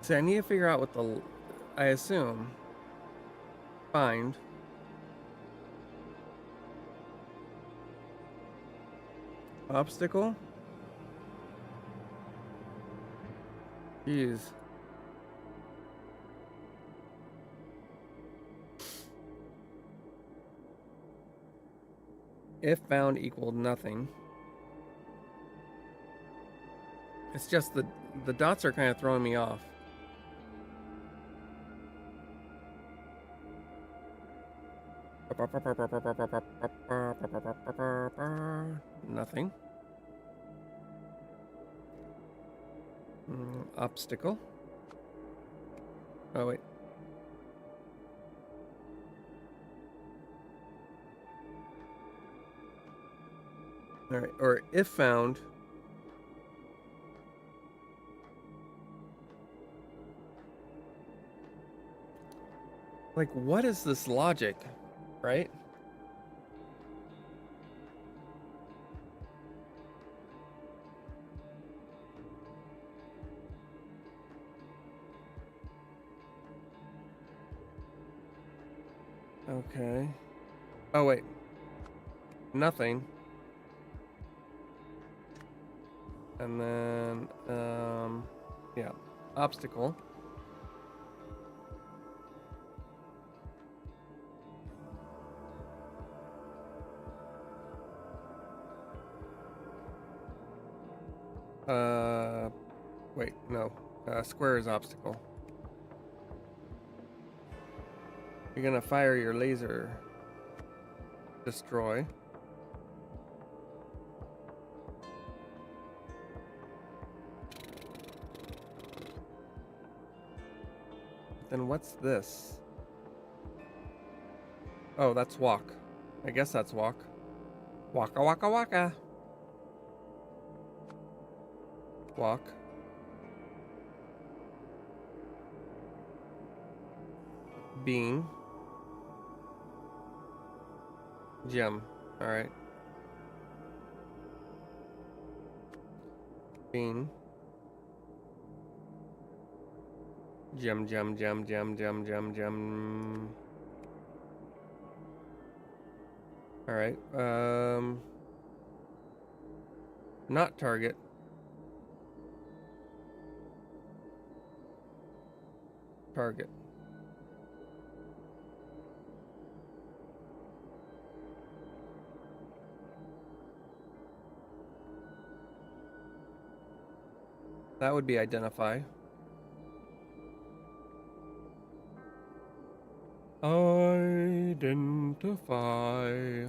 See, I need to figure out what the. I assume. Find. Obstacle. Jeez. If found equaled nothing. It's just the dots are kind of throwing me off. Nothing. Obstacle. Oh, wait. All right. Or if found. Like, what is this logic? Right? Okay. Oh, wait. Nothing. And then, yeah. Obstacle. Wait, no. Square is obstacle. You're gonna fire your laser. Destroy. Then what's this? Oh, that's walk. I guess that's walk. Waka waka waka. Walk. Bean. Gem. Alright. Bean. Gem, gem, gem, gem, gem, gem, gem. All right. Not target. Target. That would be identify. Identify.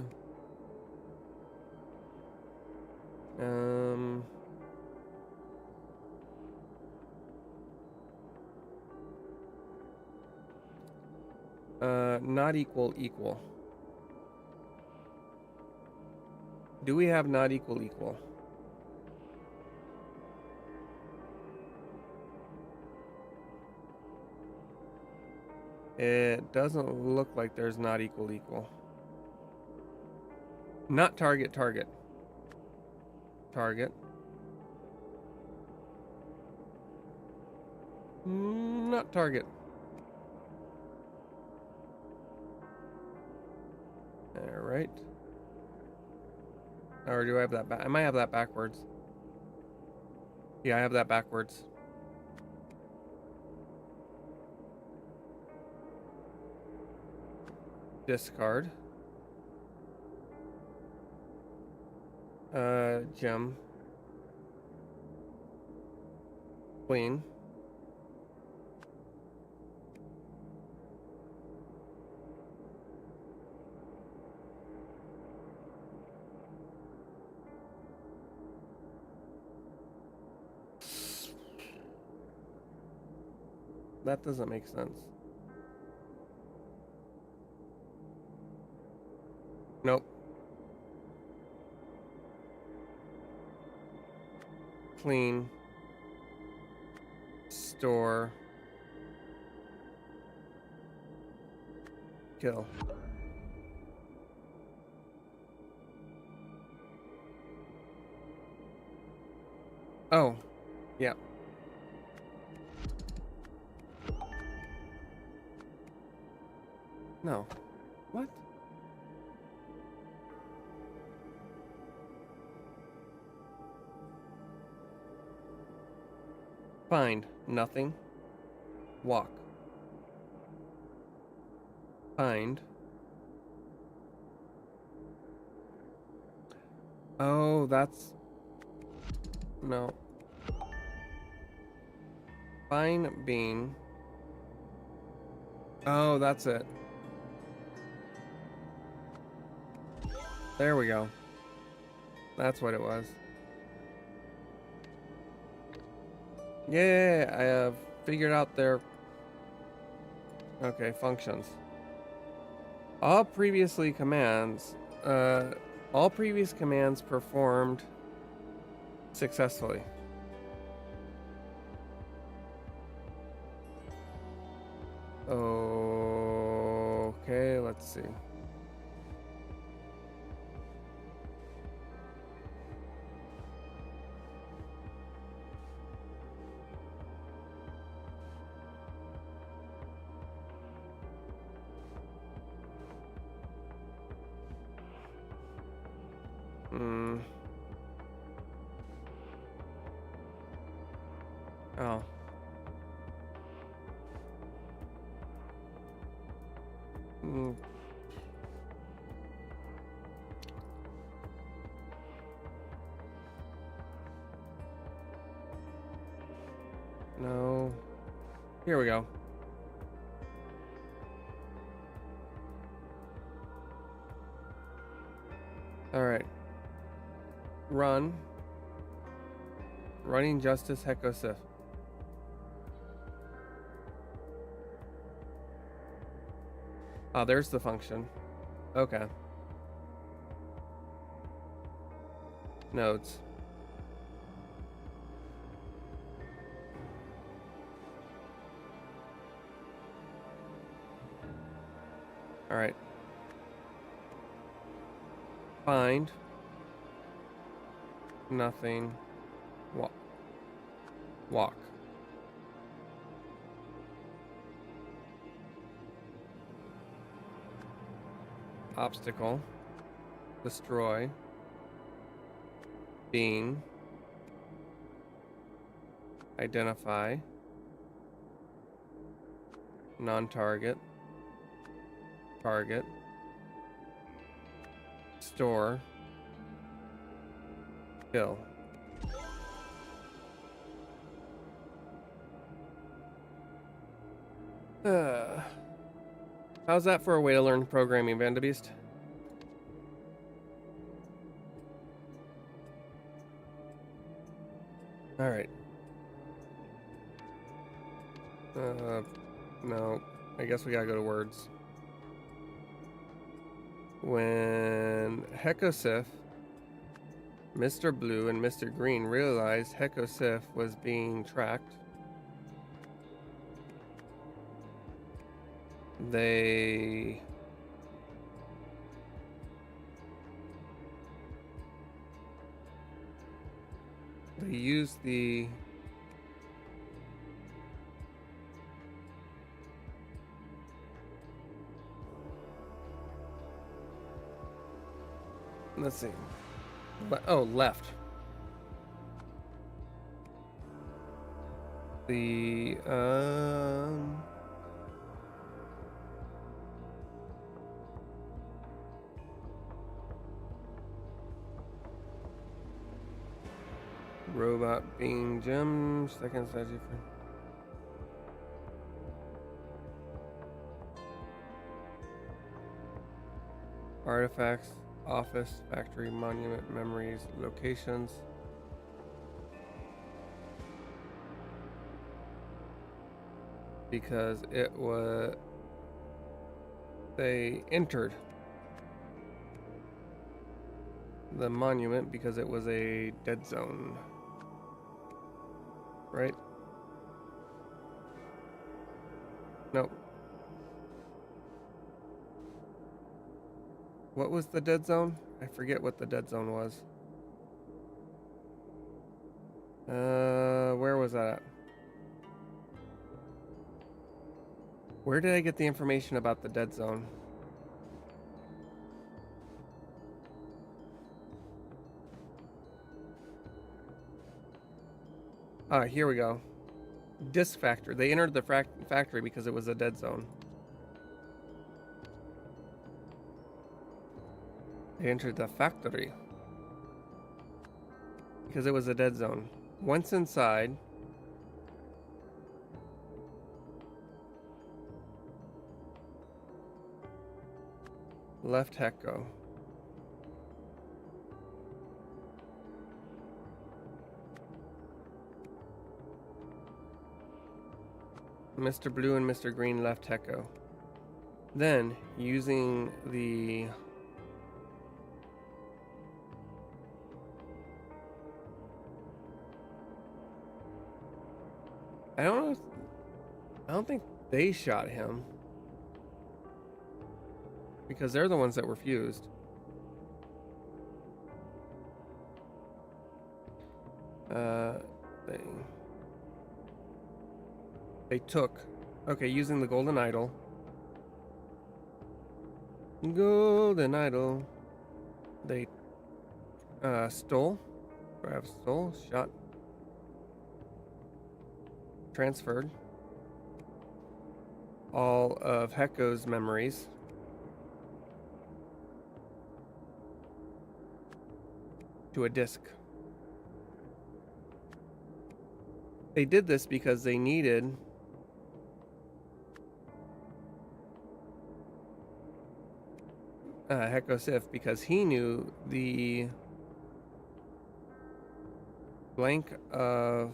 Not equal equal. Do we have not equal equal? It doesn't look like there's not equal equal. Not target target. Target. Not target. All right. Or do I have that back? I might have that backwards. Yeah, I have that backwards. Discard. Gem. Queen. That doesn't make sense. Nope. Clean. Store. Kill. Oh. Yeah. No. What? Find. Nothing. Walk. Find. Oh, that's... No. Fine bean. Oh, that's it. There we go. That's what it was. Yeah, I have figured out their... Okay, functions. All previous commands performed successfully. Okay, let's see. Oh. No. Here we go. All right. Run. Running Justice Hekosif. Oh, there's the function. Okay. Nodes. All right. Find. Nothing. Walk. Obstacle. Destroy. Being. Identify. Non-target. Target. Store. Kill. How's that for a way to learn programming, Vanderbeest? All right. No. I guess we gotta go to words. When Hekosif, Mr. Blue, and Mr. Green realized Hekosif was being tracked, they used the let's see. Left. The robot being gem, second statue for artifacts, office, factory, monument, memories, locations. Because it was, they entered the monument because it was a dead zone. Right? Nope. What was the dead zone? I forget what the dead zone was. Where was that at? Where did I get the information about the dead zone? Here we go. Disc factory. They entered the factory because it was a dead zone. They entered the factory because it was a dead zone. Once inside, left Hecko. Mr. Blue and Mr. Green left Hecko. Then, using the I don't think they shot him because they're the ones that were fused. They took, okay, using the golden idol. Golden idol. They stole, shot, transferred all of Hecko's memories to a disk. They did this because they needed Hecko Sif because he knew the blank of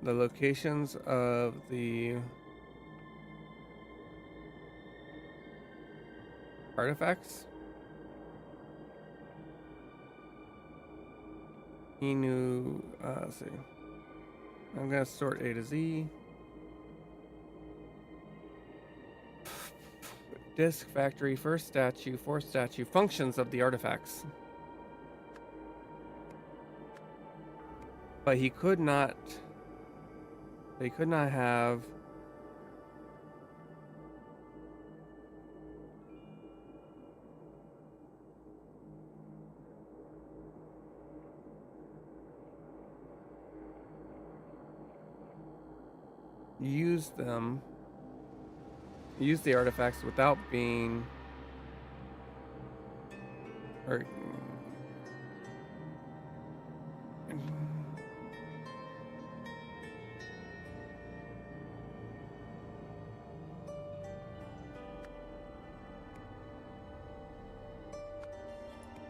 the locations of the artifacts. He knew, let's see. I'm gonna sort A to Z. Disk, factory, first statue, fourth statue, functions of the artifacts. But he could not. They could not have. Use the artifacts without being, or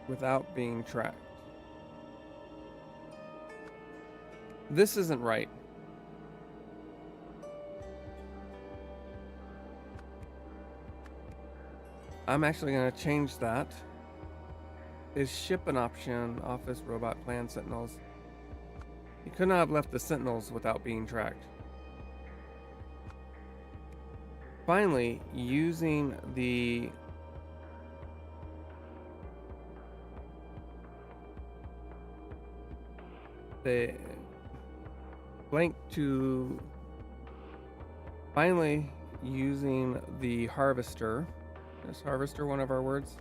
without being tracked. This isn't right. I'm actually going to change that. Is ship an option? Office, robot, plan, sentinels. You could not have left the sentinels without being tracked. Finally, using the blank to finally using the harvester. Is harvester one of our words?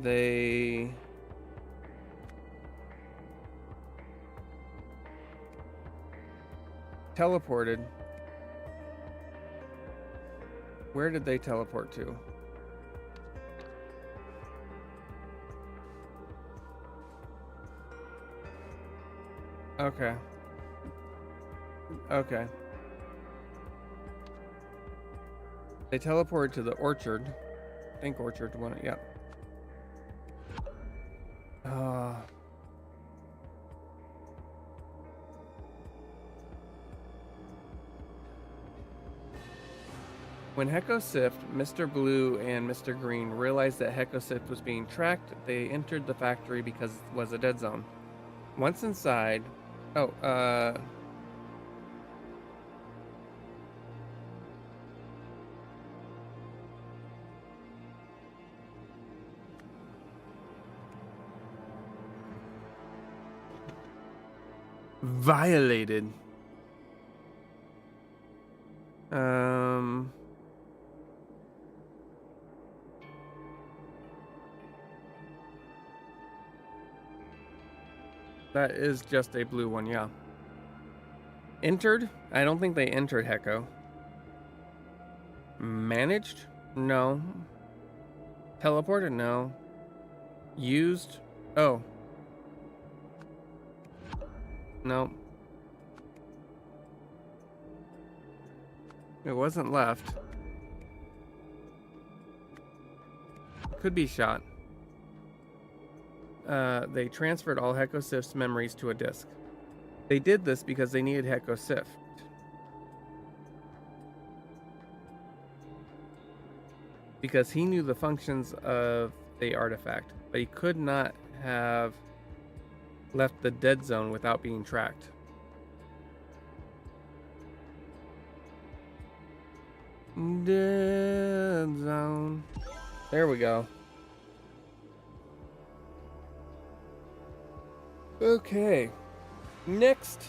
They teleported. Where did they teleport to? Okay. Okay. They teleported to the orchard. I think orchard one. Yep. When Heko Sift, Mr. Blue and Mr. Green realized that Heko Sift was being tracked, they entered the factory because it was a dead zone. Once inside, violated. That is just a blue one, yeah. Entered? I don't think they entered Heko. Managed? No. Teleported? No. Used? Oh. No. It wasn't left. Could be shot. They transferred all Heko Sift's memories to a disk. They did this because they needed Heko Sift. Because he knew the functions of the artifact, but he could not have left the dead zone without being tracked. Dead zone. There we go. Okay. Next.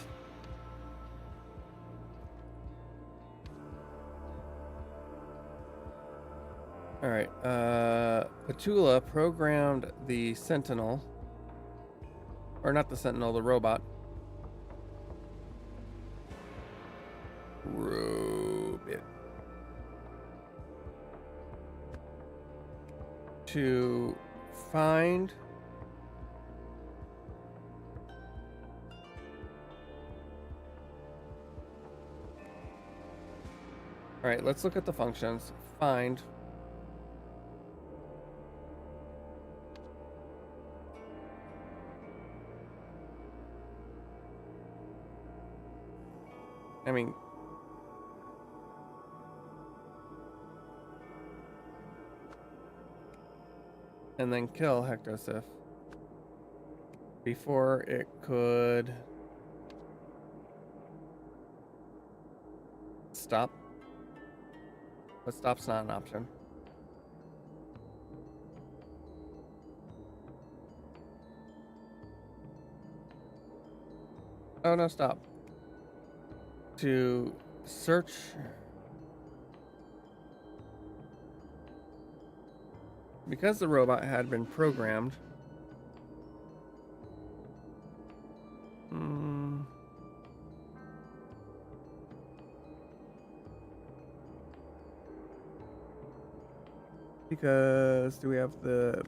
All right. Petula programmed the Sentinel, or not the Sentinel, the robot. Robot. To find all right, let's look at the functions. Find and then kill Hectosif before it could stop. But stop's not an option. Oh no, stop. To search. Because the robot had been programmed. Because do we have the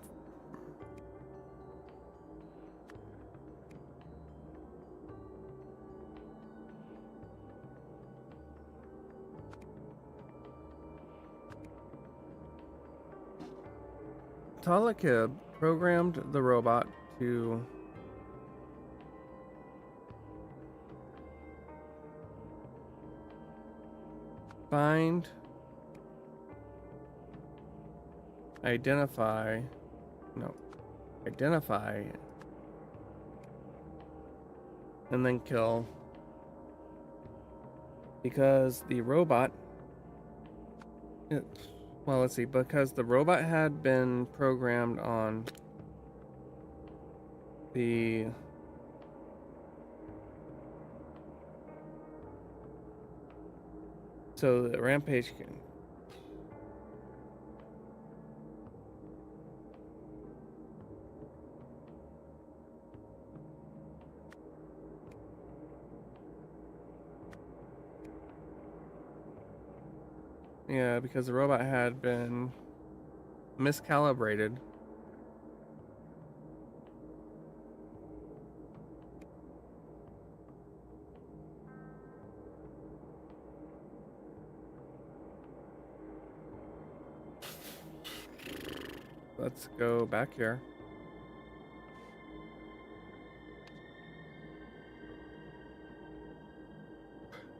Talakib programmed the robot to find, identify, and then kill. Because the robot, well, let's see, because the robot had been programmed on the so the rampage can. Yeah, because the robot had been miscalibrated. Let's go back here.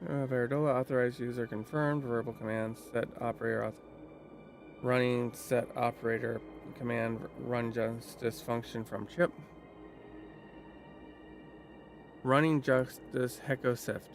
Varidola authorized user confirmed. Verbal command set operator running set operator command run justice function from chip. Running justice Heco Sift.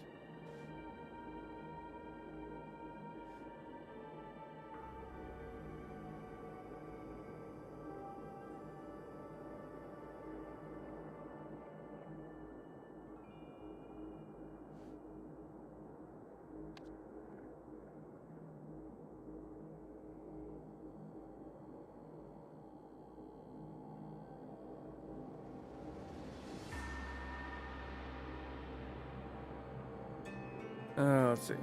Let's see.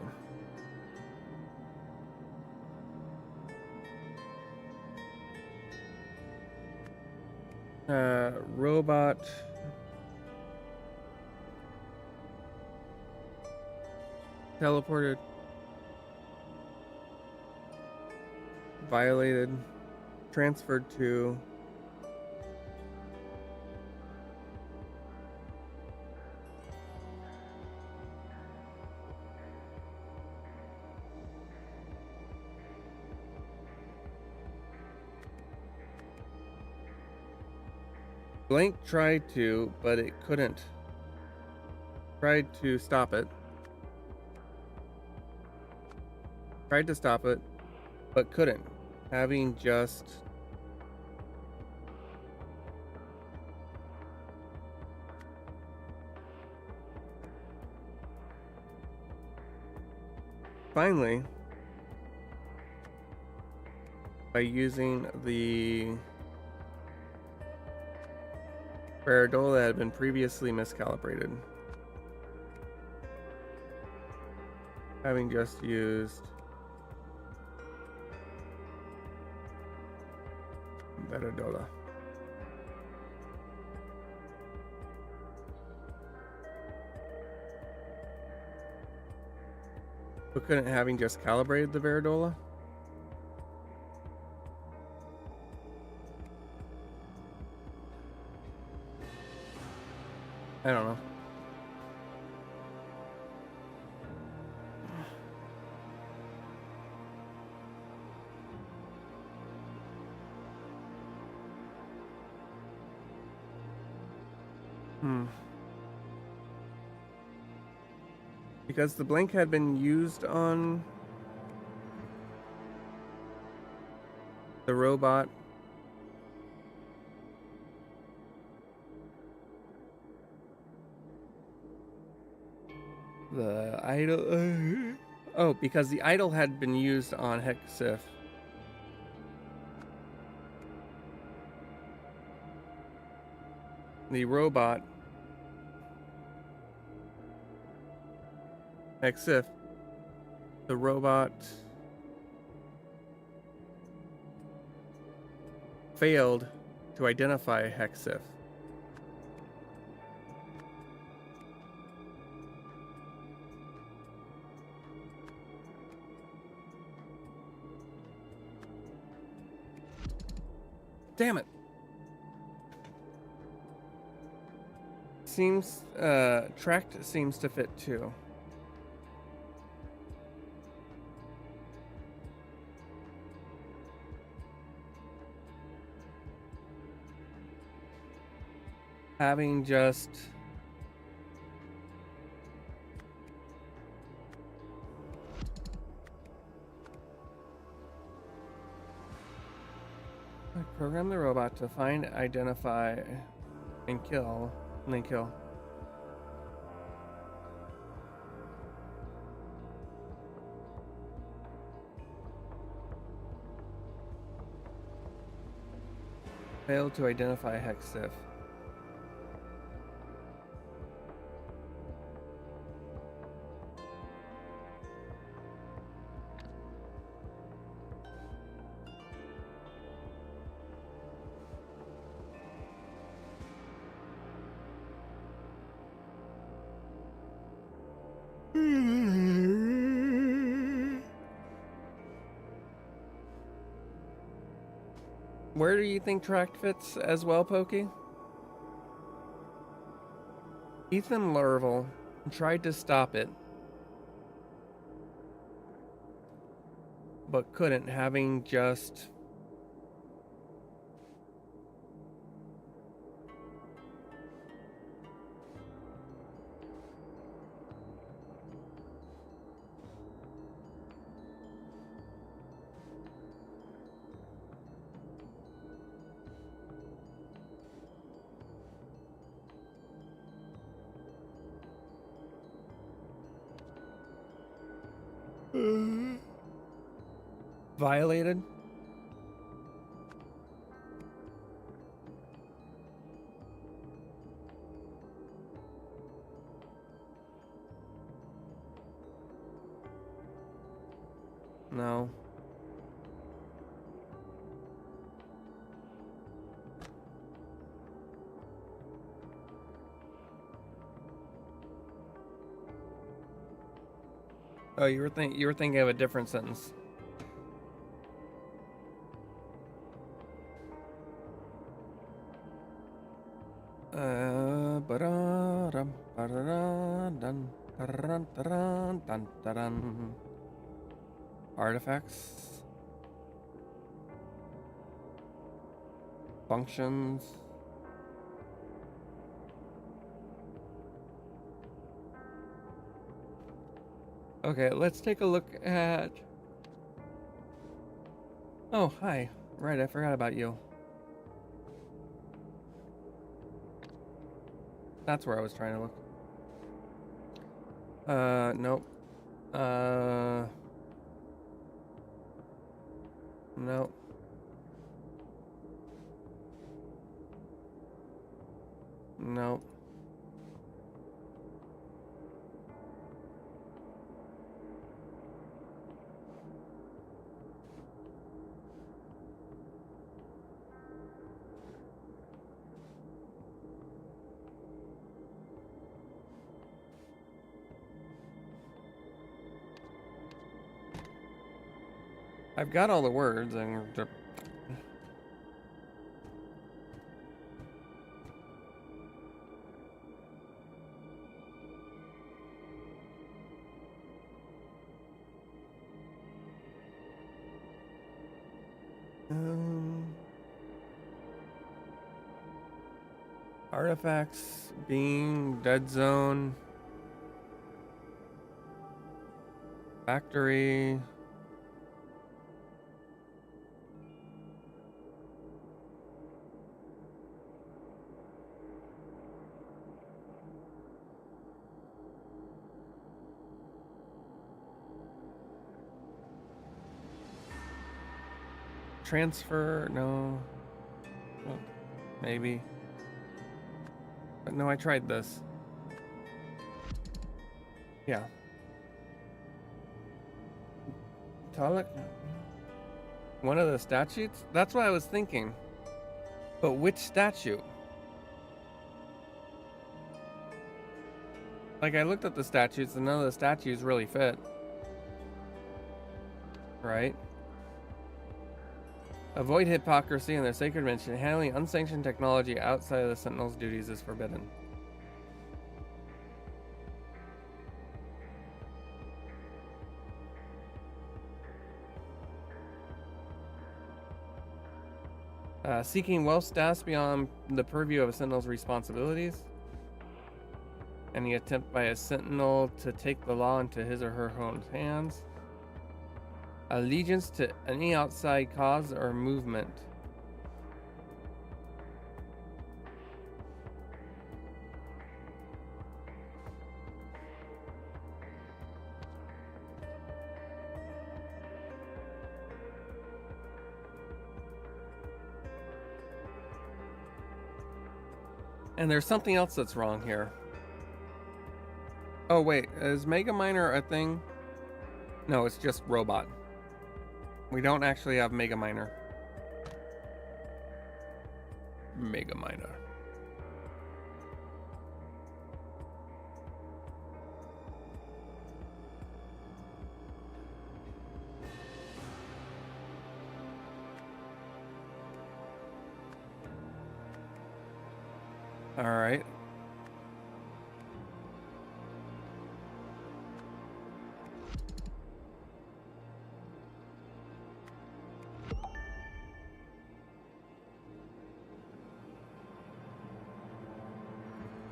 Robot. Teleported. Violated. Transferred to. Blank tried to, but it couldn't. Tried to stop it. Tried to stop it, but couldn't. Having just finally, by using the Paradola that had been previously miscalibrated. Having just used Paradola. But couldn't having just calibrated the Paradola? I don't know. Because the blank had been used on the robot. The idol. Oh, because the idol had been used on Hexif. The robot Hexif. The robot failed to identify Hexif. Damn it. Seems, tracked seems to fit too. Having just... I program the robot to find, identify, and kill, and then kill. Failed to identify Hexif. Where do you think tracked fits as well, Pokey? Ethan Lurvel tried to stop it, but couldn't, having just... violated? No. Oh, you were thinking of a different sentence. Artifacts. Functions. Okay, let's take a look at... Oh, hi. Right, I forgot about you. That's where I was trying to look. Nope. Nope. Nope. I've got all the words and... Artifacts, being, dead zone, factory. transfer? No. Well, maybe. But no, I tried this. Yeah. One of the statutes? That's what I was thinking. But which statute? Like, I looked at the statutes and none of the statutes really fit. Right? Avoid hypocrisy in their sacred mission. Handling unsanctioned technology outside of the Sentinel's duties is forbidden. Seeking wealth status beyond the purview of a Sentinel's responsibilities. Any attempt by a Sentinel to take the law into his or her own hands. Allegiance to any outside cause or movement. And there's something else that's wrong here. Oh wait, is Mega Miner a thing? No, it's just robot. We don't actually have Mega Miner. Mega Miner. All right.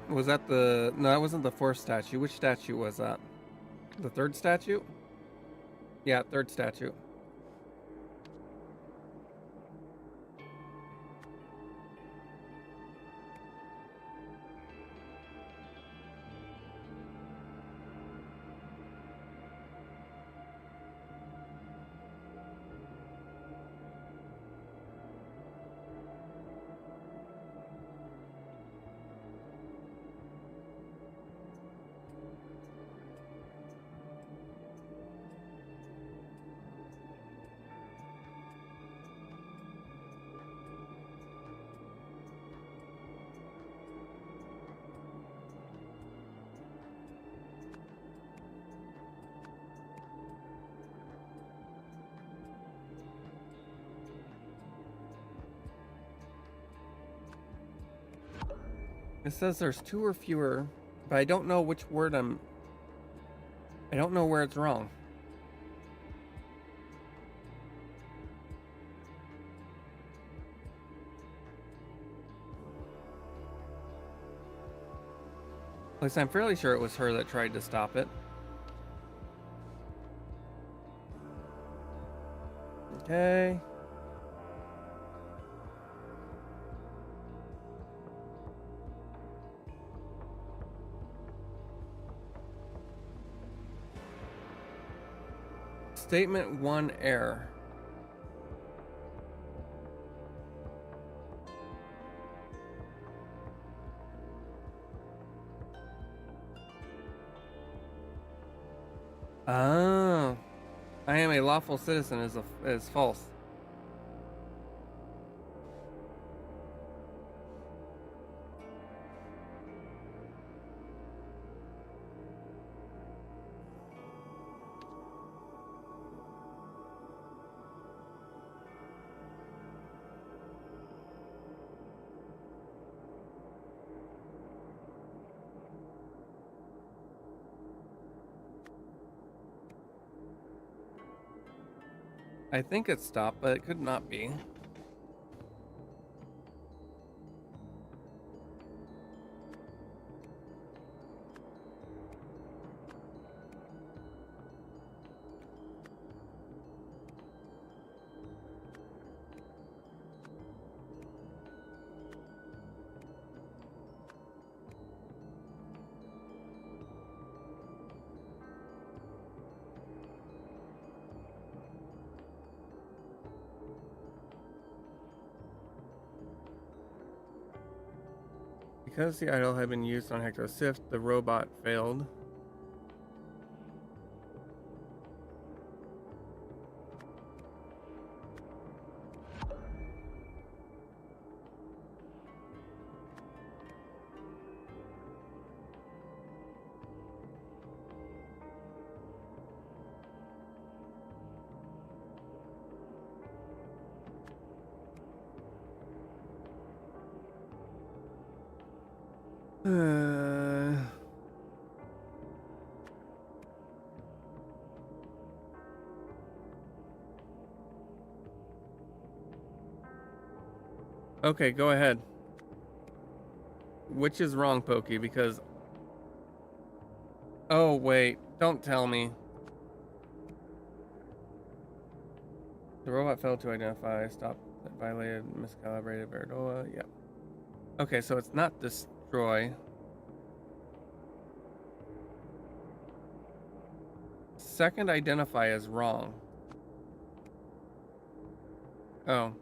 Was that the... No, that wasn't the fourth statue. Which statue was that? The third statue? Yeah, third statue. It says there's 2 or fewer, but I don't know which word I don't know where it's wrong. At least I'm fairly sure it was her that tried to stop it. Okay. Statement 1 error. Oh. I am a lawful citizen is false. I think it stopped, but it could not be. Because the idol had been used on Hector's Sift, the robot failed. Okay, go ahead. Which is wrong, Pokey? Because... Oh, wait. Don't tell me. The robot failed to identify, stopped, violated, miscalibrated, Verdola. Yep. Okay, so it's not destroy. Second identify is wrong. Oh.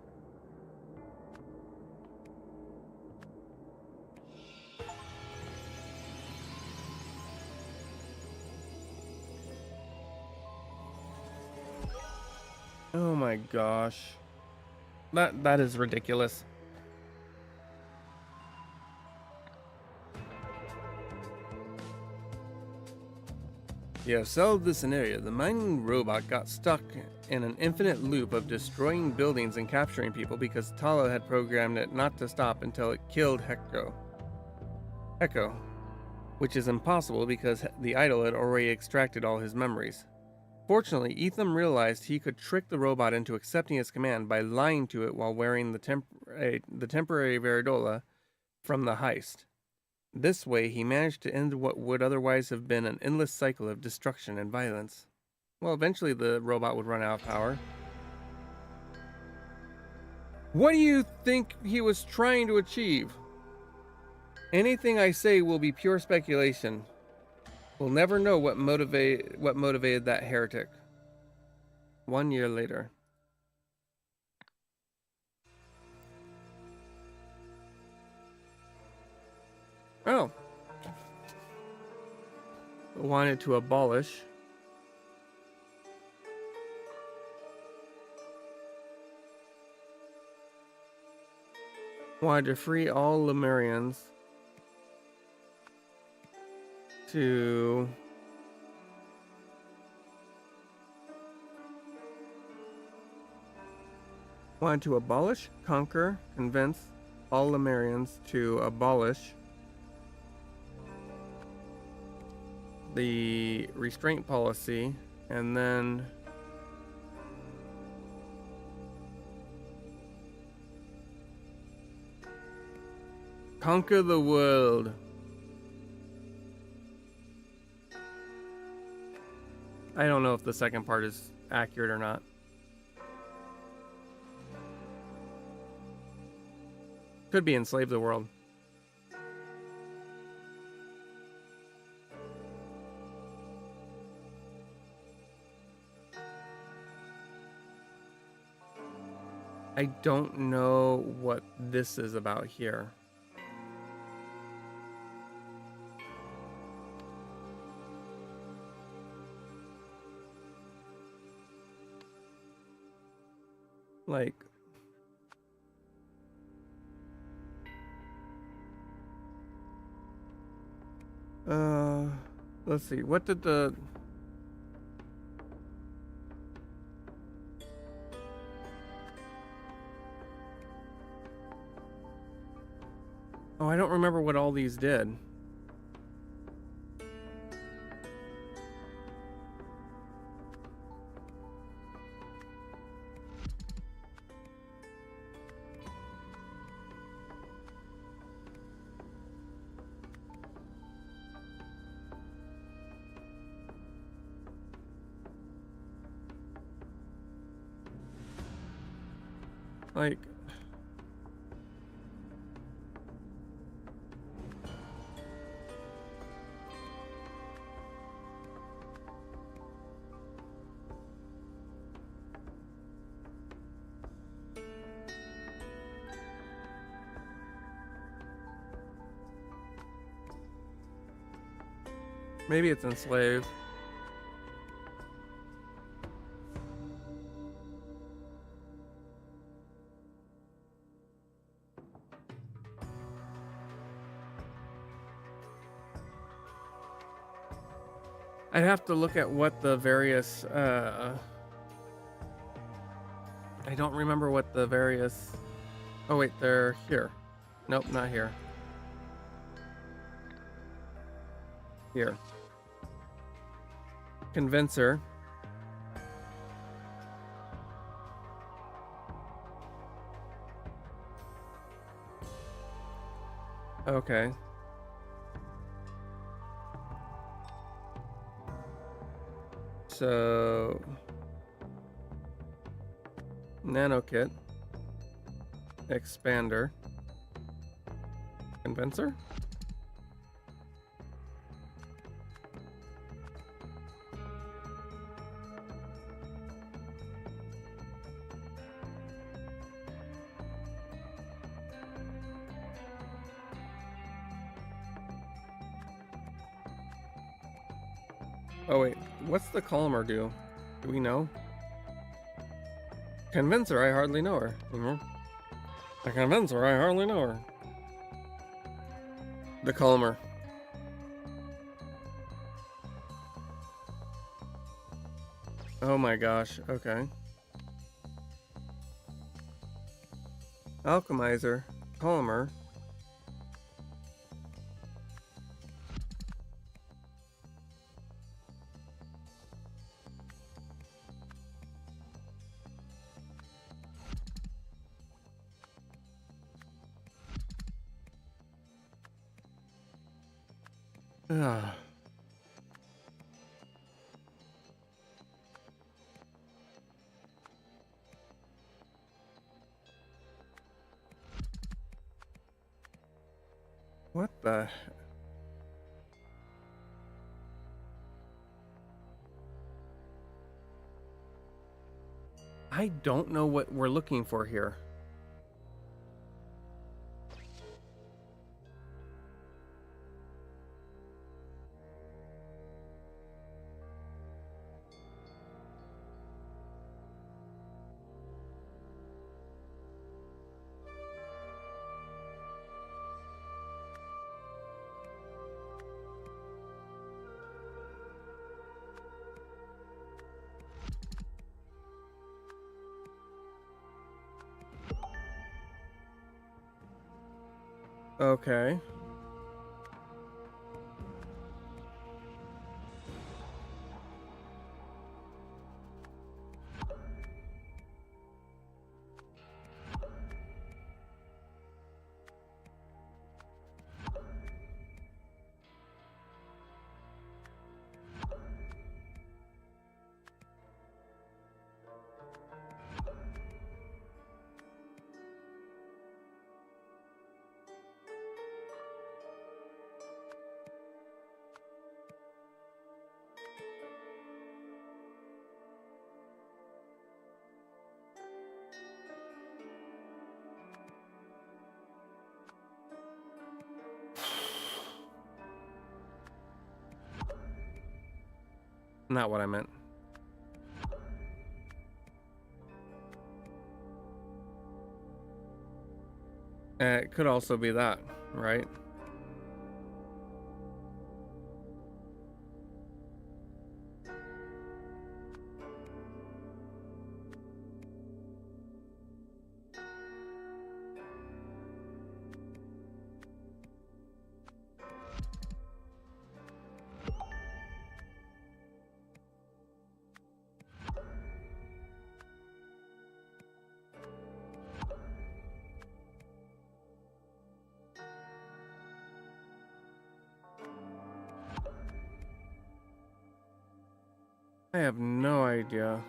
Oh my gosh. That is ridiculous. You have solved the scenario. The mining robot got stuck in an infinite loop of destroying buildings and capturing people because Talo had programmed it not to stop until it killed Echo, which is impossible because the idol had already extracted all his memories. Fortunately, Etham realized he could trick the robot into accepting his command by lying to it while wearing the temporary Veridola from the heist. This way, he managed to end what would otherwise have been an endless cycle of destruction and violence. Well, eventually the robot would run out of power. What do you think he was trying to achieve? Anything I say will be pure speculation. We'll never know what motivated that heretic. 1 year later. Oh. Wanted to abolish. Wanted to free all Lemurians. To... Wanted to abolish, conquer, convince all Lemurians to abolish the restraint policy, and then conquer the world. I don't know if the second part is accurate or not. Could be enslave the world. I don't know what this is about here. Like... let's see, what did the... Oh, I don't remember what all these did. Like... Maybe it's enslaved. I'd have to look at what the various, I don't remember what the various, oh wait, they're here. Nope, not here. Here. Convincer. Okay. So, nano kit, expander, convincer. Oh wait, what's the Calmer do? Do we know? Convincer, I hardly know her. The Convincer, I hardly know her. The Calmer. Oh my gosh, okay. Alchemizer, Calmer. Ah. What the? I don't know what we're looking for here. Okay. Not what I meant. It could also be that, right? I have no idea.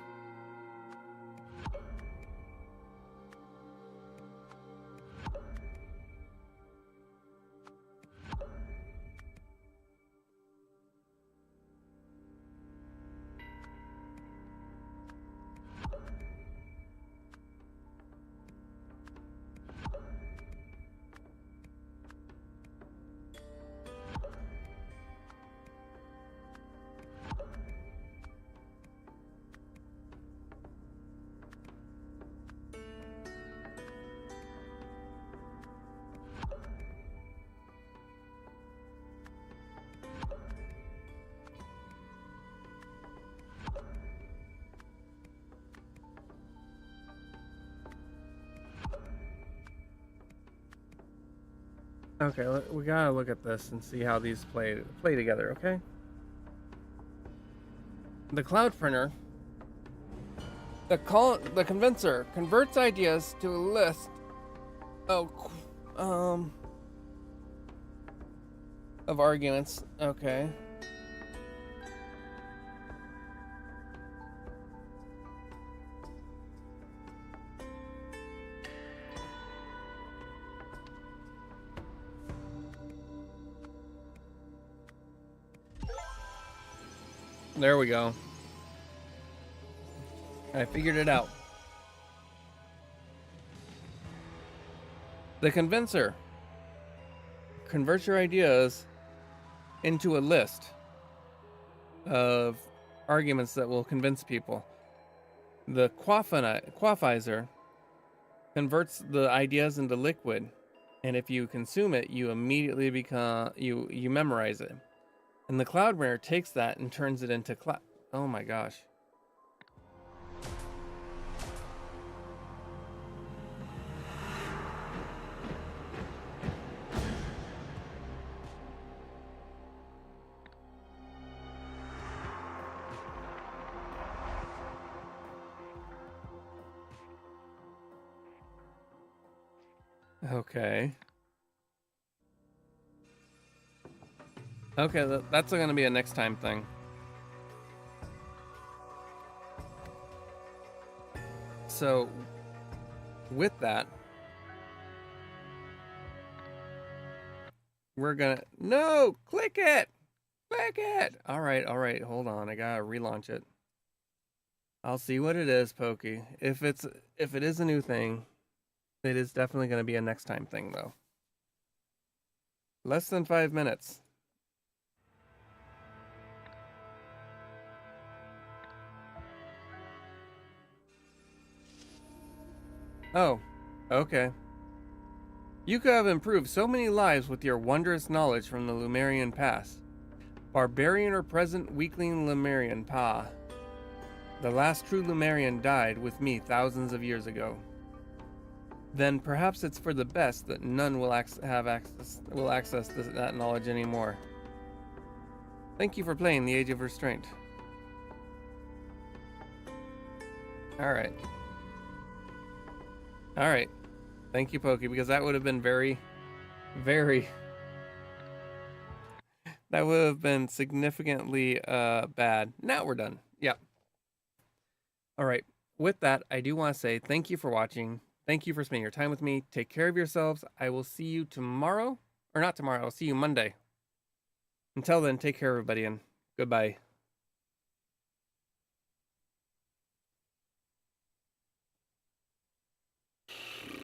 Okay, we gotta look at this and see how these play together. Okay. The cloud printer, the convincer converts ideas to a list. Oh, of arguments. Okay. There we go. I figured it out. The convincer converts your ideas into a list of arguments that will convince people. The quaffizer converts the ideas into liquid, and if you consume it, you immediately become you memorize it. And the cloud mirror takes that and turns it into cloud. Oh my gosh. Okay. Okay, that's going to be a next time thing. So, with that, we're gonna... No! Click it! Click it! Alright, hold on. I gotta relaunch it. I'll see what it is, Pokey. If it is a new thing, it is definitely gonna be a next time thing, though. Less than 5 minutes. Oh, okay. You could have improved so many lives with your wondrous knowledge from the Lumerian past. Barbarian or present weakling Lumerian Pa. The last true Lumerian died with me thousands of years ago. Then perhaps it's for the best that none will access that knowledge anymore. Thank you for playing the Age of Restraint. Alright. Alright. Thank you, Pokey, because that would have been very, very... That would have been significantly bad. Now we're done. Yep. Alright. With that, I do want to say thank you for watching. Thank you for spending your time with me. Take care of yourselves. I will see you tomorrow. Or not tomorrow. I'll see you Monday. Until then, take care, everybody, and goodbye.